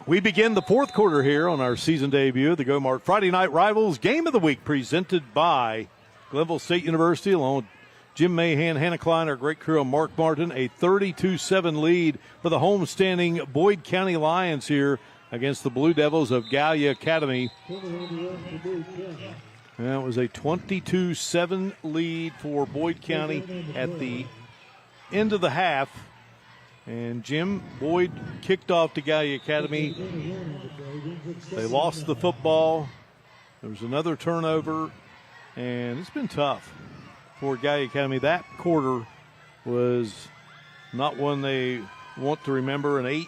We begin the fourth quarter here on our season debut of the GoMart Friday Night Rivals Game of the Week, presented by Glenville State University, along with Jim Mahan, Hannah Klein, our great crew, and Mark Martin. A 32-7 lead for the homestanding Boyd County Lions here against the Blue Devils of Gallia Academy. That was a 22-7 lead for Boyd County at the end of the half. And Jim, Boyd kicked off to Gallia Academy. They lost the football. There was another turnover, and it's been tough for Gallia Academy. That quarter was not one they want to remember. An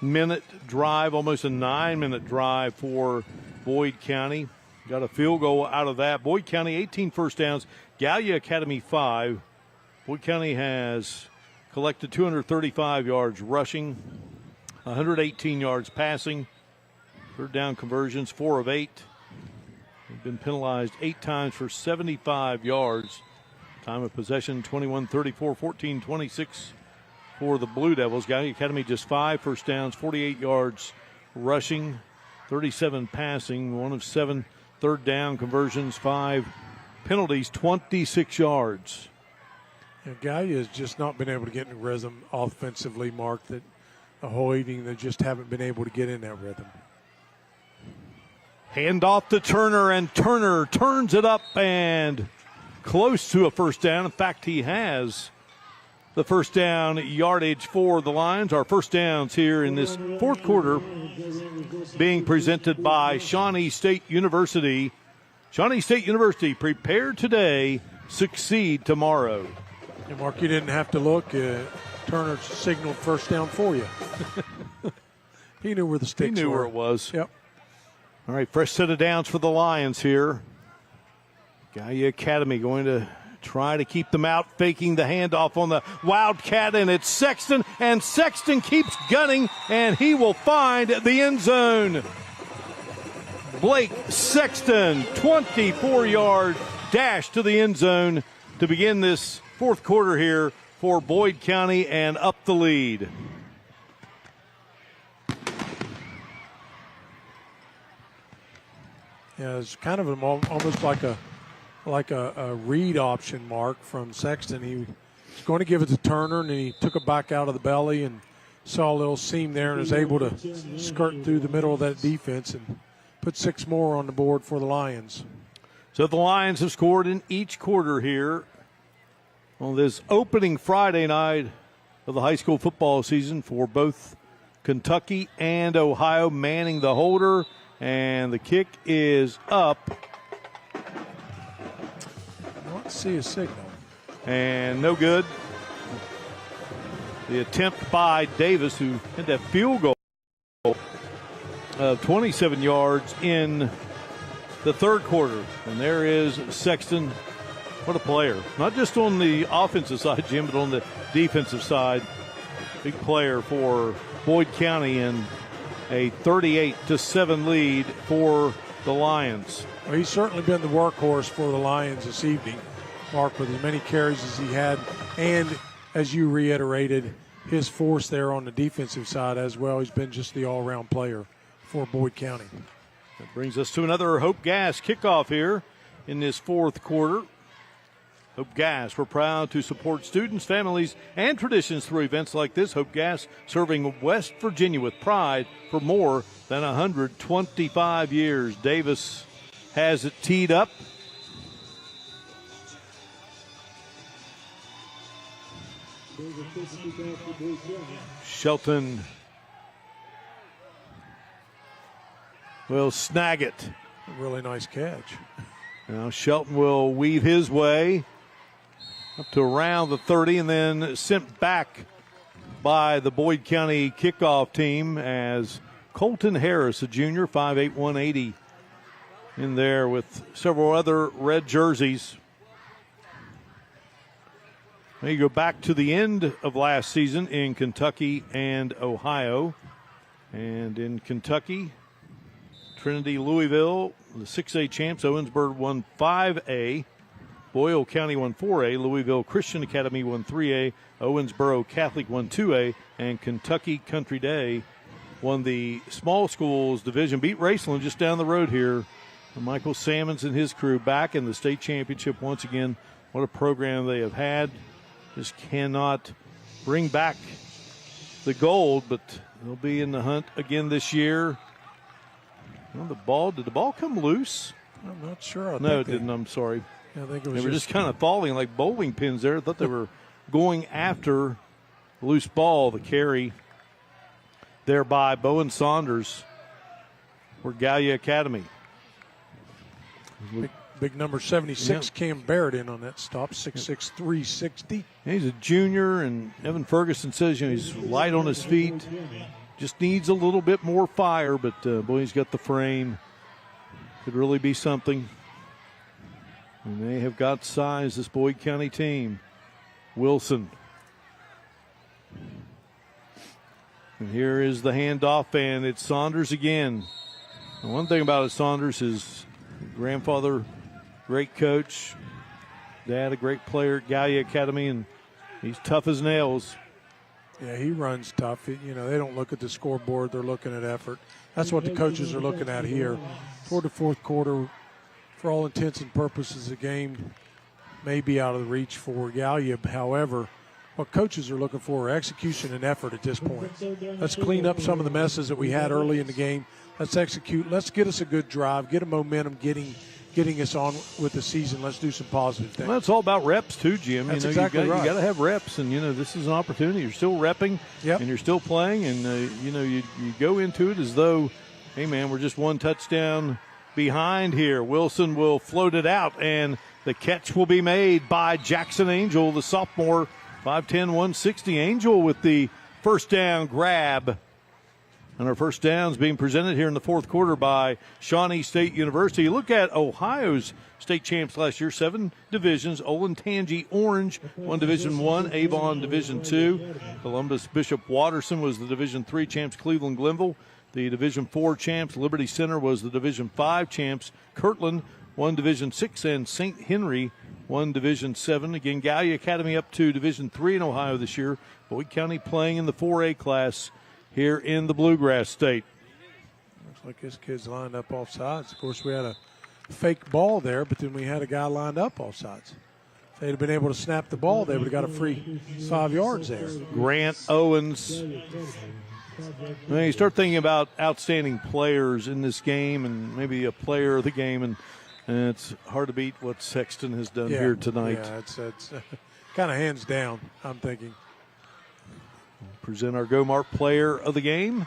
8-minute drive, almost a 9-minute drive for Boyd County. Got a field goal out of that. Boyd County, 18 first downs. Gallia Academy, 5. Boyd County has collected 235 yards rushing, 118 yards passing. Third down conversions, 4 of 8. They've been penalized 8 times for 75 yards. Time of possession, 21-34, 14-26 for the Blue Devils. Gallia Academy just 5 first downs, 48 yards rushing, 37 passing, 1 of 7 third down conversions, 5 penalties, 26 yards. Gallia has just not been able to get in the rhythm offensively, Mark, that Ahoy, they just haven't been able to get in that rhythm. Hand off to Turner, and Turner turns it up and close to a first down. In fact, he has the first down yardage for the Lions. Our first downs here in this fourth quarter being presented by Shawnee State University. Shawnee State University, prepare today, succeed tomorrow. And Mark, you didn't have to look. Turner signaled first down for you. He knew where the sticks were. He knew where it was. Yep. All right, fresh set of downs for the Lions here. Gallia Academy going to try to keep them out, faking the handoff on the Wildcat, and it's Sexton, and Sexton keeps gunning, and he will find the end zone. Blake Sexton, 24-yard dash to the end zone to begin this fourth quarter here for Boyd County and up the lead. Yeah, it's kind of almost like a read option, Mark, from Sexton. He was going to give it to Turner, and he took it back out of the belly and saw a little seam there and was able to skirt through the middle of that defense and put 6 more on the board for the Lions. So the Lions have scored in each quarter here on this opening Friday night of the high school football season for both Kentucky and Ohio. Manning the holder, and the kick is up. I want to see a signal. And no good. The attempt by Davis, who had that field goal of 27 yards in the third quarter. And there is Sexton. What a player. Not just on the offensive side, Jim, but on the defensive side. Big player for Boyd County and a 38-7 lead for the Lions. Well, he's certainly been the workhorse for the Lions this evening, Mark, with as many carries as he had, and as you reiterated, his force there on the defensive side as well. He's been just the all-around player for Boyd County. That brings us to another Hope Gas kickoff here in this fourth quarter. Hope Gas, we're proud to support students, families, and traditions through events like this. Hope Gas, serving West Virginia with pride for more than 125 years. Davis has it teed up. Shelton will snag it. A really nice catch. Now Shelton will weave his way up to around the 30 and then sent back by the Boyd County kickoff team as Colton Harris, a junior, 5'8", 180, in there with several other red jerseys. Now you go back to the end of last season in Kentucky and Ohio. And in Kentucky, Trinity Louisville, the 6A champs. Owensboro won 5A. Boyle County won 4A. Louisville Christian Academy won 3A. Owensboro Catholic won 2A. And Kentucky Country Day won the small schools division. Beat Raceland just down the road here. Michael Sammons and his crew back in the state championship once again. What a program they have had. Just cannot bring back the gold, but they'll be in the hunt again this year. Well, did the ball come loose? I'm not sure. No, it didn't. I'm sorry. I think it was they were just kind of falling like bowling pins there. I thought they were going after the loose ball. The carry there by Bowen Saunders for Gallia Academy. Big number 76, Cam Barrett in on that stop, 6'6", 360. He's a junior, and Evan Ferguson says he's light on his feet. Just needs a little bit more fire, but boy, he's got the frame. Could really be something. And they have got size, this Boyd County team. Wilson. And here is the handoff, and it's Saunders again. And one thing about it, Saunders, his grandfather, great coach, dad, a great player at Gallia Academy, and he's tough as nails. Yeah, he runs tough. They don't look at the scoreboard. They're looking at effort. That's what the coaches are looking at here. Toward the fourth quarter, for all intents and purposes, the game may be out of the reach for Gallia. However, what coaches are looking for are execution and effort at this point. Let's clean up some of the messes that we had early in the game. Let's execute. Let's get us a good drive, get a momentum, getting us on with the season. Let's do some positive things. Well, it's all about reps too, Jim. That's you know, exactly you right. got to have reps, and this is an opportunity. You're still repping, Yep. and you're still playing, and you go into it as though, hey man, we're just one touchdown behind here. Wilson will float it out, and the catch will be made by Jackson Angel, the sophomore, 5'10", 160. Angel with the first down grab. And our first downs being presented here in the fourth quarter by Shawnee State University. You look at Ohio's state champs last year, 7 divisions. Olentangy Orange won Division I, Avon Division II. Columbus Bishop Watterson was the Division III champs. Cleveland Glenville, the Division IV champs. Liberty Center was the Division V champs. Kirtland won Division VI, and St. Henry won Division VII. Again, Gallia Academy up to Division III in Ohio this year. Boyd County playing in the 4A class here in the Bluegrass State. Looks like this kid's lined up off sides. Of course, we had a fake ball there, but then we had a guy lined up off sides. If they'd have been able to snap the ball, they would have got a free 5 yards there. Grant Owens. Well, you start thinking about outstanding players in this game and maybe a player of the game, and it's hard to beat what Sexton has done here tonight. Yeah, it's kind of hands down, I'm thinking. Present our GoMart player of the game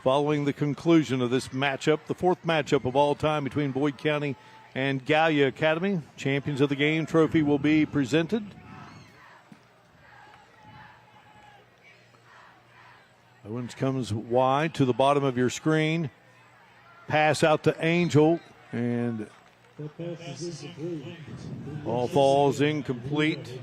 following the conclusion of this matchup, the fourth matchup of all time between Boyd County and Gallia Academy. Champions of the game trophy will be presented. Owens comes wide to the bottom of your screen. Pass out to Angel, and ball falls incomplete.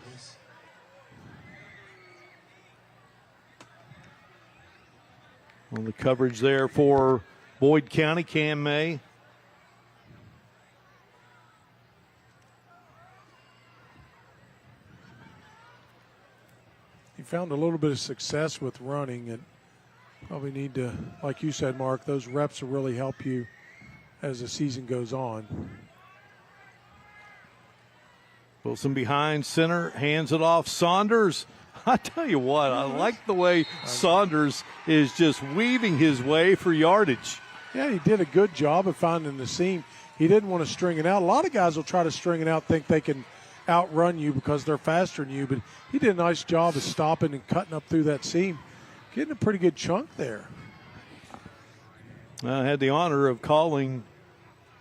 On the coverage there for Boyd County, Cam May. He found a little bit of success with running, and probably need to, like you said, Mark, those reps will really help you as the season goes on. Wilson behind center, hands it off. Saunders. I tell you what, I like the way Saunders is just weaving his way for yardage. Yeah, he did a good job of finding the seam. He didn't want to string it out. A lot of guys will try to string it out, think they can outrun you because they're faster than you, but he did a nice job of stopping and cutting up through that seam, getting a pretty good chunk there. I had the honor of calling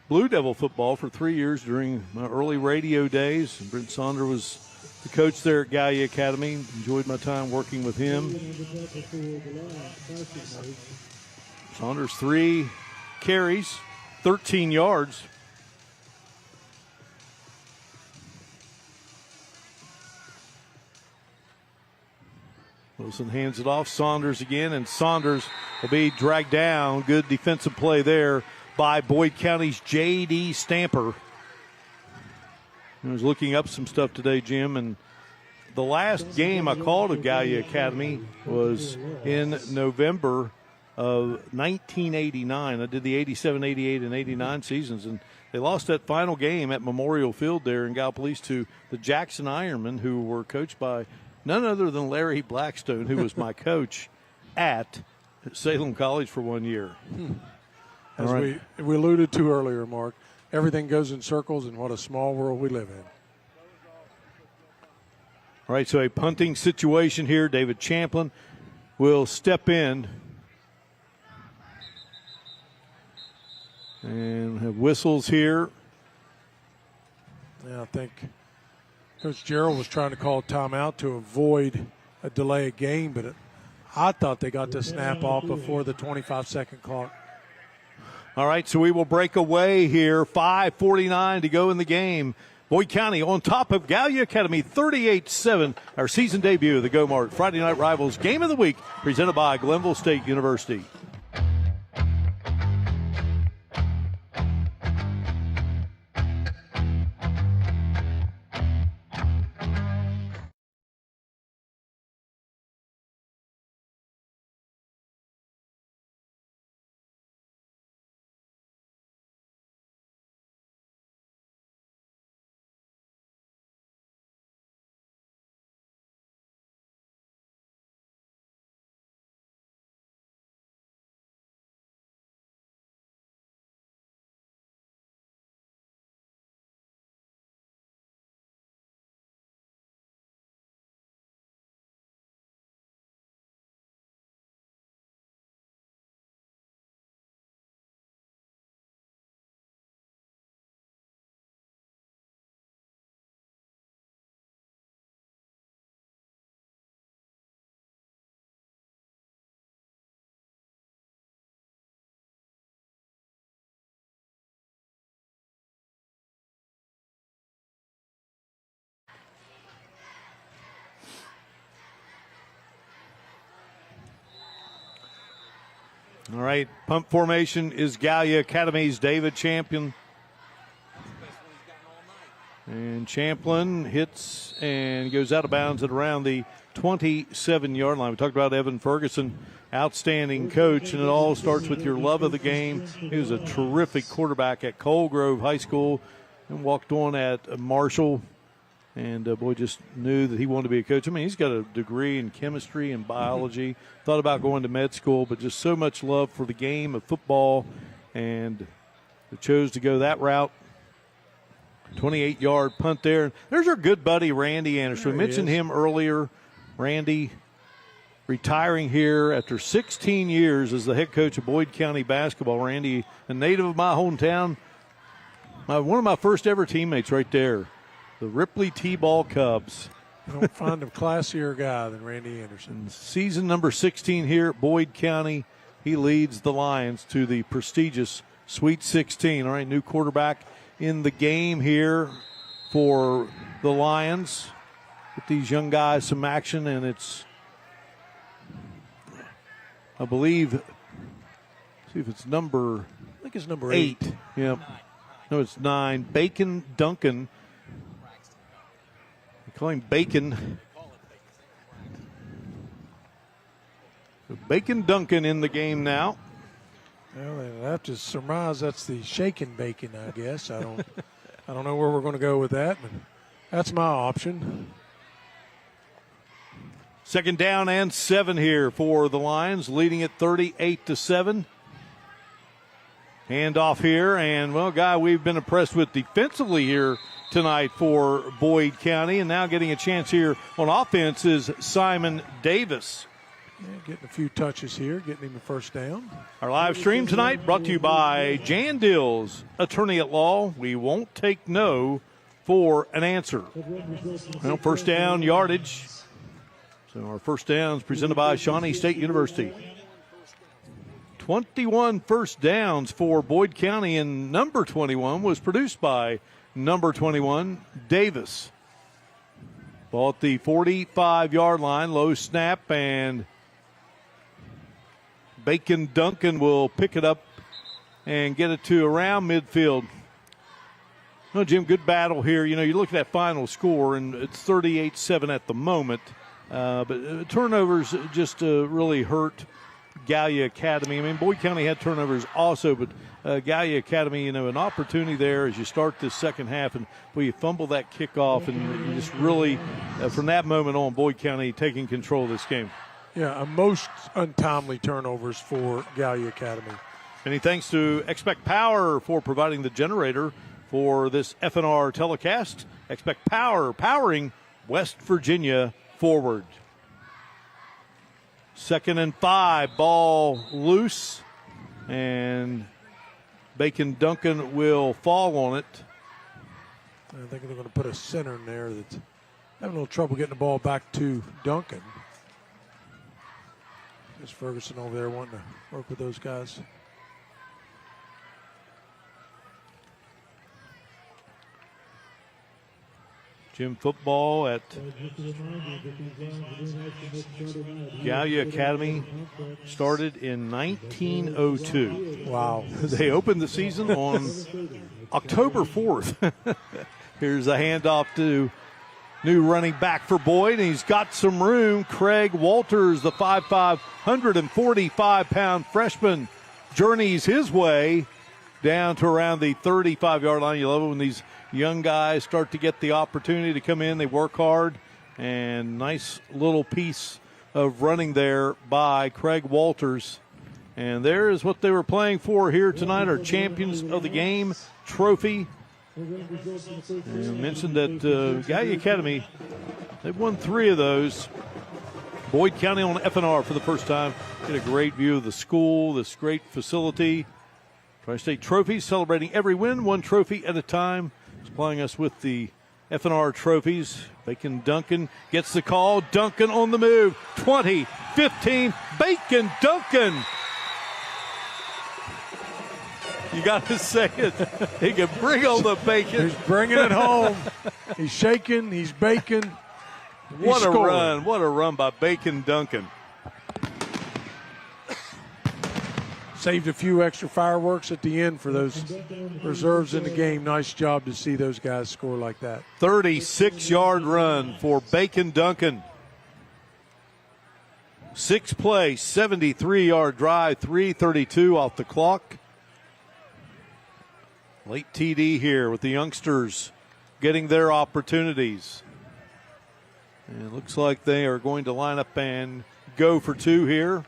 Blue Devil football for 3 years during my early radio days. Brent Saunders was the coach there at Gallia Academy. Enjoyed my time working with him. Saunders 3 carries, 13 yards. Wilson hands it off. Saunders again, and Saunders will be dragged down. Good defensive play there by Boyd County's J.D. Stamper. I was looking up some stuff today, Jim, and the last game I called at Gallia Academy was in November of 1989. I did the 87, 88, and 89 seasons, and they lost that final game at Memorial Field there in Gallipolis to the Jackson Ironmen, who were coached by none other than Larry Blackstone, who was my coach at Salem College for 1 year. As we alluded to earlier, Mark, everything goes in circles, and what a small world we live in. All right, so a punting situation here. David Champlin will step in. And have whistles here. Yeah, I think Coach Gerald was trying to call a timeout to avoid a delay of game, but I thought they got the snap off before the 25-second clock. All right, so we will break away here. 5:49 to go in the game. Boyd County on top of Gallia Academy, 38-7. Our season debut of the GoMart Friday Night Rivals Game of the Week, presented by Glenville State University. All right, pump formation is Gallia Academy's David Champion. And Champlin hits and goes out of bounds at around the 27-yard line. We talked about Evan Ferguson, outstanding coach, and it all starts with your love of the game. He was a terrific quarterback at Cole Grove High School and walked on at Marshall. And boy, just knew that he wanted to be a coach. I mean, he's got a degree in chemistry and biology. Thought about going to med school, but just so much love for the game of football, and chose to go that route. 28-yard punt there. There's our good buddy Randy Anderson. We mentioned him earlier. Randy retiring here after 16 years as the head coach of Boyd County basketball. Randy, a native of my hometown, one of my first ever teammates right there. The Ripley T-Ball Cubs. I don't find a classier guy than Randy Anderson. Season number 16 here at Boyd County. He leads the Lions to the prestigious Sweet 16. All right, new quarterback in the game here for the Lions. Get these young guys some action, and it's, I believe, see if it's number, I think it's number 8. Yeah. No, it's 9. Bacon Duncan. Call him Bacon. Bacon Duncan in the game now. Well, I have to surmise that's the shaken bacon, I guess. I don't know where we're going to go with that, but that's my option. Second down and 7 here for the Lions, leading at 38-7. Handoff here, and, well, guy we've been impressed with defensively here tonight for Boyd County, and now getting a chance here on offense is Simon Davis. Yeah, getting a few touches here, getting him a first down. Our live stream tonight brought to you by Jan Dills, attorney at law. We won't take no for an answer. Well, first down yardage. So our first downs presented by Shawnee State University. 21 first downs for Boyd County, and number 21 was produced by number 21, Davis. Ball at the 45-yard line, low snap, and Bacon Duncan will pick it up and get it to around midfield. No, Jim, good battle here. You know, you look at that final score, and it's 38-7 at the moment. But turnovers just really hurt Gallia Academy. I mean, Boyd County had turnovers also, but Gallia Academy, you know, an opportunity there as you start this second half, and you fumble that kickoff, and you just really, from that moment on, Boyd County taking control of this game. Yeah, most untimely turnovers for Gallia Academy. Many thanks to Expect Power for providing the generator for this FNR telecast. Expect Power, powering West Virginia forward. 2nd and 5, ball loose, and Bacon Duncan will fall on it. I think they're going to put a center in there that's having a little trouble getting the ball back to Duncan. There's Ferguson over there wanting to work with those guys. Jim, football at Gallia Academy started in 1902. Wow. They opened the season on October 4th. Here's a handoff to new running back for Boyd, and he's got some room. Craig Walters, the 5'5", 145-pound freshman, journeys his way down to around the 35-yard line. You love it when these young guys start to get the opportunity to come in. They work hard, and nice little piece of running there by Craig Walters. And there is what they were playing for here tonight, our champions of the game trophy. And I mentioned that Gallia Academy, they've won 3 of those. Boyd County on FNR for the first time. Get a great view of the school, this great facility. Tri-State Trophies, celebrating every win, one trophy at a time. Supplying us with the FNR trophies. Bacon Duncan gets the call. Duncan on the move. 20, 15, Bacon Duncan. You got to say it. He can bring on the bacon. He's bringing it home. He's shaking. He's baking. What a run. What a run by Bacon Duncan. saved a few extra fireworks at the end for those reserves in the game. Nice job to see those guys score like that. 36-yard run for Bacon Duncan. 6-play, 73-yard drive, 3:32 off the clock. Late TD here with the youngsters getting their opportunities. And it looks like they are going to line up and go for two here.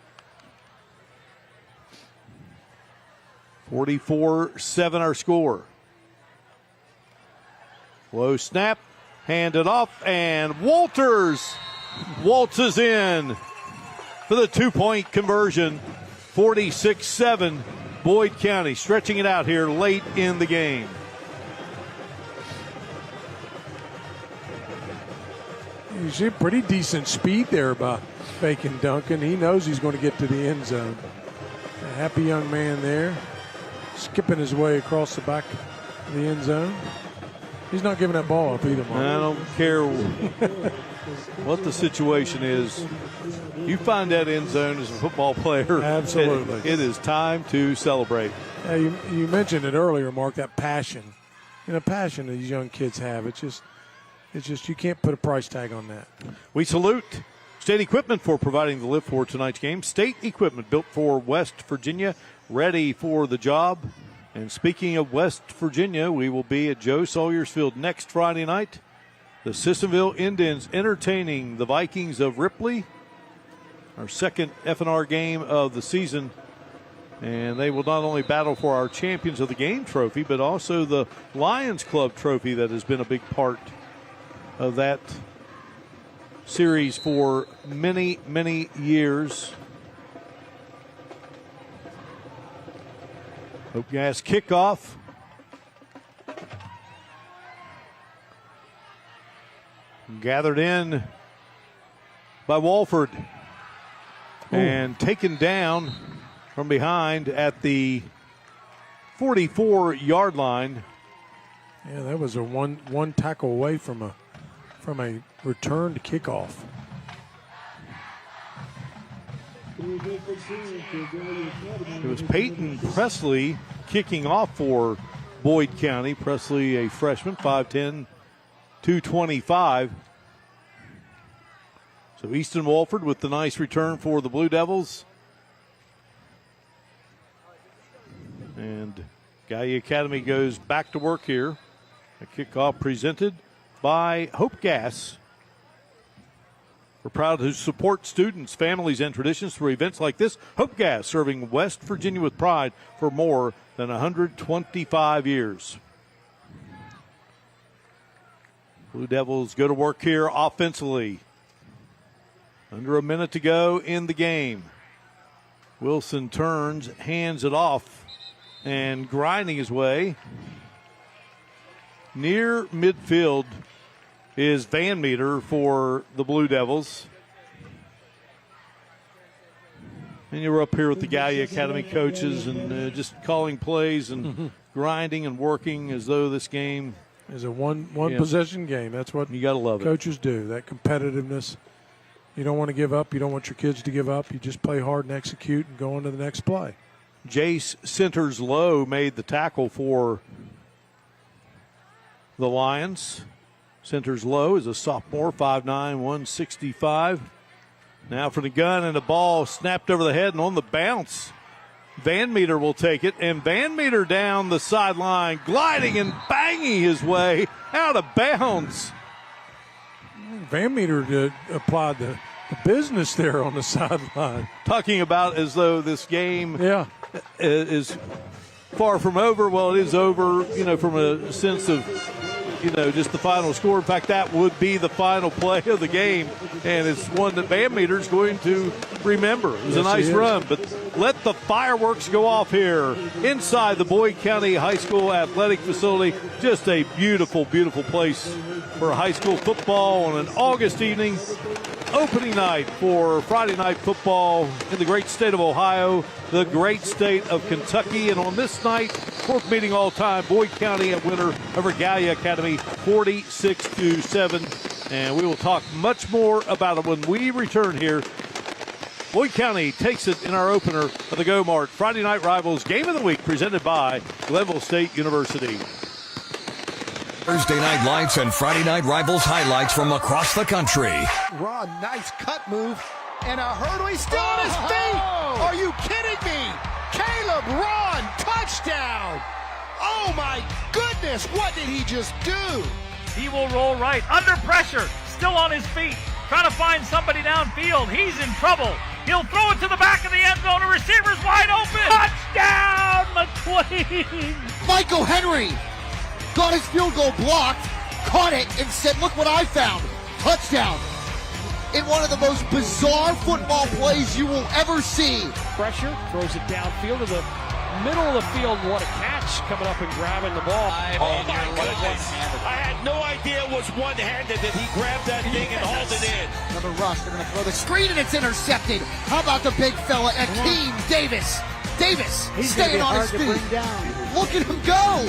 44-7 our score. Low snap, handed off, and Walters waltzes in for the 2-point conversion. 46-7, Boyd County stretching it out here late in the game. You see pretty decent speed there by Bacon Duncan. He knows he's going to get to the end zone. A happy young man there, skipping his way across the back of the end zone. He's not giving that ball up either, Mark. I don't care what the situation is. You find that end zone as a football player. Absolutely. It is time to celebrate. Yeah, you mentioned it earlier, Mark, that passion. Passion these young kids have. It's just you can't put a price tag on that. We salute State Equipment for providing the lift for tonight's game. State Equipment, built for West Virginia, ready for the job. And speaking of West Virginia, we will be at Joe Sawyer's Field next Friday night. The Sissonville Indians entertaining the Vikings of Ripley. Our second FNR game of the season. And they will not only battle for our Champions of the Game trophy, but also the Lions Club trophy that has been a big part of that series for many, many years. Hope Gas kickoff. Gathered in by Walford. And taken down from behind at the 44-yard line. Yeah, that was a one tackle away from a returned kickoff. It was Peyton Presley kicking off for Boyd County. Presley, a freshman, 5'10", 225. So Easton Walford with the nice return for the Blue Devils. And Gallia Academy goes back to work here. A kickoff presented by Hope Gas. We're proud to support students, families, and traditions through events like this. Hope Gas, serving West Virginia with pride for more than 125 years. Blue Devils go to work here offensively. Under a minute to go in the game. Wilson turns, hands it off, and grinding his way near midfield is Van Meter for the Blue Devils. And you're up here with the Gallia Academy coaches and just calling plays and grinding and working as though this game is a one possession game. That's what you got to love. Coaches do, that competitiveness. You don't want to give up. You don't want your kids to give up. You just play hard and execute and go on to the next play. Jace Centers Lowe made the tackle for the Lions. Centers Lowe is a sophomore, 5'9", 165. Now for the gun, and the ball snapped over the head and on the bounce. Van Meter will take it, and Van Meter down the sideline, gliding and banging his way out of bounds. Van Meter applied the business there on the sideline. Talking about as though this game is far from over. Well, it is over, from a sense of, just the final score. In fact, that would be the final play of the game, and it's one that Van Meter's going to remember. It was a nice run, but let the fireworks go off here inside the Boyd County High School athletic facility. Just a beautiful, beautiful place for high school football on an August evening. Opening night for Friday night football in the great state of Ohio, the great state of Kentucky. And on this night, fourth meeting all time, Boyd County a winner over Gallia Academy 46-7. And we will talk much more about it when we return here. Boyd County takes it in our opener of the GoMart Friday Night Rivals Game of the Week presented by Glenville State University. Thursday night lights and Friday night Rivals highlights from across the country. Ron, nice cut move and a hurdle. He's still on his feet. Are you kidding me? Caleb Ron, touchdown. Oh my goodness, what did he just do? He will roll right, under pressure, still on his feet, trying to find somebody downfield. He's in trouble. He'll throw it to the back of the end zone. A receiver's wide open. Touchdown, McQueen. Michael Henry got his field goal blocked, caught it, and said, look what I found. Touchdown. In one of the most bizarre football plays you will ever see. Pressure, throws it downfield to the middle of the field. What a catch, coming up and grabbing the ball. Oh my goodness. I had no idea it was one-handed that he grabbed that thing and hauled it in. Another rush, they're going to throw the screen and it's intercepted. How about the big fella, Akeem Davis? Davis staying on his feet. Look at him go.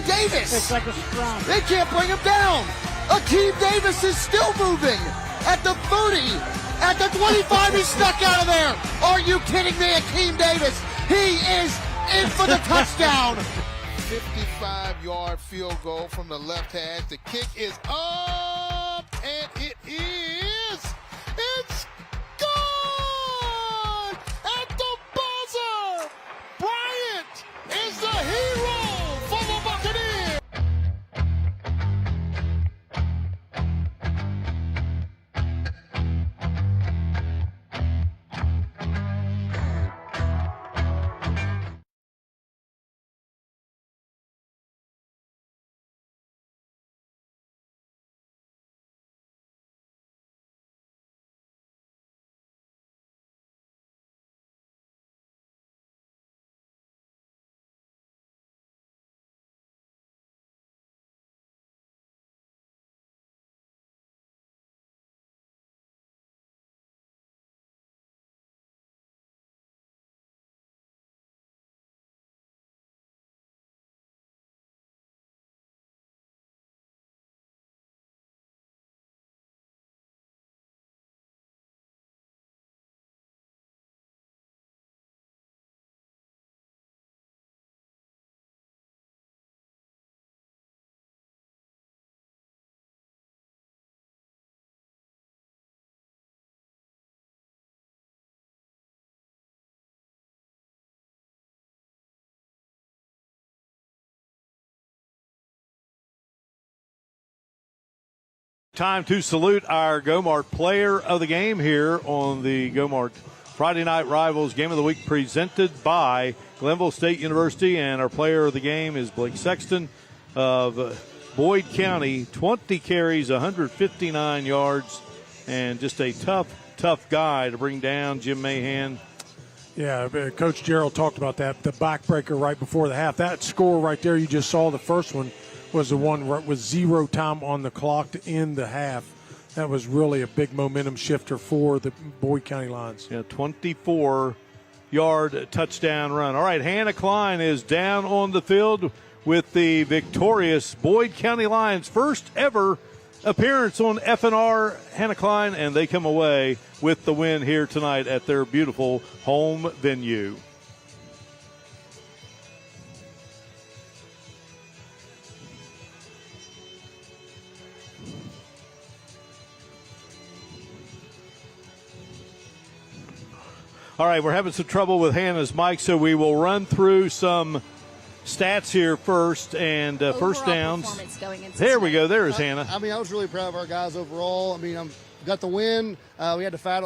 Davis. It's like a scrum. They can't bring him down. Akeem Davis is still moving. At the 30, at the 25, he's stuck out of there. Are you kidding me, Akeem Davis? He is in for the touchdown. 55-yard field goal from the left hash. The kick is up, and it is. It's good at the buzzer. Bryant is the hero for the Buccaneers. Time to salute our GoMart player of the game here on the GoMart Friday Night Rivals Game of the Week presented by Glenville State University. And our player of the game is Blake Sexton of Boyd County. 20 carries, 159 yards, and just a tough guy to bring down. Jim Mahan. Yeah, Coach Gerald talked about that, the backbreaker right before the half. That score right there you just saw, the first one, was the one with 0 time on the clock to end the half. That was really a big momentum shifter for the Boyd County Lions. Yeah, 24-yard touchdown run. All right, Hannah Klein is down on the field with the victorious Boyd County Lions. First ever appearance on FNR, Hannah Klein, and they come away with the win here tonight at their beautiful home venue. All right, we're having some trouble with Hannah's mic, so we will run through some stats here first and first downs. There we go. There's Hannah. I mean, I was really proud of our guys overall. I mean, got the win. We had to fight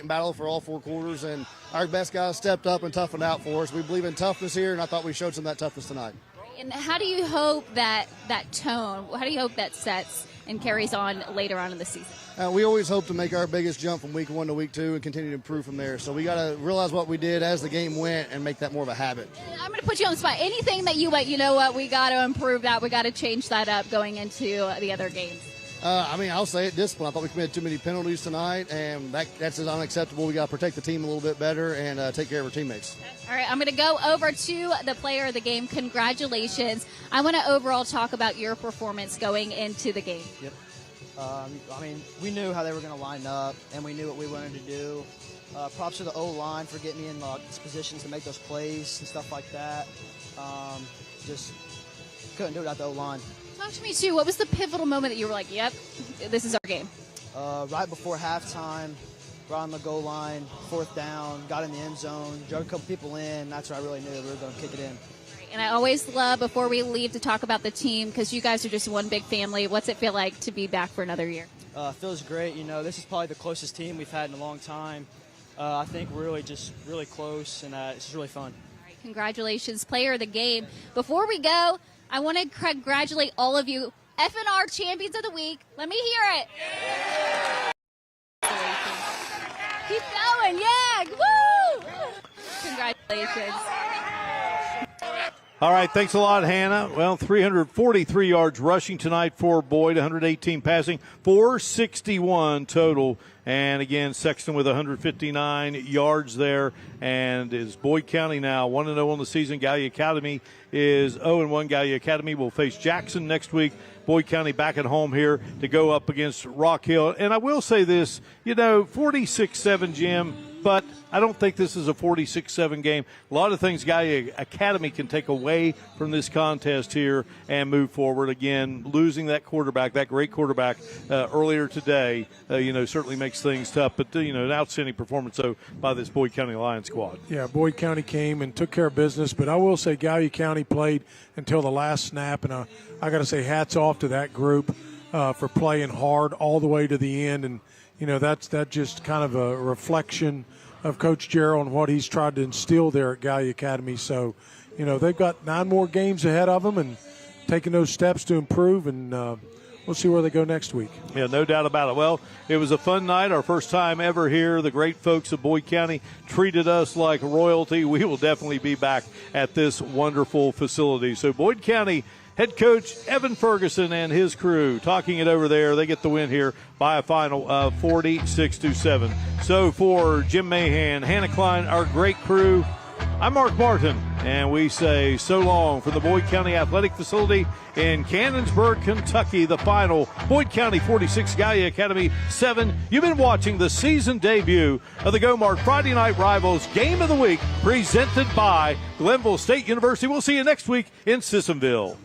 and battle for all 4 quarters, and our best guys stepped up and toughened out for us. We believe in toughness here, and I thought we showed some of that toughness tonight. And how do you hope that tone, how do you hope that sets and carries on later on in the season? We always hope to make our biggest jump from week 1 to week 2 and continue to improve from there. So we got to realize what we did as the game went and make that more of a habit. I'm going to put you on the spot. Anything that you went, you know what, we got to improve that. We got to change that up going into the other games. I mean, I'll say it, discipline. I thought we committed too many penalties tonight, and that's unacceptable. We got to protect the team a little bit better and take care of our teammates. All right, I'm going to go over to the player of the game. Congratulations. I want to overall talk about your performance going into the game. Yep. I mean, we knew how they were going to line up, and we knew what we wanted to do. Props to the O-line for getting me in positions to make those plays and stuff like that. Just couldn't do it without the O-line. Talk to me, too. What was the pivotal moment that you were like, yep, this is our game? Right before halftime, right on the goal line, 4th down, got in the end zone, drug a couple people in. That's where I really knew we were going to kick it in. And I always love, before we leave, to talk about the team because you guys are just one big family. What's it feel like to be back for another year? Feels great. This is probably the closest team we've had in a long time. I think we're really close, and it's just really fun. All right, congratulations, player of the game. Before we go, I want to congratulate all of you, FNR Champions of the Week. Let me hear it. Keep going, yeah, woo! Congratulations. All right, thanks a lot, Hannah. Well, 343 yards rushing tonight for Boyd, 118 passing, 461 total. And again, Sexton with 159 yards there. And is Boyd County now 1-0 on the season. Gallia Academy is 0-1. Gallia Academy will face Jackson next week. Boyd County back at home here to go up against Rock Hill. And I will say this, 46-7, Jim, but I don't think this is a 46-7 game. A lot of things Gallia Academy can take away from this contest here and move forward. Again, losing that quarterback, that great quarterback earlier today, certainly makes things tough. But, an outstanding performance, by this Boyd County Lions squad. Yeah, Boyd County came and took care of business. But I will say Gallia County played until the last snap. And I got to say hats off to that group for playing hard all the way to the end. And, that's just kind of a reflection of Coach Gerald and what he's tried to instill there at Gallia Academy. So, they've got 9 more games ahead of them and taking those steps to improve, and we'll see where they go next week. Yeah, no doubt about it. Well, it was a fun night, our first time ever here. The great folks of Boyd County treated us like royalty. We will definitely be back at this wonderful facility. So Boyd County head coach Evan Ferguson and his crew talking it over there. They get the win here by a final of 46-7. So for Jim Mahan, Hannah Klein, our great crew, I'm Mark Martin, and we say so long from the Boyd County Athletic Facility in Cannonsburg, Kentucky. The final, Boyd County 46, Gallia Academy 7. You've been watching the season debut of the GoMart Friday Night Rivals Game of the Week, presented by Glenville State University. We'll see you next week in Sissonville.